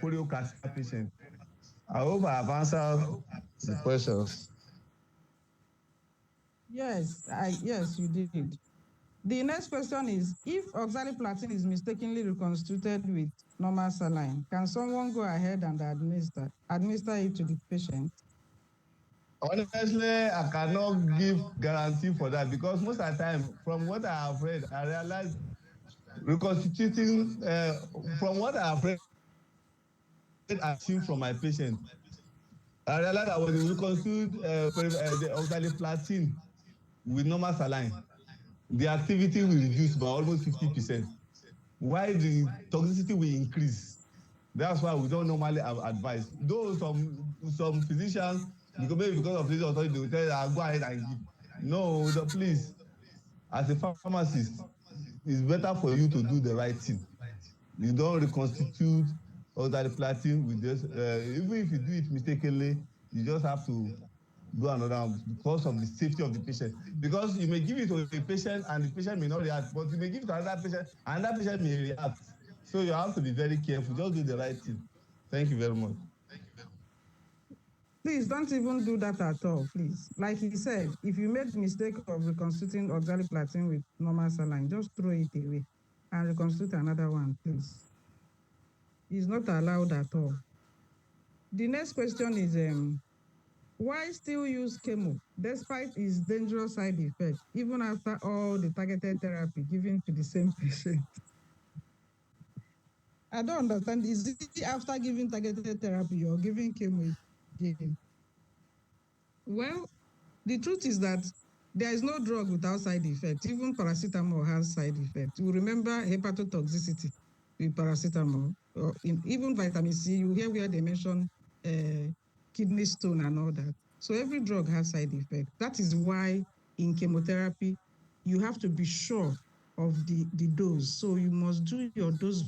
choriocarcinoma patient. I hope I have answered the questions. Yes, yes, you did. The next question is, if oxaliplatin is mistakenly reconstituted with normal saline, can someone go ahead and administer it to the patient? Honestly, I cannot give guarantee for that because most of the time, from what I have read, I realize reconstituting, from what I have read and seen from my patient, I realize that when you reconstitute the oxaliplatin with normal saline, the activity will reduce by almost 50%, while the toxicity will increase. That's why we don't normally advise. Though some physicians, maybe because of this authority, they will tell you, go ahead and give. No, please, as a pharmacist, it's better for you to do the right thing. You don't reconstitute oxaliplatin with this. Even if you do it mistakenly, you just have to go another one because of the safety of the patient. Because you may give it to a patient and the patient may not react, but you may give it to another patient and that patient may react. So you have to be very careful. Just do the right thing. Thank you very much. Please don't even do that at all, please. Like he said, if you made the mistake of reconstituting oxaliplatin with normal saline, just throw it away and reconstitute another one, please. It's not allowed at all. The next question is, why still use chemo despite its dangerous side effects, even after all the targeted therapy given to the same patient? I don't understand. Is it after giving targeted therapy you're giving chemo again? Well, the truth is that there is no drug without side effects. Even paracetamol has side effects. You remember hepatotoxicity with paracetamol, or even vitamin C. You hear where they mention kidney stone and all that. So every drug has side effects. That is why in chemotherapy, you have to be sure of the dose. So you must do your dose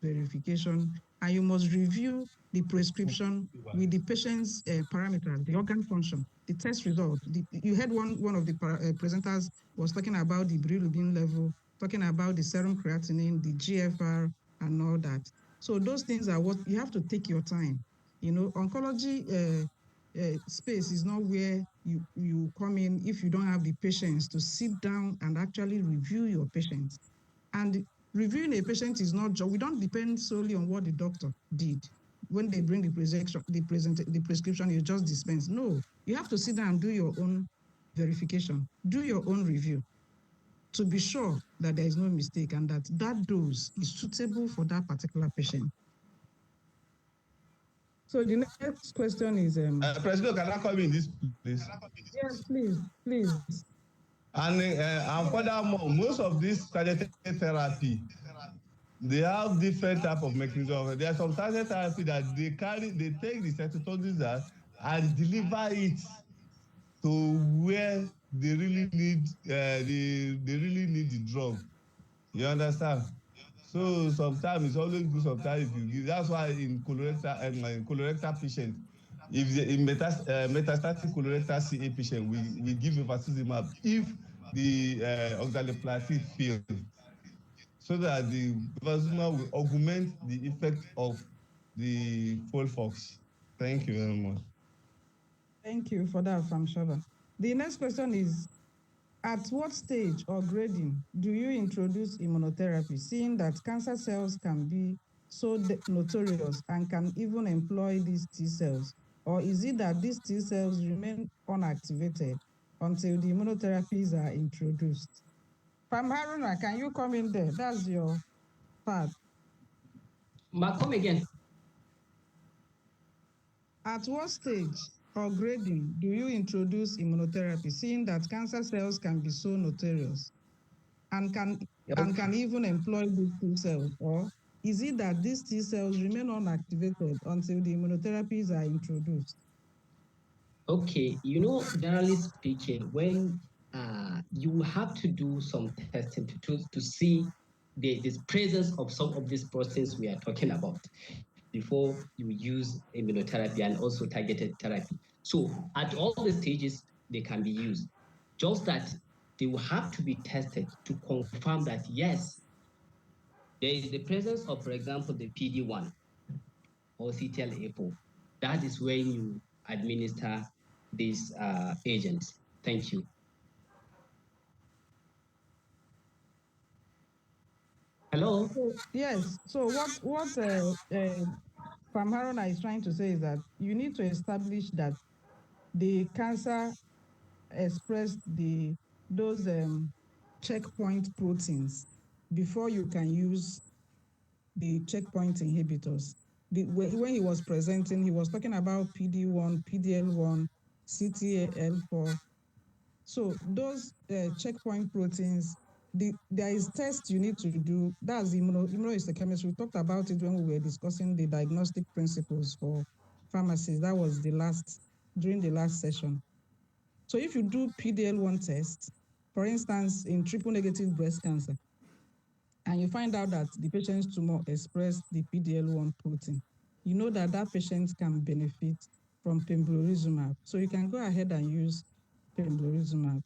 verification, and you must review the prescription with the patient's parameters, the organ function, the test result. You heard one of the presenters was talking about the bilirubin level, talking about the serum creatinine, the GFR, and all that. So those things are what you have to take your time. You know, oncology space is not where you come in if you don't have the patience to sit down and actually review your patients. And reviewing a patient is not just, we don't depend solely on what the doctor did. When they bring the prescription, you just dispense. No, you have to sit down and do your own verification, do your own review to be sure that there is no mistake and that that dose is suitable for that particular patient. So the next question is, President, can I come in this place? yes, please. And furthermore, most of this targeted therapy, they have different type of mechanism. There are some targeted therapy that they take the cytotoxic and deliver it to where they really need the drug. You understand? So sometimes it's always good. Sometimes if you give, that's why in colorectal patient, if in metastatic colorectal CA patient, we give bevacizumab if the oxaliplatin fails, so that the bevacizumab will augment the effect of the Folfox. Thank you very much. Thank you for that, Famshaba. The next question is, at what stage or grading do you introduce immunotherapy, seeing that cancer cells can be so notorious and can even employ these T cells? Or is it that these T cells remain unactivated until the immunotherapies are introduced? Pam Haruna, can you come in there? That's your part. Come again. At what stage or grading do you introduce immunotherapy, seeing that cancer cells can be so notorious and can even employ these T cells? Or is it that these T cells remain unactivated until the immunotherapies are introduced? Okay, generally speaking, when you have to do some testing to see the presence of some of these proteins we are talking about before you use immunotherapy and also targeted therapy. So at all the stages, they can be used. Just that they will have to be tested to confirm that yes, there is the presence of, for example, the PD-1 or CTLA-4. That is when you administer these agents. Thank you. Hello? Yes. So what Pam Haruna is trying to say is that you need to establish that the cancer expressed those checkpoint proteins before you can use the checkpoint inhibitors. When he was presenting, he was talking about PD-1, PDL1, CTLA-4. So those checkpoint proteins, there is test you need to do. That's immunohistochemistry. We talked about it when we were discussing the diagnostic principles for pharmacies. That was during the last session. So if you do PDL1 test, for instance, in triple negative breast cancer, and you find out that the patient's tumor expressed the PDL1 protein, you know that that patient can benefit from pembrolizumab. So you can go ahead and use pembrolizumab.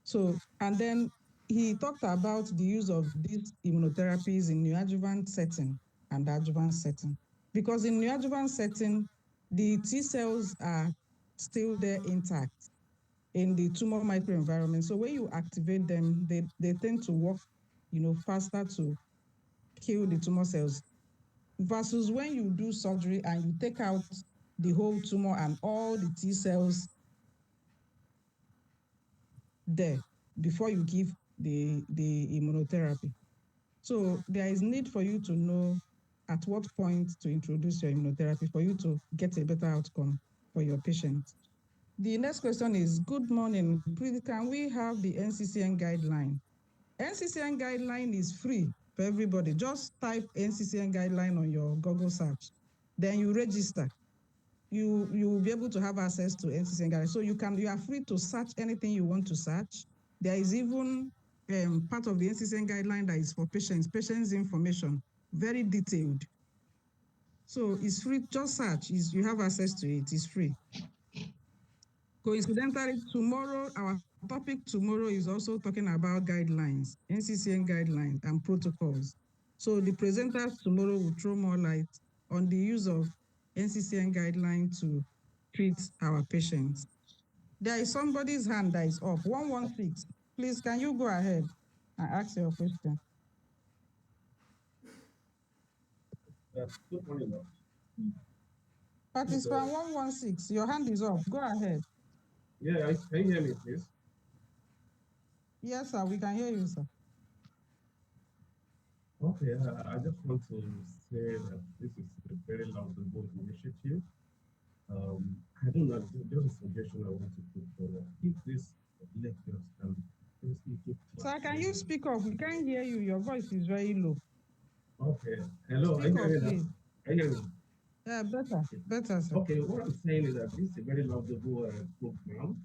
So, and then he talked about the use of these immunotherapies in neoadjuvant setting and adjuvant setting. Because in neoadjuvant setting, the T cells are still there intact in the tumor microenvironment. So when you activate them, they tend to work, faster to kill the tumor cells. Versus when you do surgery and you take out the whole tumor and all the T cells there before you give the immunotherapy. So there is need for you to know at what point to introduce your immunotherapy for you to get a better outcome for your patient. The next question is, good morning, please can we have the NCCN guideline? NCCN guideline is free for everybody. Just type NCCN guideline on your Google search. Then you register. You will be able to have access to NCCN guideline. So you are free to search anything you want to search. There is even part of the NCCN guideline that is for patients information, very detailed. So it's free, just search, you have access to it, it's free. Coincidentally, tomorrow, our topic tomorrow is also talking about guidelines, NCCN guidelines and protocols. So the presenters tomorrow will throw more light on the use of NCCN guideline to treat our patients. There is somebody's hand that is up, 116. Please, can you go ahead and ask your question? Good morning, Doc. Participant 116, your hand is up. Go ahead. Yeah, can you hear me, please? Yes, sir, we can hear you, sir. Okay, I just want to say that this is a very laudable initiative. I don't know, there's a suggestion I want to put forward. If this lectures can basically give Sir, can you speak up? We can't hear you. Your voice is very low. Okay. Hello, speak up, please. Are you hearing me? Yeah, better, sir. Okay, what I'm saying is that this is a very laudable program.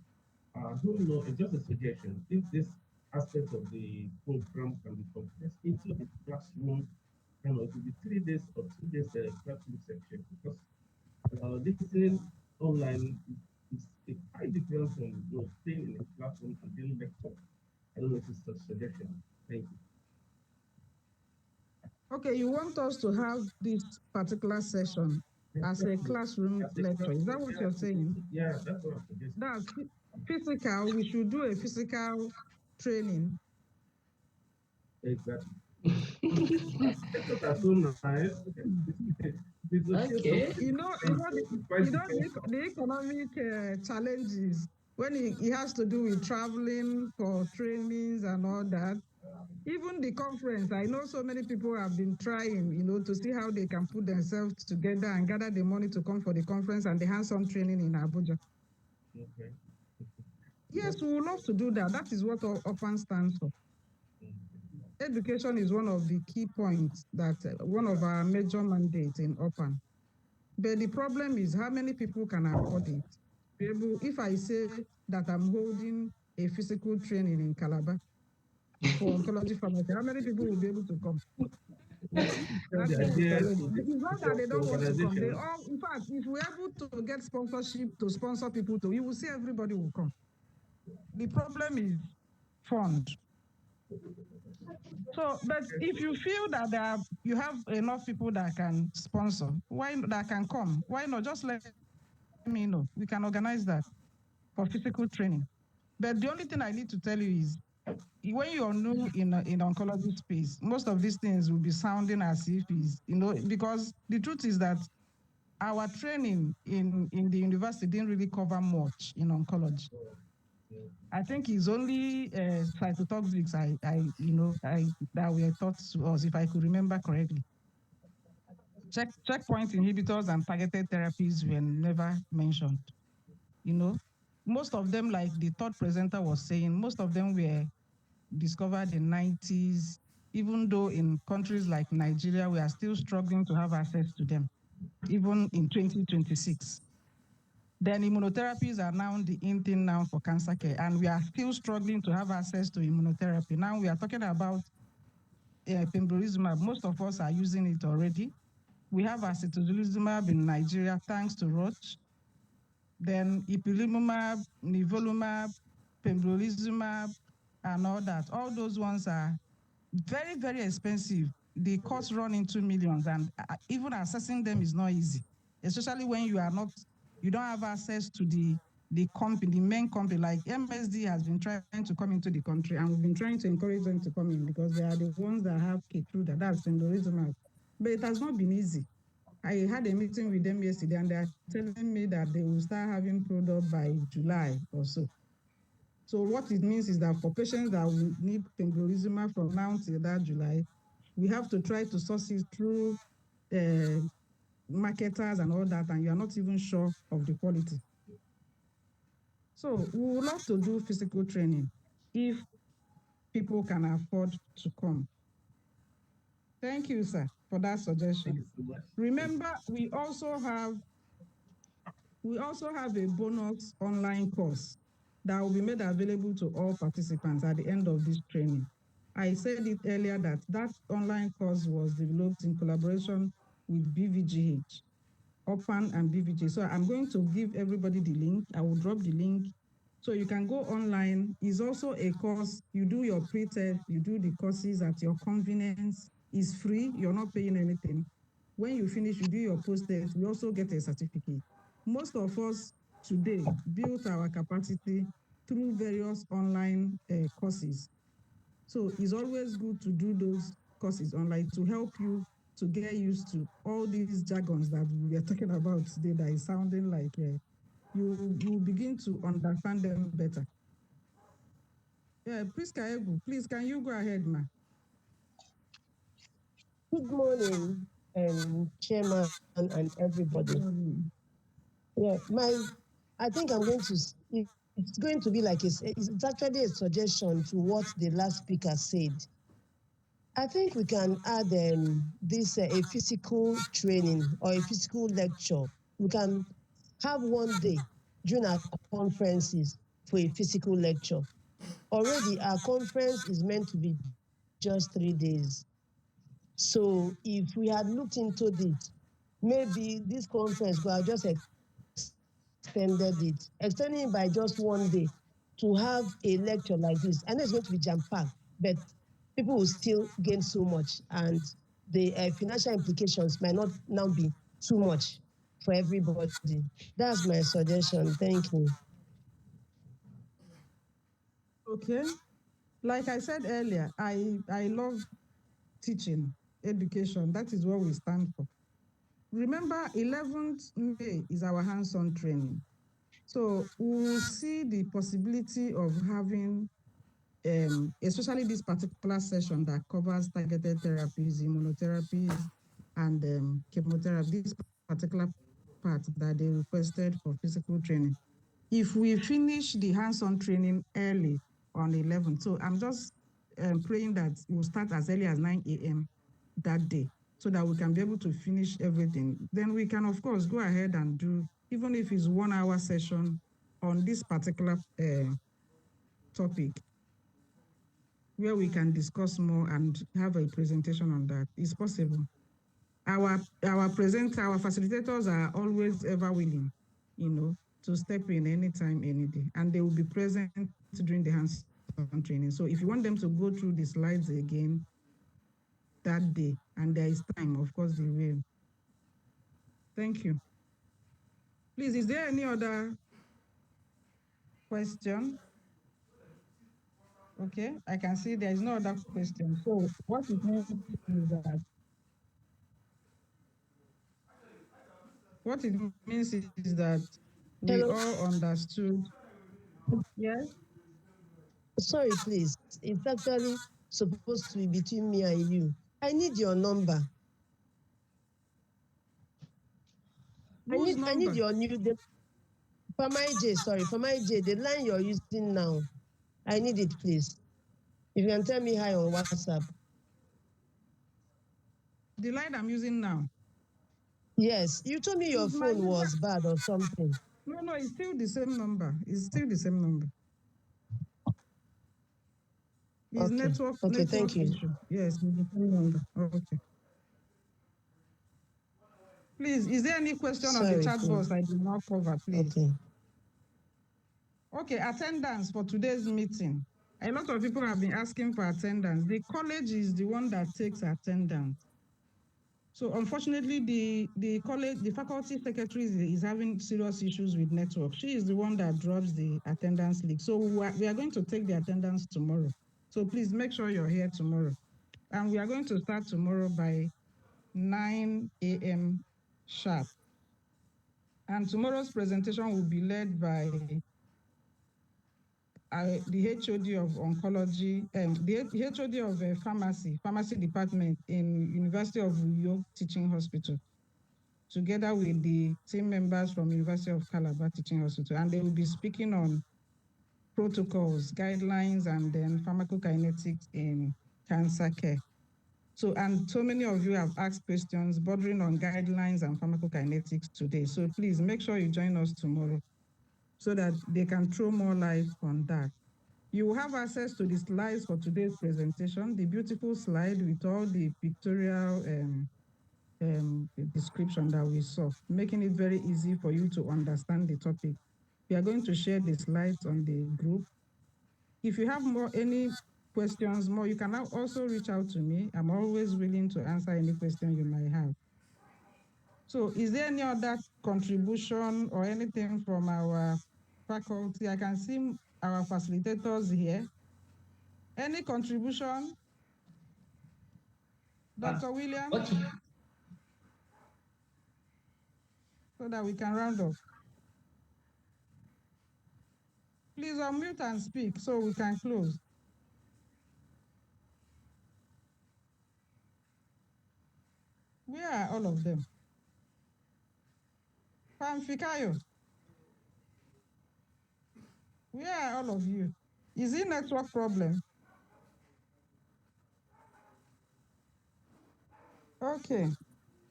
I don't know, it's just a suggestion. If this aspect of the program can be compressed into the classroom, it will be 3 days or 2 days classroom section, because listening online is quite different from staying in a classroom and doing lecture. I don't know if it's a suggestion. Thank you. Okay, you want us to have this particular session as a classroom lecture. Is that what you're saying? Yeah, that's what I'm suggesting. That's physical. We should do a physical training. Exactly. Lectures are so nice. Okay. The economic challenges when it has to do with traveling for trainings and all that. Even the conference, I know so many people have been trying, to see how they can put themselves together and gather the money to come for the conference and the hands-on training in Abuja. Okay. Yes, we would love to do that. That is what OPAN stands for. Education is one of the key points that one of our major mandates in OPAN. But the problem is how many people can afford it. If I say that I'm holding a physical training in Calabar for oncology pharmacy, how many people will be able to come? It's not that they don't want to come. They all, in fact, if we're able to get sponsorship to sponsor people to, you will see everybody will come. The problem is fund. So, but if you feel that you have enough people that can sponsor, that can come, why not just let me know? We can organize that for physical training. But the only thing I need to tell you is, when you're new in oncology space, most of these things will be sounding as if because the truth is that our training in the university didn't really cover much in oncology. I think it's only cytotoxics that were taught to us, if I could remember correctly. Checkpoint inhibitors and targeted therapies were never mentioned. Most of them, like the third presenter was saying, most of them were discovered in 90s, even though in countries like Nigeria, we are still struggling to have access to them, even in 2026. Then immunotherapies are now the in thing now for cancer care, and we are still struggling to have access to immunotherapy. Now we are talking about pembrolizumab. Most of us are using it already. We have acetylizumab in Nigeria, thanks to Roche. Then ipilimumab, nivolumab, pembrolizumab, and all that. All those ones are very, very expensive. The costs run into millions, and even accessing them is not easy, especially when you don't have access to the company, the main company. Like MSD has been trying to come into the country, and we've been trying to encourage them to come in because they are the ones that have Keytruda, that's pembrolizumab. But it has not been easy. I had a meeting with them yesterday, and they are telling me that they will start having product by July or so. So what it means is that for patients that will need pembrolizumab from now till that July, we have to try to source it through marketers and all that, and you are not even sure of the quality. So we would love to do physical training if people can afford to come. Thank you, sir, for that suggestion. Thank you so much. Remember, we also have a bonus online course that will be made available to all participants at the end of this training. I said it earlier that online course was developed in collaboration with BVGH, OPAN and BVG. So I'm going to give everybody the link. I will drop the link. So you can go online. It's also a course. You do your pre-test, you do the courses at your convenience. It's free. You're not paying anything. When you finish, you do your post-test. You also get a certificate. Most of us today built our capacity through various online courses. So it's always good to do those courses online to help you to get used to all these jargons that we are talking about today that is sounding like you begin to understand them better. Yeah, please can you go ahead, ma? Good morning, Chairman and everybody. Yeah, I think I'm going to, it's going to be like, it's actually a suggestion to what the last speaker said. I think we can add this a physical training or a physical lecture. We can have one day during our conferences for a physical lecture. Already our conference is meant to be just 3 days. So if we had looked into this, maybe this conference could have just extended it by just 1 day to have a lecture like this. I know it's going to be jam-packed, but people will still gain so much, and the financial implications might not now be too much for everybody. That's my suggestion. Thank you. Okay. Like I said earlier, I love teaching, education. That is what we stand for. Remember, 11th May is our hands-on training. So we'll see the possibility of having, especially this particular session that covers targeted therapies, immunotherapies, and chemotherapy, this particular part that they requested for physical training. If we finish the hands-on training early on 11th, so I'm just praying that we'll start as early as 9 a.m. that day so that we can be able to finish everything. Then we can, of course, go ahead and do, even if it's 1 hour session on this particular topic, where we can discuss more and have a presentation on that. It's possible. Our facilitators are always ever willing, to step in anytime, any day, and they will be present during the hands-on training. So if you want them to go through the slides again that day, and there is time, of course they will. Thank you. Please, is there any other question? Okay, I can see there is no other question. So what it means is that we Hello? all understood. Yes. Sorry, please. It's actually supposed to be between me and you. I need your number. Whose number? I need your new Famai J, the line you're using now. I need it, please. If you can tell me hi on WhatsApp. The line I'm using now? Yes, you told me your phone was bad or something. No, it's still the same number. It's still the same number. It's okay. network Thank you. issue. Yes, it's the same number. Okay. Please, is there any question on the chat box I did not cover, please? Okay. Okay, attendance for today's meeting. A lot of people have been asking for attendance. The college is the one that takes attendance. So unfortunately, the college, the faculty secretary is having serious issues with network. She is the one that drops the attendance link. So we are going to take the attendance tomorrow. So please make sure you're here tomorrow. And we are going to start tomorrow by 9 a.m. sharp. And tomorrow's presentation will be led by the HOD of oncology, the HOD of pharmacy department in University of Uyo Teaching Hospital, together with the team members from University of Calabar Teaching Hospital. And they will be speaking on protocols, guidelines, and then pharmacokinetics in cancer care. So many of you have asked questions bordering on guidelines and pharmacokinetics today. So please make sure you join us tomorrow so that they can throw more light on that. You will have access to the slides for today's presentation, the beautiful slide with all the pictorial description that we saw, making it very easy for you to understand the topic. We are going to share the slides on the group. If you have any questions more, you can also reach out to me. I'm always willing to answer any question you might have. So is there any other contribution or anything from our faculty? I can see our facilitators here. Any contribution? Dr. William? Okay. So that we can round up. Please unmute and speak so we can close. Where are all of them? Fikayo, where are all of you? Is it network problem? Okay.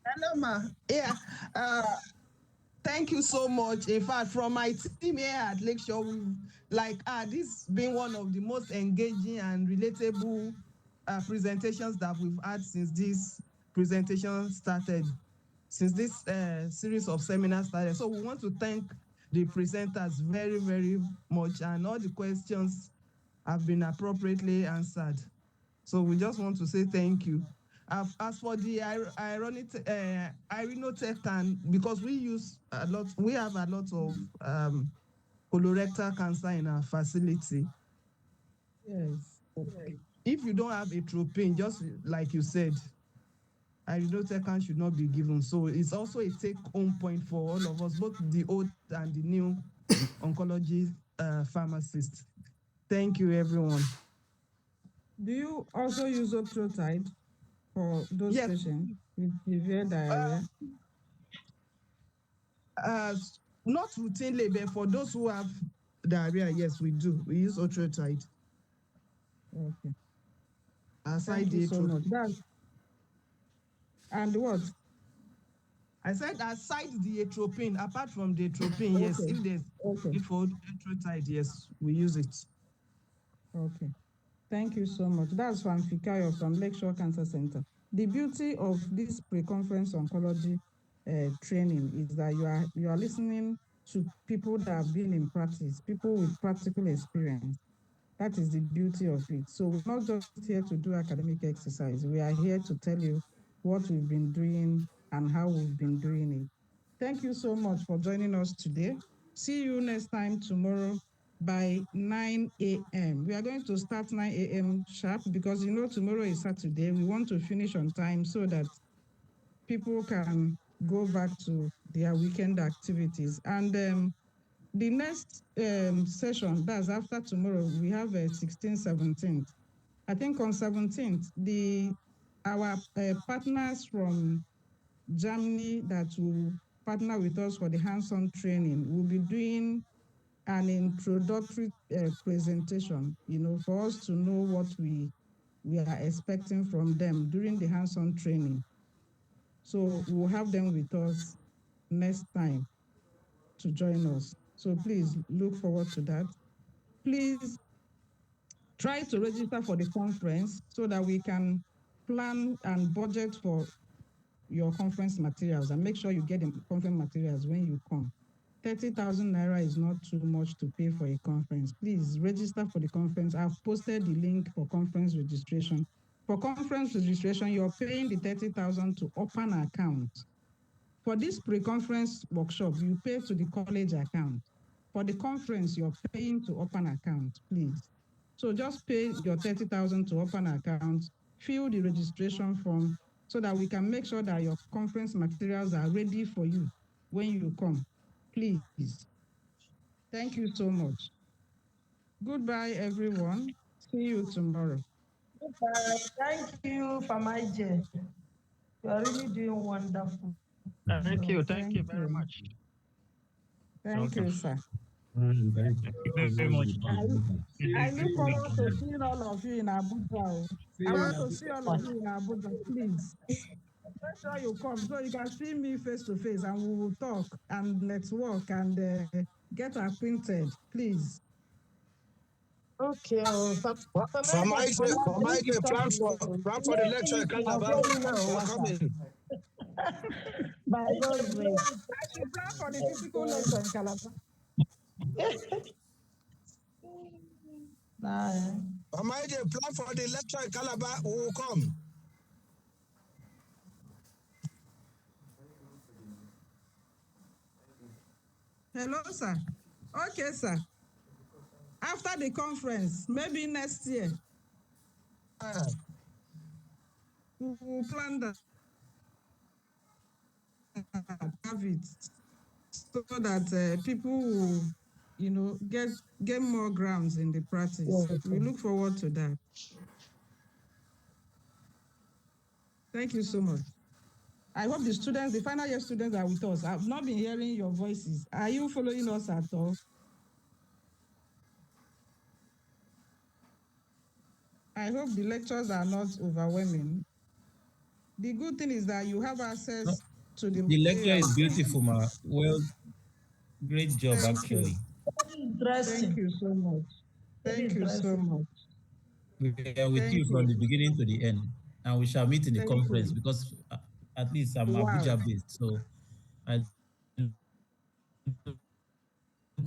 Hello, ma. Yeah. Thank you so much. In fact, from my team here at Lakeshore, we've this being one of the most engaging and relatable presentations that we've had since this presentation started, since this series of seminars started. So we want to thank the presenters very, very much, and all the questions have been appropriately answered. So we just want to say thank you. As for the irinotech, and because we have a lot of colorectal cancer in our facility. Yes. If you don't have atropine, just like you said, irinotecan should not be given. So it's also a take-home point for all of us, both the old and the new oncology pharmacists. Thank you, everyone. Do you also use octreotide for those patients with severe diarrhea? Not routinely, but for those who have diarrhea, yes, we do. We use octreotide. Okay. Aside Thank you so much. And what? I said aside the atropine, apart from the atropine, okay. Yes, if there's for octreotide, yes, we use it. Okay. Thank you so much. That's from Fikayo from Lakeshore Cancer Center. The beauty of this pre-conference oncology training is that you are listening to people that have been in practice, people with practical experience. That is the beauty of it. So we're not just here to do academic exercise. We are here to tell you what we've been doing and how we've been doing it. Thank you so much for joining us today. See you next time tomorrow by 9 a.m. We are going to start 9 a.m. sharp because tomorrow is Saturday. We want to finish on time so that people can go back to their weekend activities. And the next session, that's after tomorrow, we have 16th, 17th. I think on 17th, our partners from Germany that will partner with us for the hands-on training will be doing an introductory presentation, for us to know what we are expecting from them during the hands-on training. So we'll have them with us next time to join us. So please look forward to that. Please try to register for the conference so that we can plan and budget for your conference materials and make sure you get the conference materials when you come. 30,000 naira is not too much to pay for a conference. Please register for the conference. I've posted the link for conference registration. For conference registration, you're paying the 30,000 to open an account. For this pre-conference workshop, you pay to the college account. For the conference, you're paying to open an account, please. So just pay your 30,000 to open an account, fill the registration form so that we can make sure that your conference materials are ready for you when you come. Please. Thank you so much. Goodbye, everyone. See you tomorrow. Goodbye. Thank you, Famaije. You are really doing wonderful. Thank you. Thank Thank you very you. much. Thank Okay. you, sir. Thank Thank you very much. I look forward to seeing all of you in Abuja. I want to see all of you in Abuja, please. Make sure you come so you can see me face to face and we will talk and network and get acquainted, please. Okay. For my plan for the lecture in I'll Calabar, join you now, we're Wasa. coming. By God's grace. I should plan for the physical lecture in Calabar. For my plan for the lecture in Calabar, we will come. Hello, sir. Okay, sir. After the conference, maybe next year, we will plan that, have it, so that people will, get more grounds in the practice. Yes, We look forward to that. Thank you so much. I hope the students, the final year students are with us. I've not been hearing your voices. Are you following us at all? I hope the lectures are not overwhelming. The good thing is that you have access to the lecture materials. is beautiful, ma. Well, great job, Thank actually. Interesting. Thank you so much. Thank you so much. We are with you from the beginning to the end, and we shall meet in the Thank conference you. because at least I'm Wow. Abuja based, so I look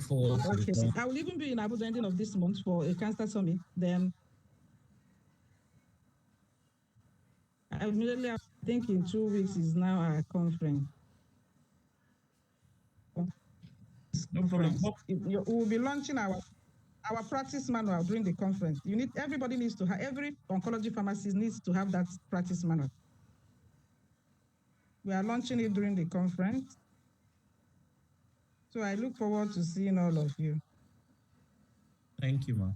forward to Okay. the I will even be in Abuja ending of this month for a cancer summit. Then I think in 2 weeks is now our conference. No problem. We will be launching our practice manual during the conference. Everybody needs to have, every oncology pharmacist needs to have that practice manual. We are launching it during the conference. So I look forward to seeing all of you. Thank you, ma.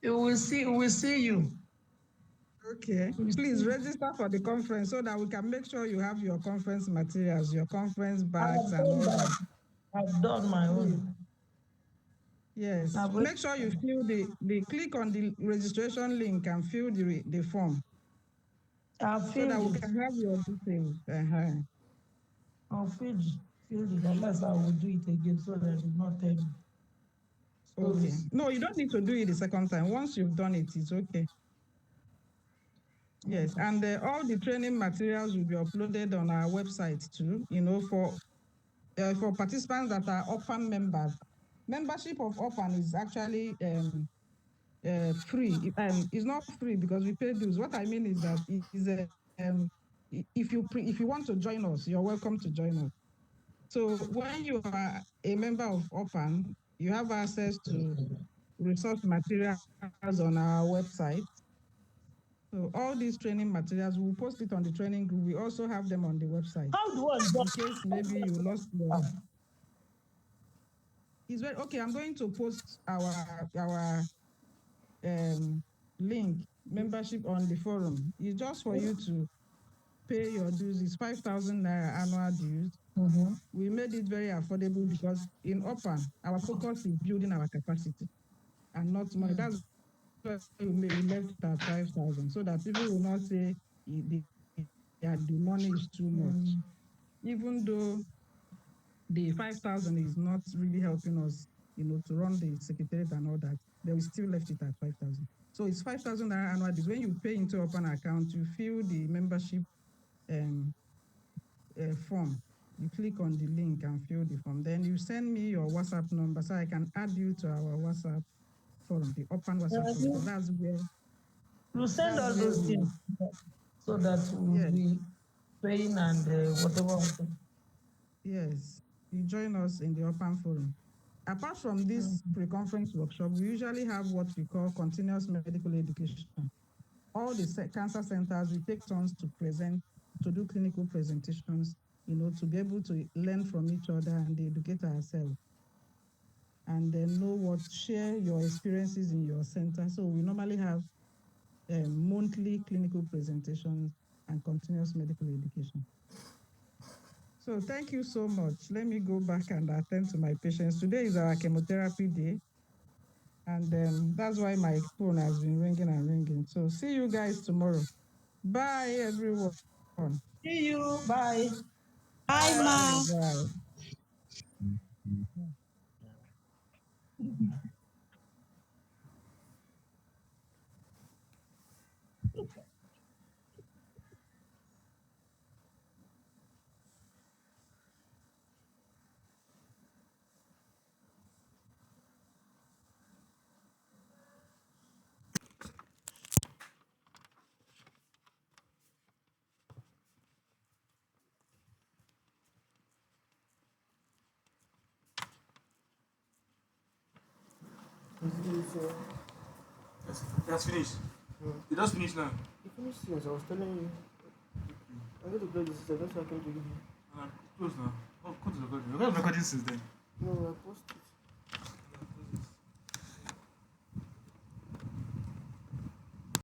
We will see you. Okay. Please register for the conference so that we can make sure you have your conference materials, your conference bags and all that. I've done my own. Yes. Make sure you fill the click on the registration link and fill the form. I'll so that we can have your details. I'll fill it unless I will do it again so that it's not tell me. Okay. No, you don't need to do it the second time. Once you've done it, it's okay. Yes, and all the training materials will be uploaded on our website too, for participants that are OPAN members. Membership of OPAN is actually free. It's not free because we pay dues. What I mean is that it is if you want to join us, you're welcome to join us. So when you are a member of OPAN, you have access to resource materials on our website. So all these training materials, we'll post it on the training group. We also have them on the website. How do I in case maybe you lost your... It's very okay. I'm going to post our link membership on the forum. It's just for you to pay your dues. It's 5,000 naira annual dues. We made it very affordable because in OPAN, our focus is building our capacity and not money. That's why we left it at 5,000 so that people will not say the money is too much. Even though the 5,000 is not really helping us, to run the secretariat and all that, then we still left it at 5,000. So it's 5,000 annual dues. When you pay into OPAN account, you fill the membership form. You click on the link and fill the form. Then you send me your WhatsApp number so I can add you to our WhatsApp forum, the open WhatsApp forum. So that's where You send all those we, things so that we'll yes, be praying and whatever. yes. You join us in the open forum. Apart from this pre-conference workshop, we usually have what we call continuous medical education. All the cancer centers, we take turns to present, to do clinical presentations, to be able to learn from each other and educate ourselves. And then share your experiences in your center. So we normally have monthly clinical presentations and continuous medical education. So thank you so much. Let me go back and attend to my patients. Today is our chemotherapy day. And that's why my phone has been ringing and ringing. So see you guys tomorrow. Bye, everyone. See you. Bye. Bye, Ma. Bye. That's finished. It just finished now. You finished since I was telling you. I'm going to close this system. That's why I came to give you. Close now. Oh, close the recording. The recording since then. No, I posted it.